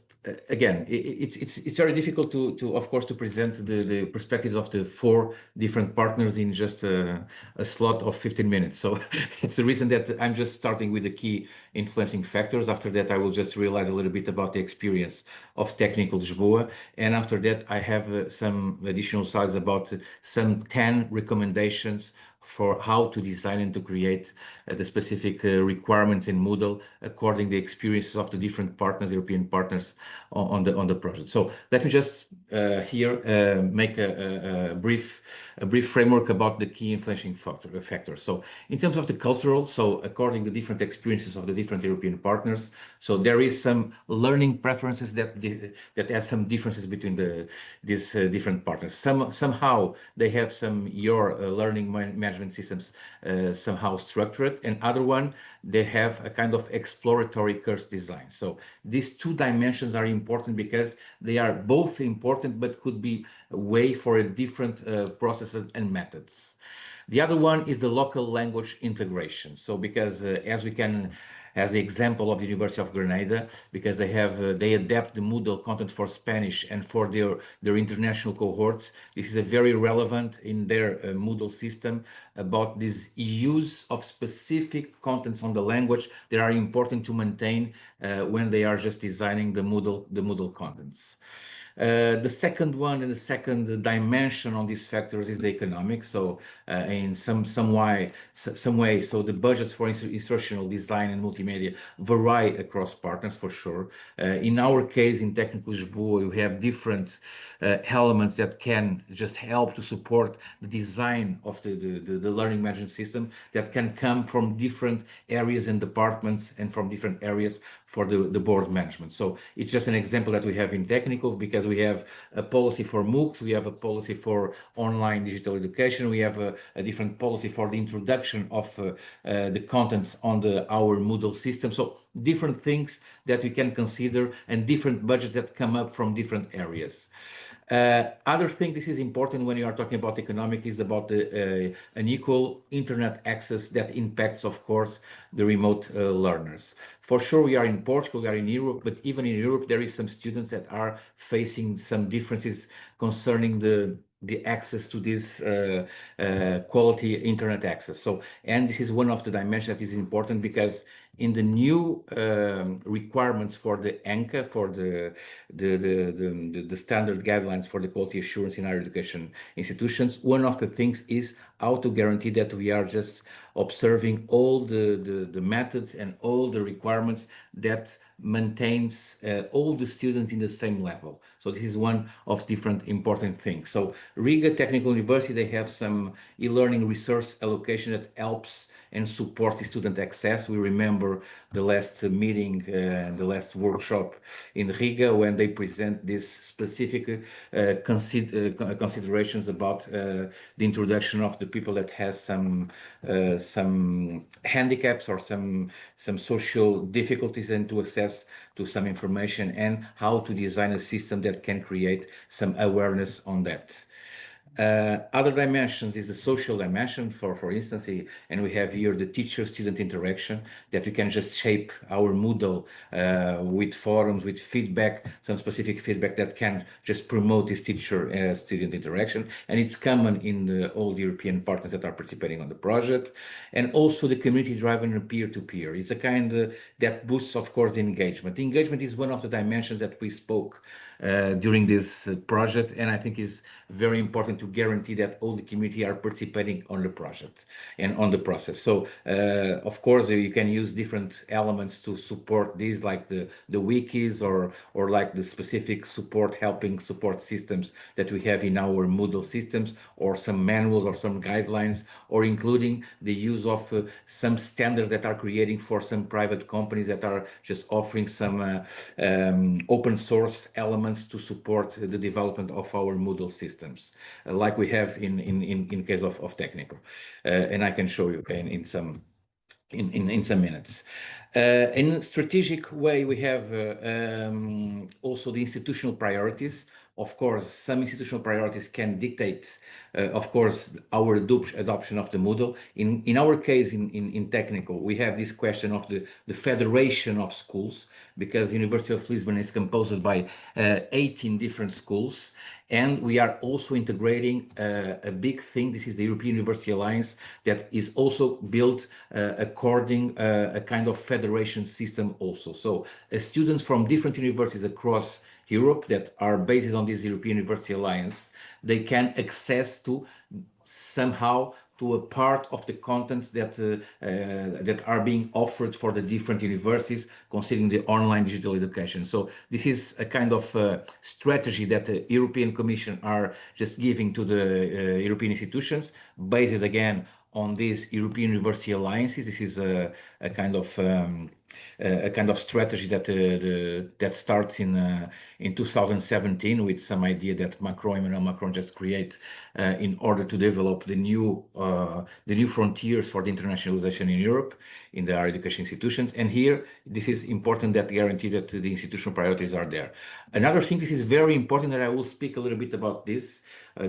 again it's very difficult to of course to present the perspectives of the 4 different partners in just a slot of 15 minutes. So it's the reason that I'm just starting with the key influencing factors. After that, I will just realize a little bit about the experience of Technical Lisboa, and after that I have some additional slides about some 10 recommendations for how to design and to create the specific requirements in Moodle according to the experiences of the different partners, European partners on the project. So let me just here make a brief framework about the key influencing factors. So in terms of the cultural, so according to different experiences of the different European partners, so there is some learning preferences that has some differences between these different partners. Somehow they have some learning management systems somehow structured, and other one they have a kind of exploratory course design. So these 2 dimensions are important because they are both important but could be a way for a different processes and methods. The other one is the local language integration. So because as the example of the University of Granada, because they adapt the Moodle content for Spanish and for their international cohorts. This is a very relevant in their Moodle system about this use of specific contents on the language that are important to maintain when they are just designing the Moodle contents. The second one and the second dimension on these factors is the economic. So in some way, so the budgets for instructional design and multimedia vary across partners for sure. In our case, in Technical Lisboa, we have different elements that can just help to support the design of the learning management system that can come from different areas and departments and from different areas for the board management. So it's just an example that we have in technical, because we have a policy for MOOCs, we have a policy for online digital education, we have a different policy for the introduction of the contents on our Moodle system. So different things that we can consider and different budgets that come up from different areas. Other thing, this is important when you are talking about economic, is about an equal internet access that impacts, of course, the remote learners. For sure, we are in Portugal, we are in Europe, but even in Europe, there is some students that are facing some differences concerning the access to this quality internet access. So, and this is one of the dimensions that is important, because in the new requirements for the ANCA, for the standard guidelines for the quality assurance in higher education institutions, one of the things is how to guarantee that we are just observing all the methods and all the requirements that maintains all the students in the same level. So this is one of different important things. So Riga Technical University, they have some e-learning resource allocation that helps and support the student access. We remember the last meeting, the last workshop in Riga, when they present this specific considerations about the introduction of the people that has some handicaps or some social difficulties, and to access to some information, and how to design a system that can create some awareness on that. Other dimensions is the social dimension, for instance, and we have here the teacher-student interaction, that we can just shape our Moodle with forums, with feedback, some specific feedback that can just promote this teacher-student interaction. And it's common in all the European partners that are participating on the project. And also the community-driven peer-to-peer. It's a kind that boosts, of course, the engagement. The engagement is one of the dimensions that we spoke during this project, and I think is very important to guarantee that all the community are participating on the project and on the process. So of course you can use different elements to support these, like the wikis or like the specific support systems that we have in our Moodle systems, or some manuals or some guidelines, or including the use of some standards that are creating for some private companies that are just offering some open source elements to support the development of our Moodle systems, like we have in case of technical, and I can show you in some minutes. In strategic way, we have also the institutional priorities. Of course, some institutional priorities can dictate, of course, our adoption of the Moodle. In our case, in technical, we have this question of the federation of schools, because the University of Lisbon is composed by 18 different schools. And we are also integrating a big thing. This is the European University Alliance, that is also built according a kind of federation system also. So students from different universities across Europe that are based on this European University Alliance, they can access to somehow to a part of the contents that are being offered for the different universities, considering the online digital education. So this is a kind of strategy that the European Commission are just giving to the European institutions, based again on these European University Alliances. This is a kind of strategy that starts in 2017 with some idea that Emmanuel Macron just create in order to develop the new frontiers for the internationalization in Europe in the higher education institutions. And here, this is important, that guarantee that the institutional priorities are there. Another thing, this is very important, that I will speak a little bit about this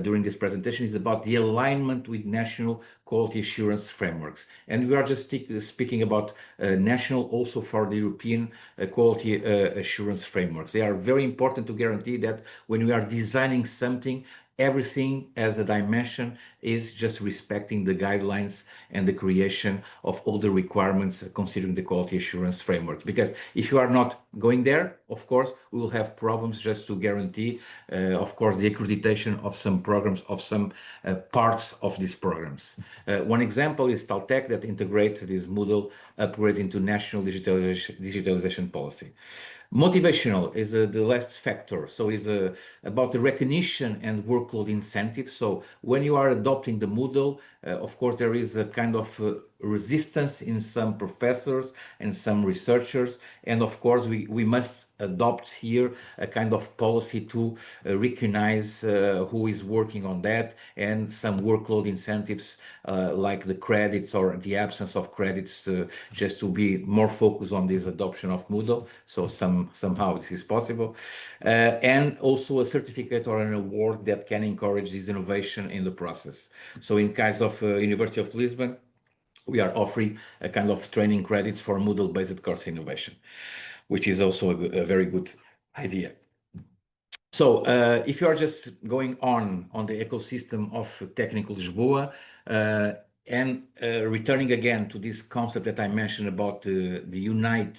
during this presentation, is about the alignment with national quality assurance frameworks. And we are just speaking about national, also for the European quality assurance frameworks. They are very important to guarantee that when we are designing something, everything as a dimension is just respecting the guidelines and the creation of all the requirements considering the quality assurance framework. Because if you are not going there, of course, we will have problems just to guarantee, of course, the accreditation of some programs, of some parts of these programs. One example is Taltech, that integrates this Moodle upgrades into national digitalization policy. Motivational is the last factor. So is about the recognition and workload incentives. So when you are adopting the Moodle, of course, there is a kind of resistance in some professors and some researchers. And of course, we must adopt here a kind of policy to recognize who is working on that, and some workload incentives like the credits or the absence of credits, just to be more focused on this adoption of Moodle. So somehow this is possible. And also a certificate or an award that can encourage this innovation in the process. So in case of University of Lisbon, we are offering a kind of training credits for Moodle-based course innovation, which is also a very good idea. So if you are just going on the ecosystem of Técnico Lisboa, and returning again to this concept that I mentioned about the Unite,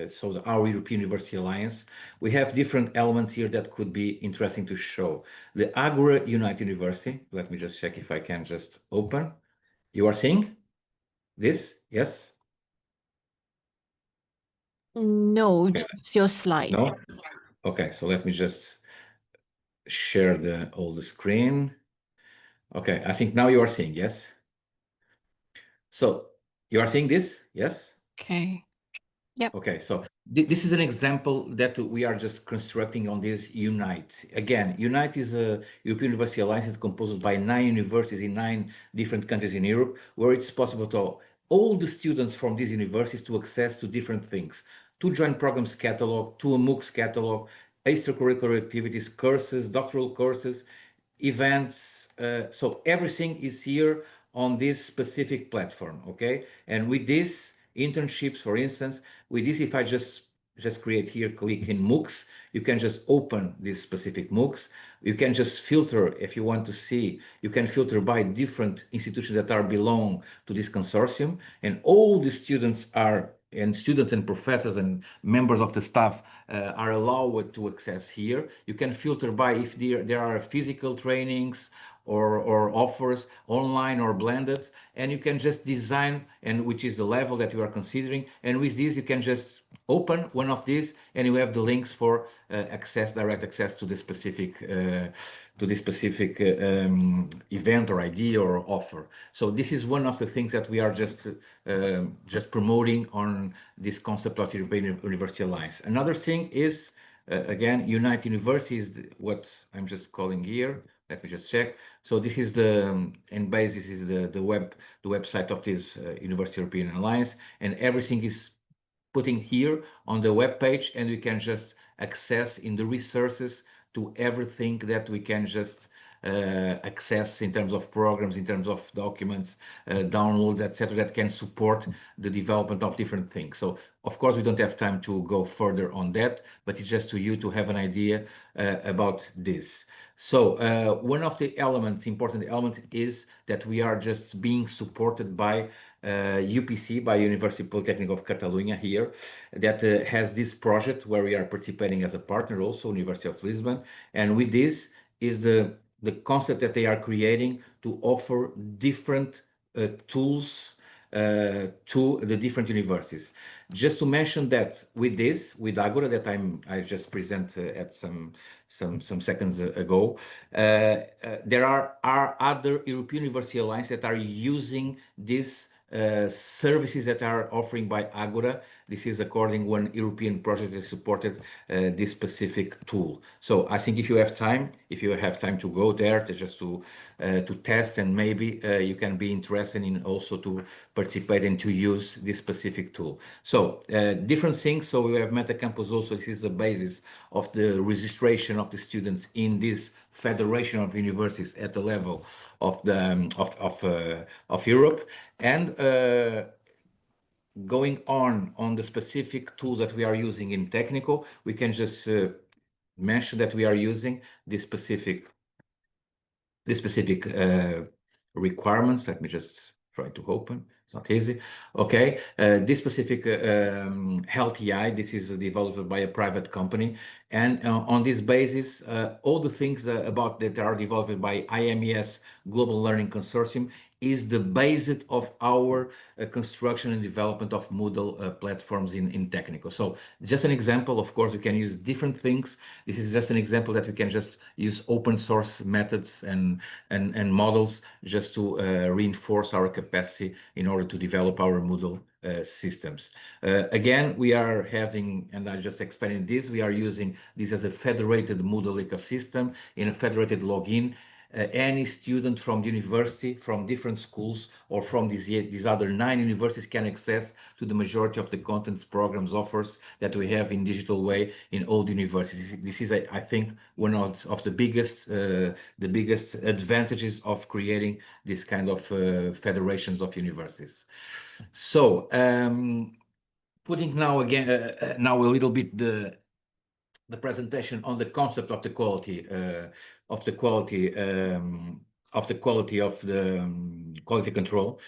so our European University Alliance, we have different elements here that could be interesting to show. The Agora Unite University, let me just check if I can just open. You are seeing this? Yes? No, Okay. just your slide. No? Okay, so let me just share all the screen. Okay, I think now you are seeing, yes? So you are seeing this? Yes? Okay. Yep. Okay, so this is an example that we are just constructing on this Unite. Again, Unite is a European University Alliance that's composed by 9 universities in 9 different countries in Europe, where it's possible to all the students from these universities to access to different things, to join programs catalog, to a MOOCs catalog, extracurricular activities, courses, doctoral courses, events. So everything is here on this specific platform, okay? And with this internships, for instance, with this, if I just create here, click in MOOCs, you can just open this specific MOOCs. You can just filter if you want to see, you can filter by different institutions that are belong to this consortium, and all the students are and students and professors and members of the staff are allowed to access here. You can filter by if there are physical trainings or offers online or blended, and you can just design, and which is the level that you are considering. And with this, you can just open one of these, and you have the links for direct access to the specific event or idea or offer. So this is one of the things that we are just promoting on this concept of European University Alliance. Another thing is, again, Unite University is what I'm just calling here. Let me just check. So this is in base, this is the website of this University European Alliance, and everything is putting here on the web page, and we can just access in the resources to everything that we can just access in terms of programs, in terms of documents, downloads, etc., that can support the development of different things. So, of course, we don't have time to go further on that, but it's just to you to have an idea about this. So, one of the important elements, is that we are just being supported by UPC, by University Polytechnic of Catalonia here, that has this project where we are participating as a partner, also University of Lisbon. And with this is the concept that they are creating to offer different tools to the different universities. Just to mention that with this, with Agora, that I just present at some seconds ago, there are other European University Alliance that are using this services that are offering by Agora. This is according one European project that supported this specific tool. So I think if you have time to go there to test, and maybe you can be interested in also to participate and to use this specific tool. So different things. So we have Meta Campus also. This is the basis of the registration of the students in this federation of universities at the level of the of Europe, and going on the specific tools that we are using in technical, we can just mention that we are using this specific requirements. Let me just try to open. It's not easy. Okay, this specific Health EI, this is developed by a private company, and on this basis, all the things that are developed by IMES Global Learning Consortium is the basis of our construction and development of Moodle platforms in technical. So just an example, of course, we can use different things. This is just an example that we can just use open source methods and models just to reinforce our capacity in order to develop our Moodle systems. Again, we are having, and I just explained this, we are using this as a federated Moodle ecosystem in a federated login. Any student from the university, from different schools, or from these other 9 universities can access to the majority of the contents, programs, offers that we have in digital way in all the universities. This is, I think, one of the biggest advantages of creating this kind of federations of universities. So, putting now a little bit the presentation on the concept of the quality of the quality control.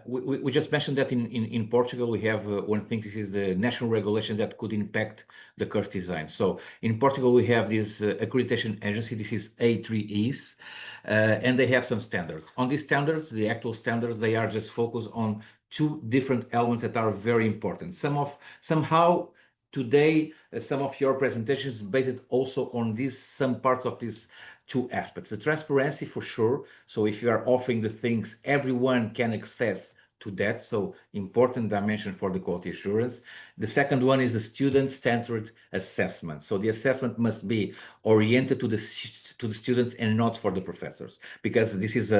We just mentioned that in Portugal we have one thing. This is the national regulation that could impact the course design. So in Portugal we have this accreditation agency. This is A3Es, and they have some standards. On these standards, the actual standards, they are just focused on 2 different elements that are very important. Somehow today, some of your presentations based also on some parts of these 2 aspects. The transparency, for sure. So if you are offering the things, everyone can access to that. So important dimension for the quality assurance. The second one is the student-centered assessment. So the assessment must be oriented to the students and not for the professors, because this is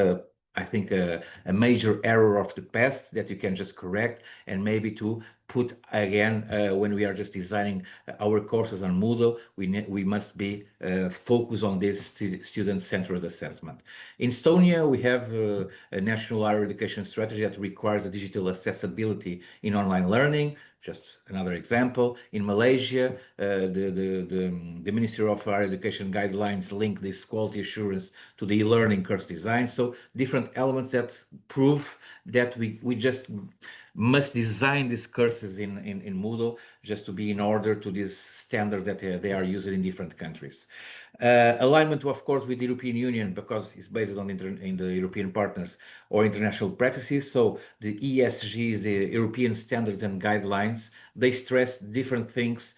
I think a major error of the past that you can just correct, and maybe to put again when we are just designing our courses on Moodle, we must be focused on this student-centered assessment. In Estonia, we have a national higher education strategy that requires a digital accessibility in online learning. Just another example. In Malaysia, the Ministry of Higher Education guidelines link this quality assurance to the e-learning course design. So different elements that prove that we just must design these courses in Moodle just to be in order to these standards that they are using in different countries. Alignment, of course, with the European Union, because it's based on in the European partners or international practices. So the ESGs, the European standards and guidelines, they stress different things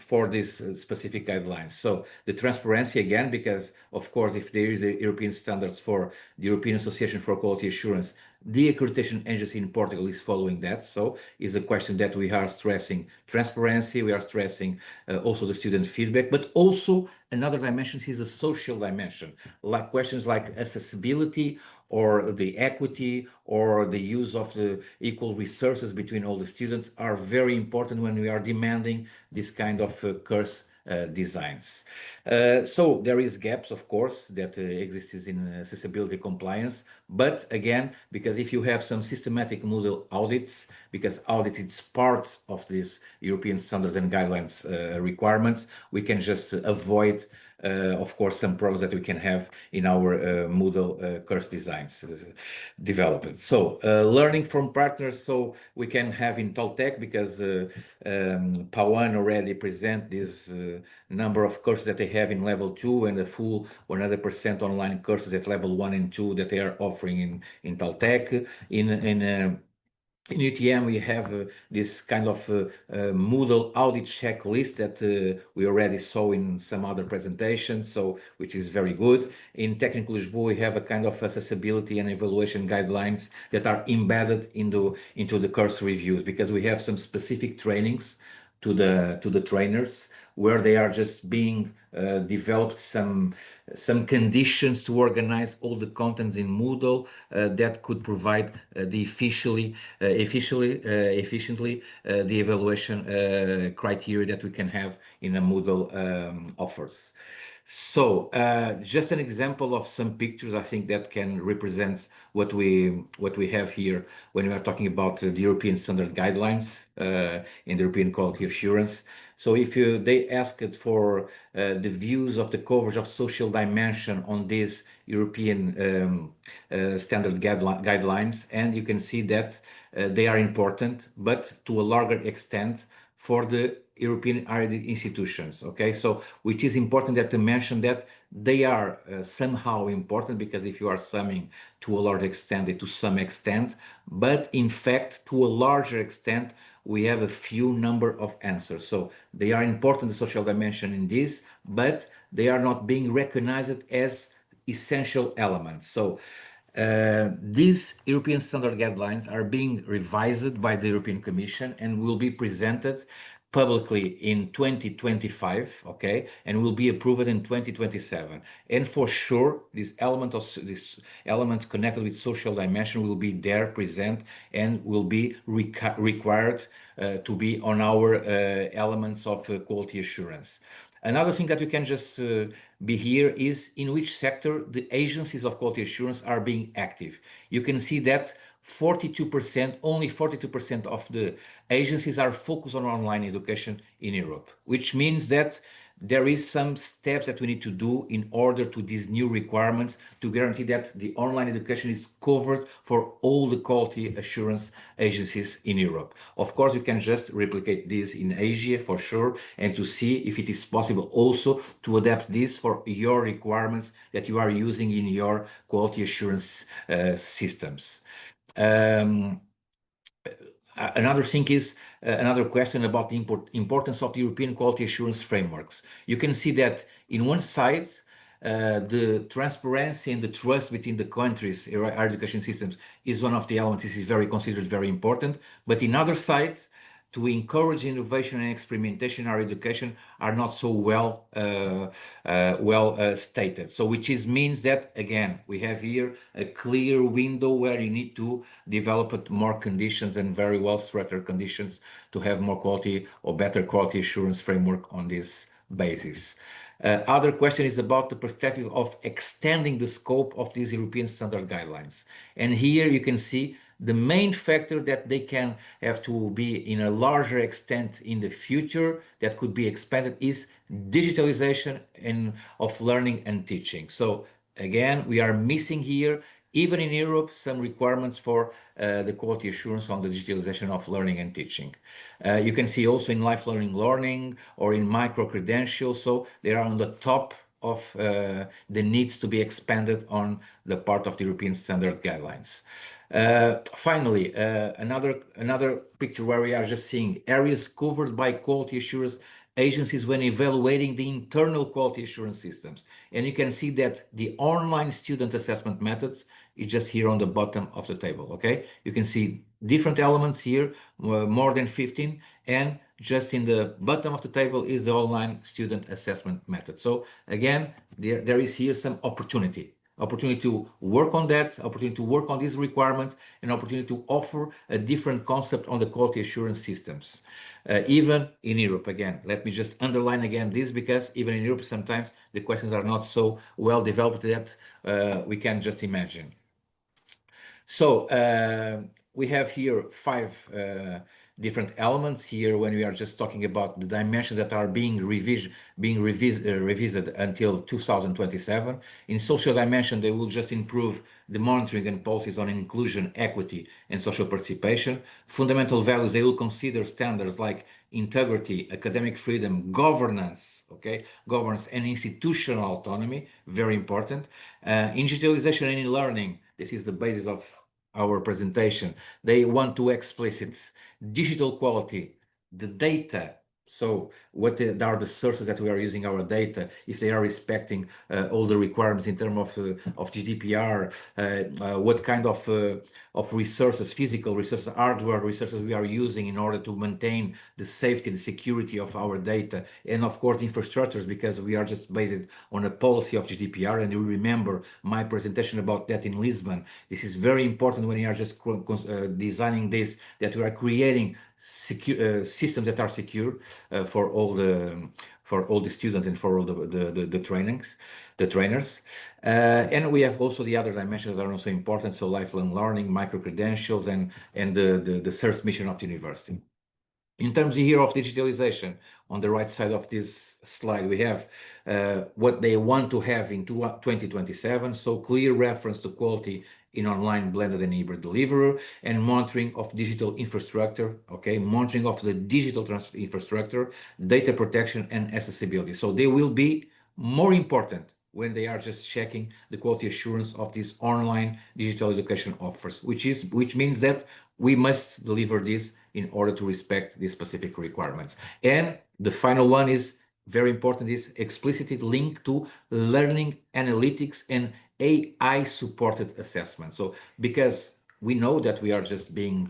for these specific guidelines. So the transparency again, because of course, if there is a European standards for the European Association for Quality Assurance, the accreditation agency in Portugal is following that. So it's a question that we are stressing transparency, we are stressing also the student feedback, but also another dimension is a social dimension, like questions like accessibility or the equity or the use of the equal resources between all the students are very important when we are demanding this kind of course designs. So there is gaps, of course, that exists in accessibility compliance, but again, because if you have some systematic Moodle audits, because audit is part of these European standards and guidelines requirements, we can just avoid of course, some problems that we can have in our Moodle course designs development. So learning from partners, so we can have in Toltec, because Pawan already present this number of courses that they have in level 2 and the full 100% online courses at level 1 and 2 that they are offering in Toltec. In UTM, we have this kind of Moodle audit checklist that we already saw in some other presentations, so which is very good. In Technical Lisboa, we have a kind of accessibility and evaluation guidelines that are embedded into the course reviews, because we have some specific trainings to the trainers where they are just being developed some conditions to organize all the contents in Moodle that could provide efficiently the evaluation criteria that we can have in a Moodle offers. So just an example of some pictures, I think that can represent what we have here when we are talking about the European standard guidelines in the European quality assurance. So if they asked for the views of the coverage of social dimension on these European standard guidelines, and you can see that they are important, but to a larger extent for the European higher institutions. Okay, so which is important that to mention that they are somehow important, because if you are summing to a large extent, to some extent, but in fact, to a larger extent, we have a few number of answers. So they are important, the social dimension in this, but they are not being recognized as essential elements. So these European standard guidelines are being revised by the European Commission and will be presented publicly in 2025, okay, and will be approved in 2027. And for sure, these elements connected with social dimension will be there present and will be required to be on our elements of quality assurance. Another thing that we can just be here is in which sector the agencies of quality assurance are being active. You can see that 42%, only 42% of the agencies are focused on online education in Europe, which means that there is some steps that we need to do in order to these new requirements to guarantee that the online education is covered for all the quality assurance agencies in Europe. Of course, you can just replicate this in Asia for sure, and to see if it is possible also to adapt this for your requirements that you are using in your quality assurance systems. Another thing is another question about the importance of the European quality assurance frameworks. You can see that in one side, the transparency and the trust between the countries, our education systems, is one of the elements. This is very considered very important. But in other sides, to encourage innovation and experimentation in our education are not so well stated. So which means that, again, we have here a clear window where you need to develop more conditions and very well structured conditions to have more quality or better quality assurance framework on this basis. Other question is about the perspective of extending the scope of these European standard guidelines. And here you can see the main factor that they can have to be in a larger extent in the future that could be expanded is digitalization of learning and teaching. So again, we are missing here, even in Europe, some requirements for the quality assurance on the digitalization of learning and teaching. You can see also in lifelong learning or in micro-credentials, so they are on the top of the needs to be expanded on the part of the European standard guidelines. Finally, another picture where we are just seeing areas covered by quality assurance agencies when evaluating the internal quality assurance systems. And you can see that the online student assessment methods is just here on the bottom of the table, okay? You can see different elements here, more than 15, and just in the bottom of the table is the online student assessment method. So again, there is here some opportunity to work on that, opportunity to work on these requirements, and opportunity to offer a different concept on the quality assurance systems. Even in Europe, again, let me just underline again this, because even in Europe, sometimes the questions are not so well developed that we can just imagine. So we have here 5 different elements here when we are just talking about the dimensions that are being revisited until 2027. In social dimension, they will just improve the monitoring and policies on inclusion, equity, and social participation. Fundamental values, they will consider standards like integrity, academic freedom, governance, okay, governance and institutional autonomy, very important. In digitalization and in learning, this is the basis of our presentation. They want to explicit digital quality, the data. So what are the sources that we are using our data, if they are respecting all the requirements in terms of GDPR, what kind of resources, physical resources, hardware resources we are using in order to maintain the safety and security of our data, and of course infrastructures, because we are just based on a policy of GDPR. And you remember my presentation about that in Lisbon. This is very important when you are just designing this, that we are creating secure systems that are secure for all the students and for all the trainers. And we have also the other dimensions that are also important. So lifelong learning, micro-credentials, and the third mission of the university. In terms here of digitalization, on the right side of this slide, we have what they want to have in 2027. So clear reference to quality in online blended and hybrid delivery, and monitoring of digital infrastructure, okay, monitoring of the digital infrastructure, data protection and accessibility. So they will be more important when they are just checking the quality assurance of these online digital education offers, which means that we must deliver this in order to respect these specific requirements. And the final one is very important, is explicitly linked to learning analytics and AI supported assessment. So because we know that we are just being,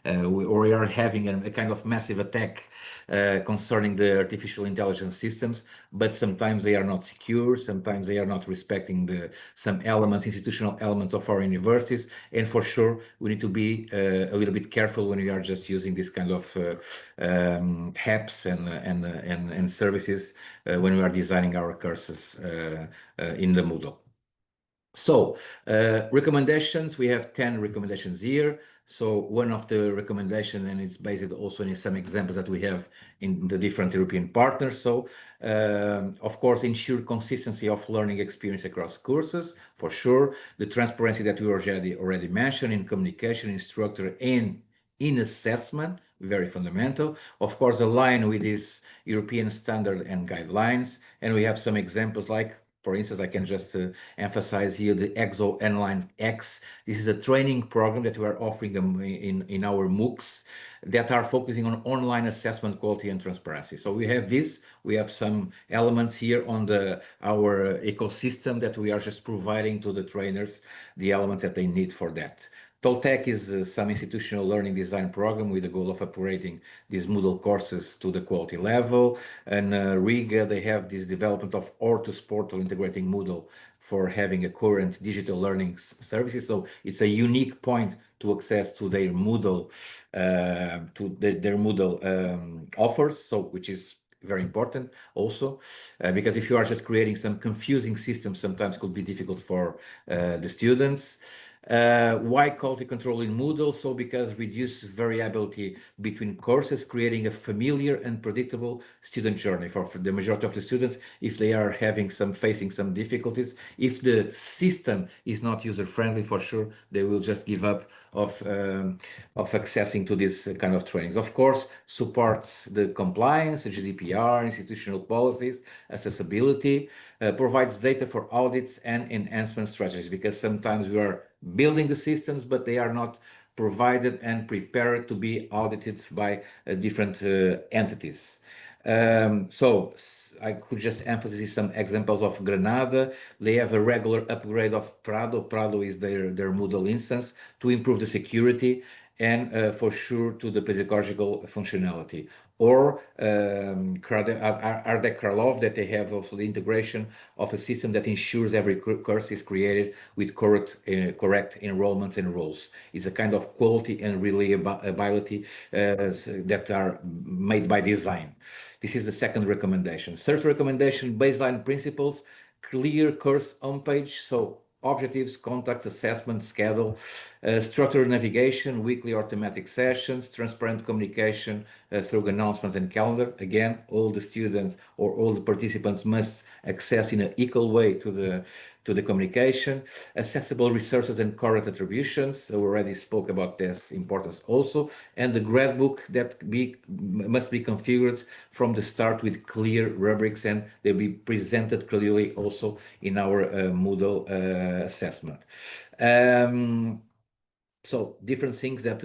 or we are having a kind of massive attack concerning the artificial intelligence systems, but sometimes they are not secure, sometimes they are not respecting some elements, institutional elements of our universities, and for sure we need to be a little bit careful when we are just using this kind of apps and services when we are designing our courses in the Moodle. So recommendations, we have 10 recommendations here. So one of the recommendation, and it's based also in some examples that we have in the different European partners. So of course, ensure consistency of learning experience across courses, for sure. The transparency that we already mentioned in communication, in structure, and in assessment, very fundamental. Of course, align with this European standard and guidelines. And we have some examples like For instance, I can just emphasize here the EXO Online X. This is a training program that we are offering in our MOOCs that are focusing on online assessment, quality, and transparency. So we have this. We have some elements here on our ecosystem that we are just providing to the trainers the elements that they need for that. Toltec is some institutional learning design program with the goal of upgrading these Moodle courses to the quality level. And Riga, they have this development of Ortus portal integrating Moodle for having a current digital learning services. So it's a unique point to access to their Moodle, their Moodle offers. So which is very important also, because if you are just creating some confusing systems, sometimes could be difficult for the students. Why quality control in Moodle? So because reduce variability between courses, creating a familiar and predictable student journey for the majority of the students. If they are facing some difficulties, if the system is not user friendly, for sure they will just give up of accessing to this kind of trainings. Of course, supports the compliance, the GDPR, institutional policies, accessibility, provides data for audits and enhancement strategies, because sometimes we are building the systems, but they are not provided and prepared to be audited by different entities. So I could just emphasize some examples of Granada. They have a regular upgrade of Prado. Prado is their Moodle instance to improve the security and for sure to the pedagogical functionality. Or Ardek Kralov, that they have also the integration of a system that ensures every course is created with correct enrollments and rules. It's a kind of quality and reliability that are made by design. This is the second recommendation. Third recommendation, baseline principles, clear course homepage. So objectives, contacts, assessment, schedule, structured navigation, weekly or thematic sessions, transparent communication through announcements and calendar. Again, all the students or all the participants must access in an equal way to the communication, accessible resources and correct attributions. We already spoke about this importance also, and the grad book that must be configured from the start with clear rubrics, and they'll be presented clearly also in our Moodle assessment. So different things that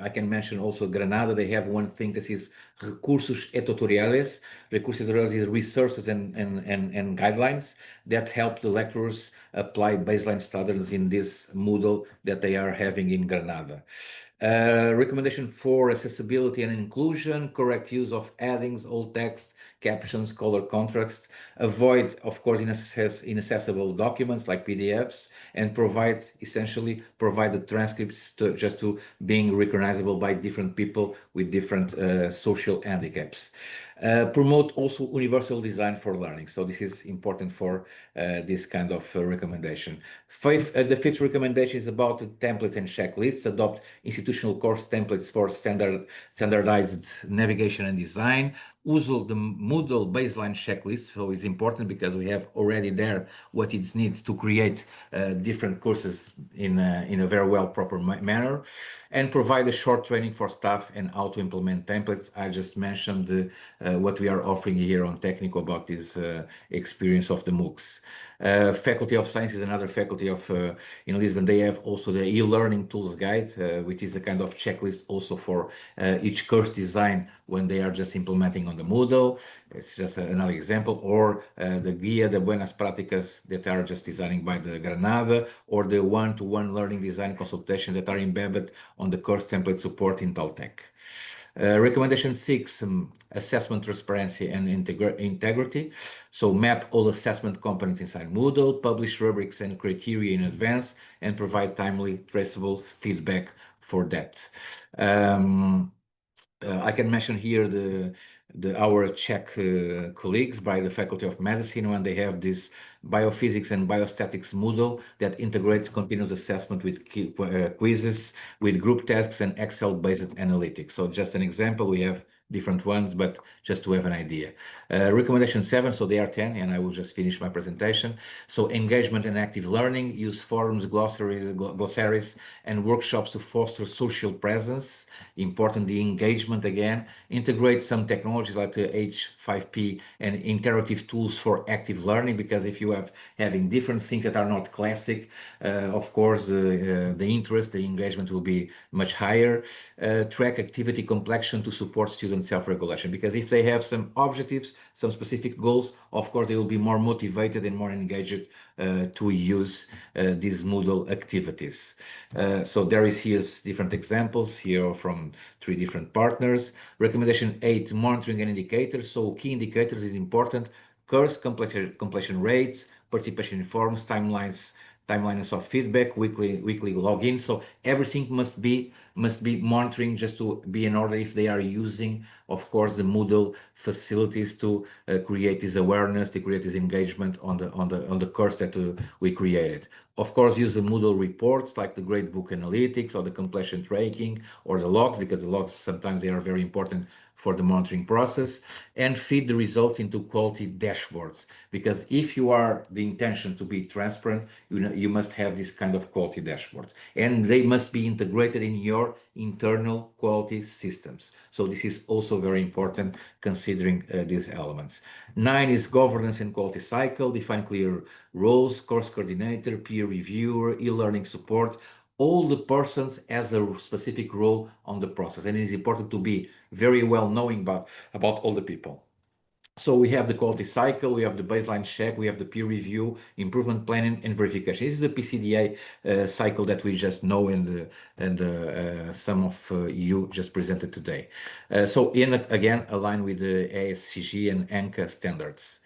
I can mention also. Granada, they have one thing that is recursos e tutoriales. Recursos e tutoriales is resources and guidelines that help the lecturers apply baseline standards in this Moodle that they are having in Granada. Recommendation for accessibility and inclusion, correct use of headings, alt text, captions, color contrast, avoid, of course, inaccessible documents like PDFs, and essentially provide the transcripts to being recognizable by different people with different social handicaps. Promote also universal design for learning. So this is important for this kind of recommendation. The fifth recommendation is about the templates and checklists. Adopt institutional course templates for standardized navigation and design. Also, the Moodle baseline checklist. So it's important because we have already there what it needs to create different courses in a very well proper manner, and provide a short training for staff and how to implement templates. I just mentioned what we are offering here on Technico about this experience of the MOOCs. Faculty of Science is another faculty of in Lisbon. They have also the e-learning tools guide, which is a kind of checklist also for each course design when they are just implementing on the Moodle. It's just another example. Or the Guia de Buenas Práticas that are just designing by the Granada, or the one-to-one learning design consultations that are embedded on the course template support in Toltec. Recommendation 6, assessment transparency and integrity. So map all assessment components inside Moodle, publish rubrics and criteria in advance, and provide timely, traceable feedback for that. I can mention here our Czech colleagues by the Faculty of Medicine, when they have this biophysics and biostatics Moodle that integrates continuous assessment with quizzes, with group tasks and Excel-based analytics. So just an example, we have different ones, but just to have an idea. Recommendation 7, so there are 10, and I will just finish my presentation. So engagement and active learning, use forums, glossaries, and workshops to foster social presence. Important, the engagement again. Integrate some technologies like the H5P and interactive tools for active learning, because if you have having different things that are not classic, of course, the interest, the engagement will be much higher. Track activity complexion to support student self-regulation, because if they have some objectives, some specific goals, of course, they will be more motivated and more engaged to use these Moodle activities. So there is here different examples here from 3 different partners. Recommendation 8, monitoring and indicators. So key indicators is important. Course completion rates, participation in forums, timelines of feedback, weekly login. So everything must be monitoring just to be in order if they are using, of course, the Moodle facilities to create this awareness, to create this engagement on the course that we created. Of course, use the Moodle reports like the gradebook analytics or the completion tracking or the logs, because the logs sometimes they are very important for the monitoring process, and feed the results into quality dashboards, because if you are the intention to be transparent, you must have this kind of quality dashboards, and they must be integrated in your internal quality systems. So this is also very important considering these elements. 9 is governance and quality cycle. Define clear roles, course coordinator, peer reviewer, e-learning support. All the persons has a specific role on the process, and it is important to be very well knowing about all the people. So we have the quality cycle, we have the baseline check, we have the peer review, improvement planning, and verification. This is the PCDA cycle that we just know, and some of you just presented today. So again, align with the ASCG and ANCA standards.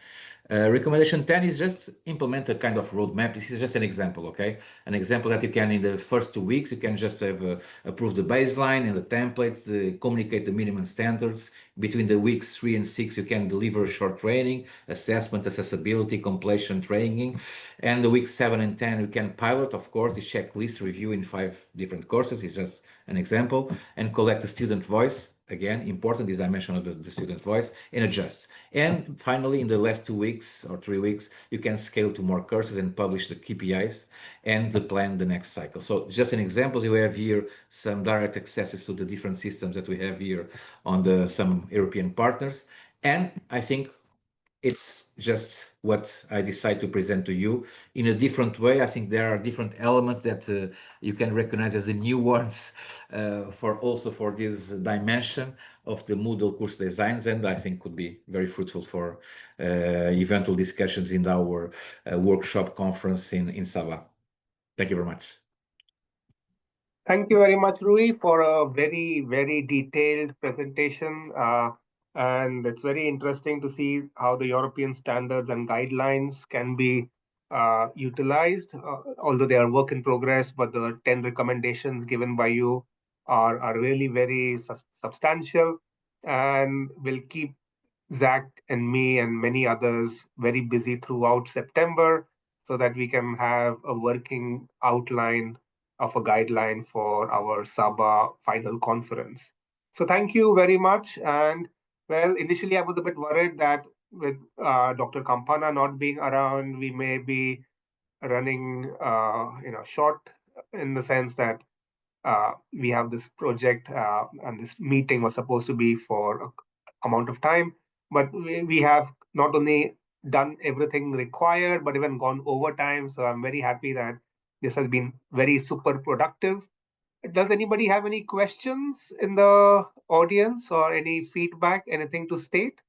Recommendation 10 is just implement a kind of roadmap. This is just an example, okay? An example that you can, in the first 2 weeks, you can just have approve the baseline and the templates, communicate the minimum standards. Between the weeks 3 and 6, you can deliver short training, assessment, accessibility, completion training. And the weeks 7 and 10, you can pilot, of course, the checklist review in 5 different courses. It's just an example. And collect the student voice. Again, important is dimension of the student voice, and adjust. And finally, in the last 2 weeks or 3 weeks, you can scale to more courses and publish the KPIs and plan the next cycle. So just an example, you have here some direct accesses to the different systems that we have here on some European partners. And I think it's just what I decide to present to you in a different way. I think there are different elements that you can recognize as the new ones for this dimension of the Moodle course designs, and I think could be very fruitful for eventual discussions in our workshop conference in Sabah. Thank you very much. Thank you very much, Rui, for a very, very detailed presentation. And it's very interesting to see how the European standards and guidelines can be utilized, although they are work in progress, but the 10 recommendations given by you are really very substantial and will keep Zach and me and many others very busy throughout September so that we can have a working outline of a guideline for our Sabah final conference. So thank you very much. And well, initially I was a bit worried that with Dr. Kampana not being around, we may be running short in the sense that we have this project and this meeting was supposed to be for a amount of time, but we have not only done everything required, but even gone overtime. So I'm very happy that this has been very super productive. Does anybody have any questions in the audience or any feedback, anything to state?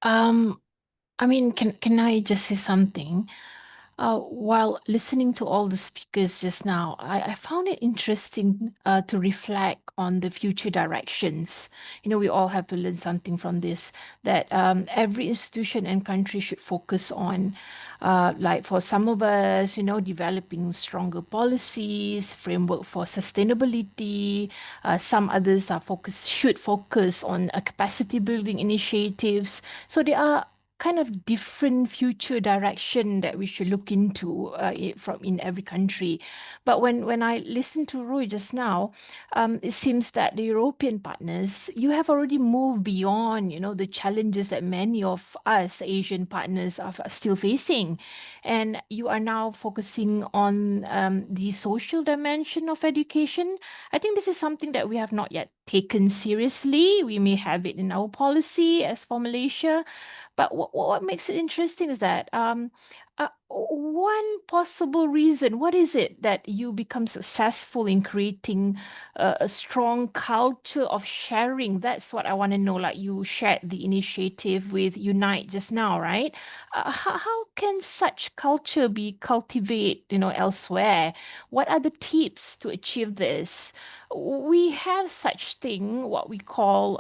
I mean, can I just say something? While listening to all the speakers just now, I found it interesting to reflect on the future directions. You know, we all have to learn something from this, that every institution and country should focus on, like for some of us, you know, developing stronger policies, framework for sustainability. Some others should focus on capacity building initiatives. So there are kind of different future direction that we should look into in every country. But when I listened to Roy just now, it seems that the European partners, you have already moved beyond, the challenges that many of us Asian partners are still facing. And you are now focusing on the social dimension of education. I think this is something that we have not yet taken seriously. We may have it in our policy as for Malaysia, but what makes it interesting is that one possible reason, what is it that you become successful in creating a strong culture of sharing? That's what I want to know. Like you shared the initiative with Unite just now, right? How can such culture be cultivated, elsewhere? What are the tips to achieve this? We have such thing, what we call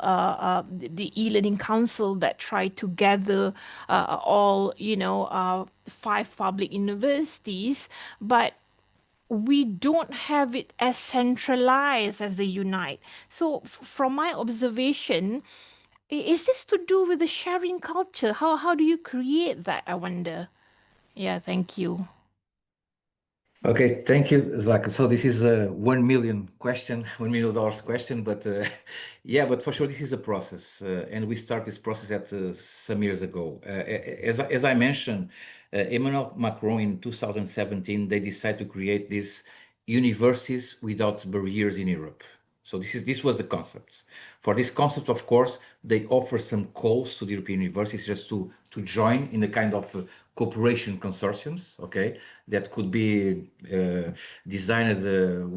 the e-learning council that try to gather all, 5 public universities, but we don't have it as centralized as the Unite. So from my observation, is this to do with the sharing culture? How do you create that, I wonder? Yeah, thank you. Okay, thank you, Zach. So this is a 1 million question, $1 million question, but yeah, but for sure this is a process, and we start this process at some years ago. As I mentioned, Emmanuel Macron in 2017 they decided to create these universities without barriers in Europe. So this was the concept. For this concept, of course, they offer some calls to the European universities just to join in a kind of cooperation consortiums, okay, that could be designed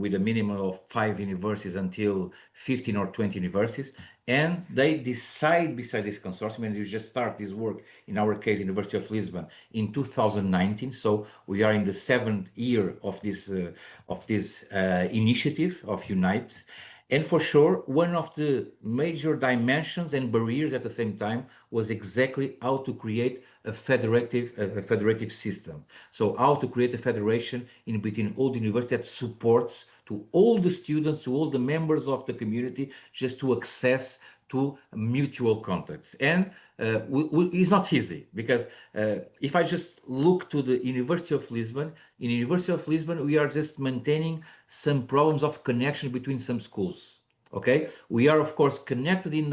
with a minimum of 5 universities until 15 or 20 universities. And they decide beside this consortium, and you just start this work, in our case, University of Lisbon, in 2019. So we are in the 7th year of this initiative of Unite. And for sure, one of the major dimensions and barriers at the same time was exactly how to create a federative system. So how to create a federation in between all the universities that supports to all the students, to all the members of the community, just to access to mutual contacts. And it's not easy because if I just look to the University of Lisbon, in University of Lisbon, we are just maintaining some problems of connection between some schools. Okay, we are of course connected in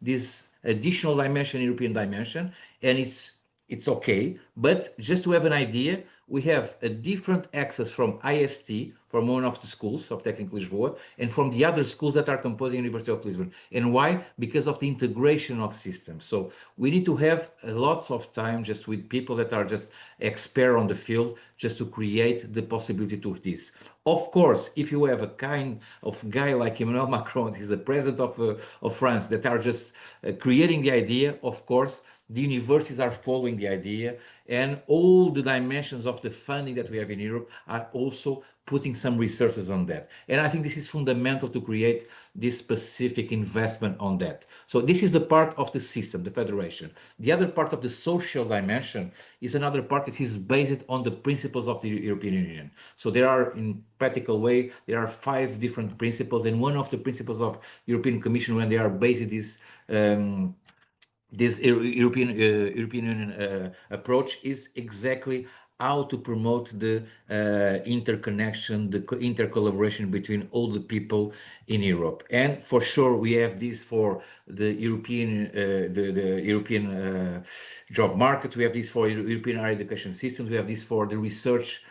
this additional dimension, European dimension, and it's okay. But just to have an idea, we have a different access from IST, from one of the schools of Técnico Lisboa, and from the other schools that are composing University of Lisbon. And why? Because of the integration of systems. So we need to have lots of time just with people that are just expert on the field, just to create the possibility to this. Of course, if you have a kind of guy like Emmanuel Macron, he's the president of France, that are just creating the idea, of course, the universities are following the idea, and all the dimensions of the funding that we have in Europe are also putting some resources on that. And I think this is fundamental to create this specific investment on that. So this is the part of the system, the federation. The other part of the social dimension is another part that is based on the principles of the European Union. So there are, in practical way, there are 5 different principles, and one of the principles of European Commission, when they are based this European Union approach, is exactly how to promote the interconnection, the intercollaboration between all the people in Europe. And for sure, we have this for the European the European job market. We have this for European higher education systems. We have this for the research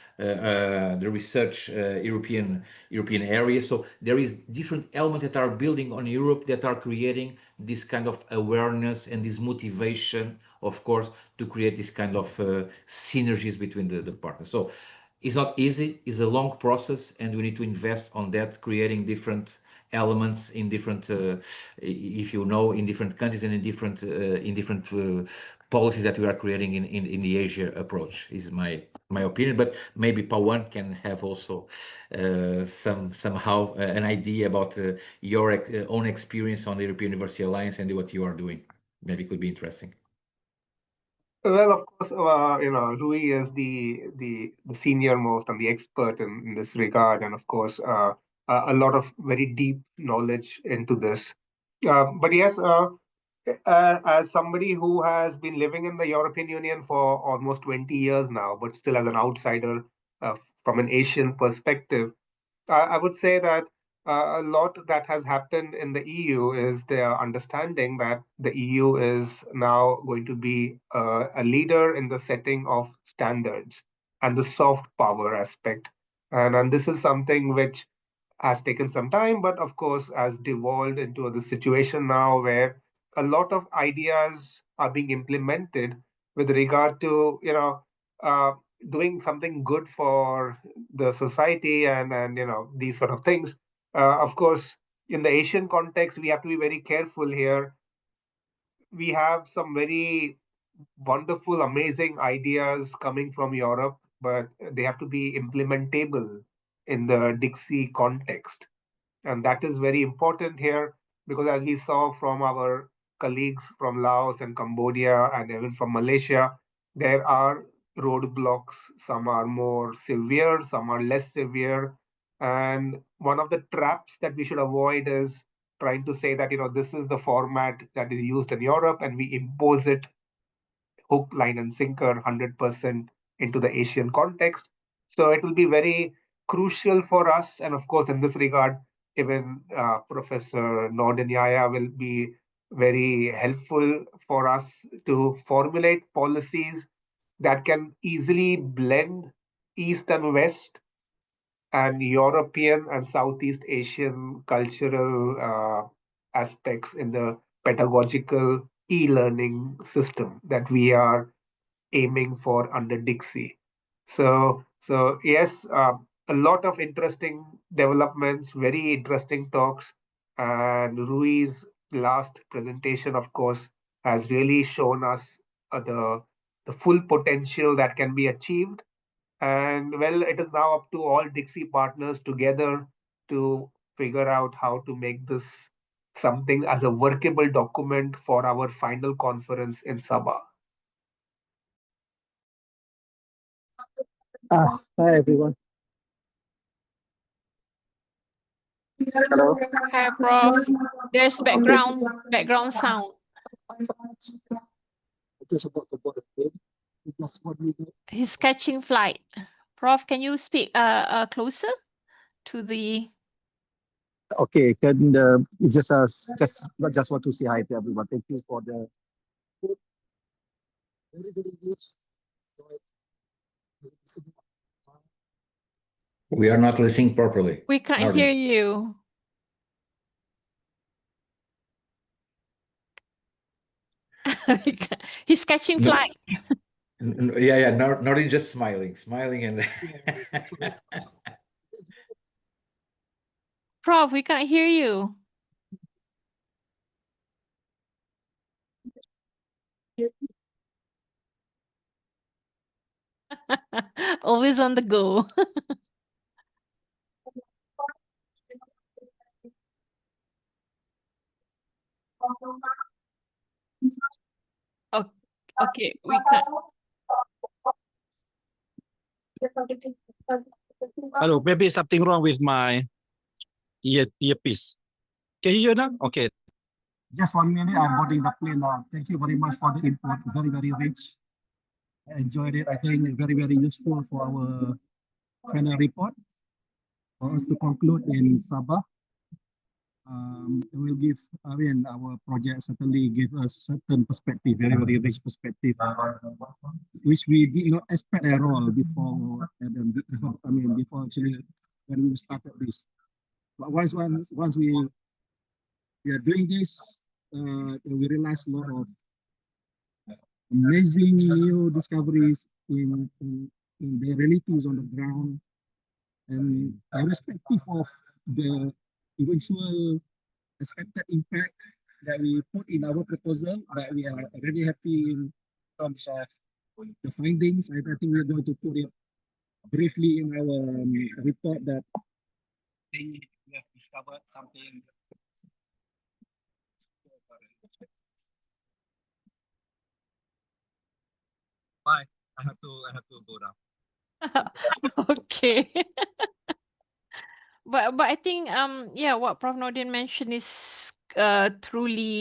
European area. So there is different elements that are building on Europe that are creating this kind of awareness and this motivation, of course, to create this kind of synergies between the partners. So it's not easy, it's a long process, and we need to invest on that, creating different elements in different, if you know, in different countries and in different policies that we are creating in the Asia approach, is my opinion. But maybe Pawan can have also somehow an idea about your own experience on the European University Alliance and what you are doing. Maybe it could be interesting. Well, of course, Rui is the senior most and the expert in this regard, and of course, a lot of very deep knowledge into this. But yes, as somebody who has been living in the European Union for almost 20 years now, but still as an outsider from an Asian perspective, I would say that a lot that has happened in the EU is their understanding that the EU is now going to be a leader in the setting of standards and the soft power aspect. And this is something which has taken some time, but of course has devolved into the situation now where a lot of ideas are being implemented with regard to, uh, doing something good for the society and these sort of things. Of course, in the Asian context, we have to be very careful here. We have some very wonderful, amazing ideas coming from Europe, but they have to be implementable in the Dixie context. And that is very important here because, as we saw from our colleagues from Laos and Cambodia and even from Malaysia, there are roadblocks. Some are more severe, some are less severe. And one of the traps that we should avoid is trying to say that, this is the format that is used in Europe and we impose it hook, line, and sinker 100% into the Asian context. So it will be very crucial for us. And of course, in this regard, even Professor Nordin will be very helpful for us to formulate policies that can easily blend East and West and European and Southeast Asian cultural aspects in the pedagogical e-learning system that we are aiming for under Dixie. So yes, a lot of interesting developments, very interesting talks, and Rui's last presentation, of course, has really shown us the full potential that can be achieved. And well, it is now up to all Dixie partners together to figure out how to make this something as a workable document for our final conference in Sabah. Hi everyone. Hello. Hi, Prof. There's background sound. Just about to board the plane. Just what we do. He's catching flight. Prof, can you speak closer to the... Okay, can just want to say hi to everyone. Thank you for the very rich. We are not listening properly. We can't Nordin. hear you. He's catching No. flight. Yeah. Nordin just smiling and. Prof, we can't hear you. Always on the go. Okay, we can't. Hello, maybe something wrong with my earpiece. Can you hear now? Okay. Just 1 minute, I'm boarding the plane now. Thank you very much for the input. Very, very rich. I enjoyed it. I think very, very useful for our final report. For us to conclude in Sabah. It will give, our project certainly give us certain perspective, very, very rich perspective, which we did not expect at all before actually when we started this. But once we are doing this, we realize a lot of amazing new discoveries in the realities on the ground, and irrespective of the eventual expected impact that we put in our proposal, that we are really happy in terms of the findings. I think we're going to put it briefly in our report that we have discovered something. Bye. I have to go now. Okay. But I think yeah, what Prof Nordin mentioned is truly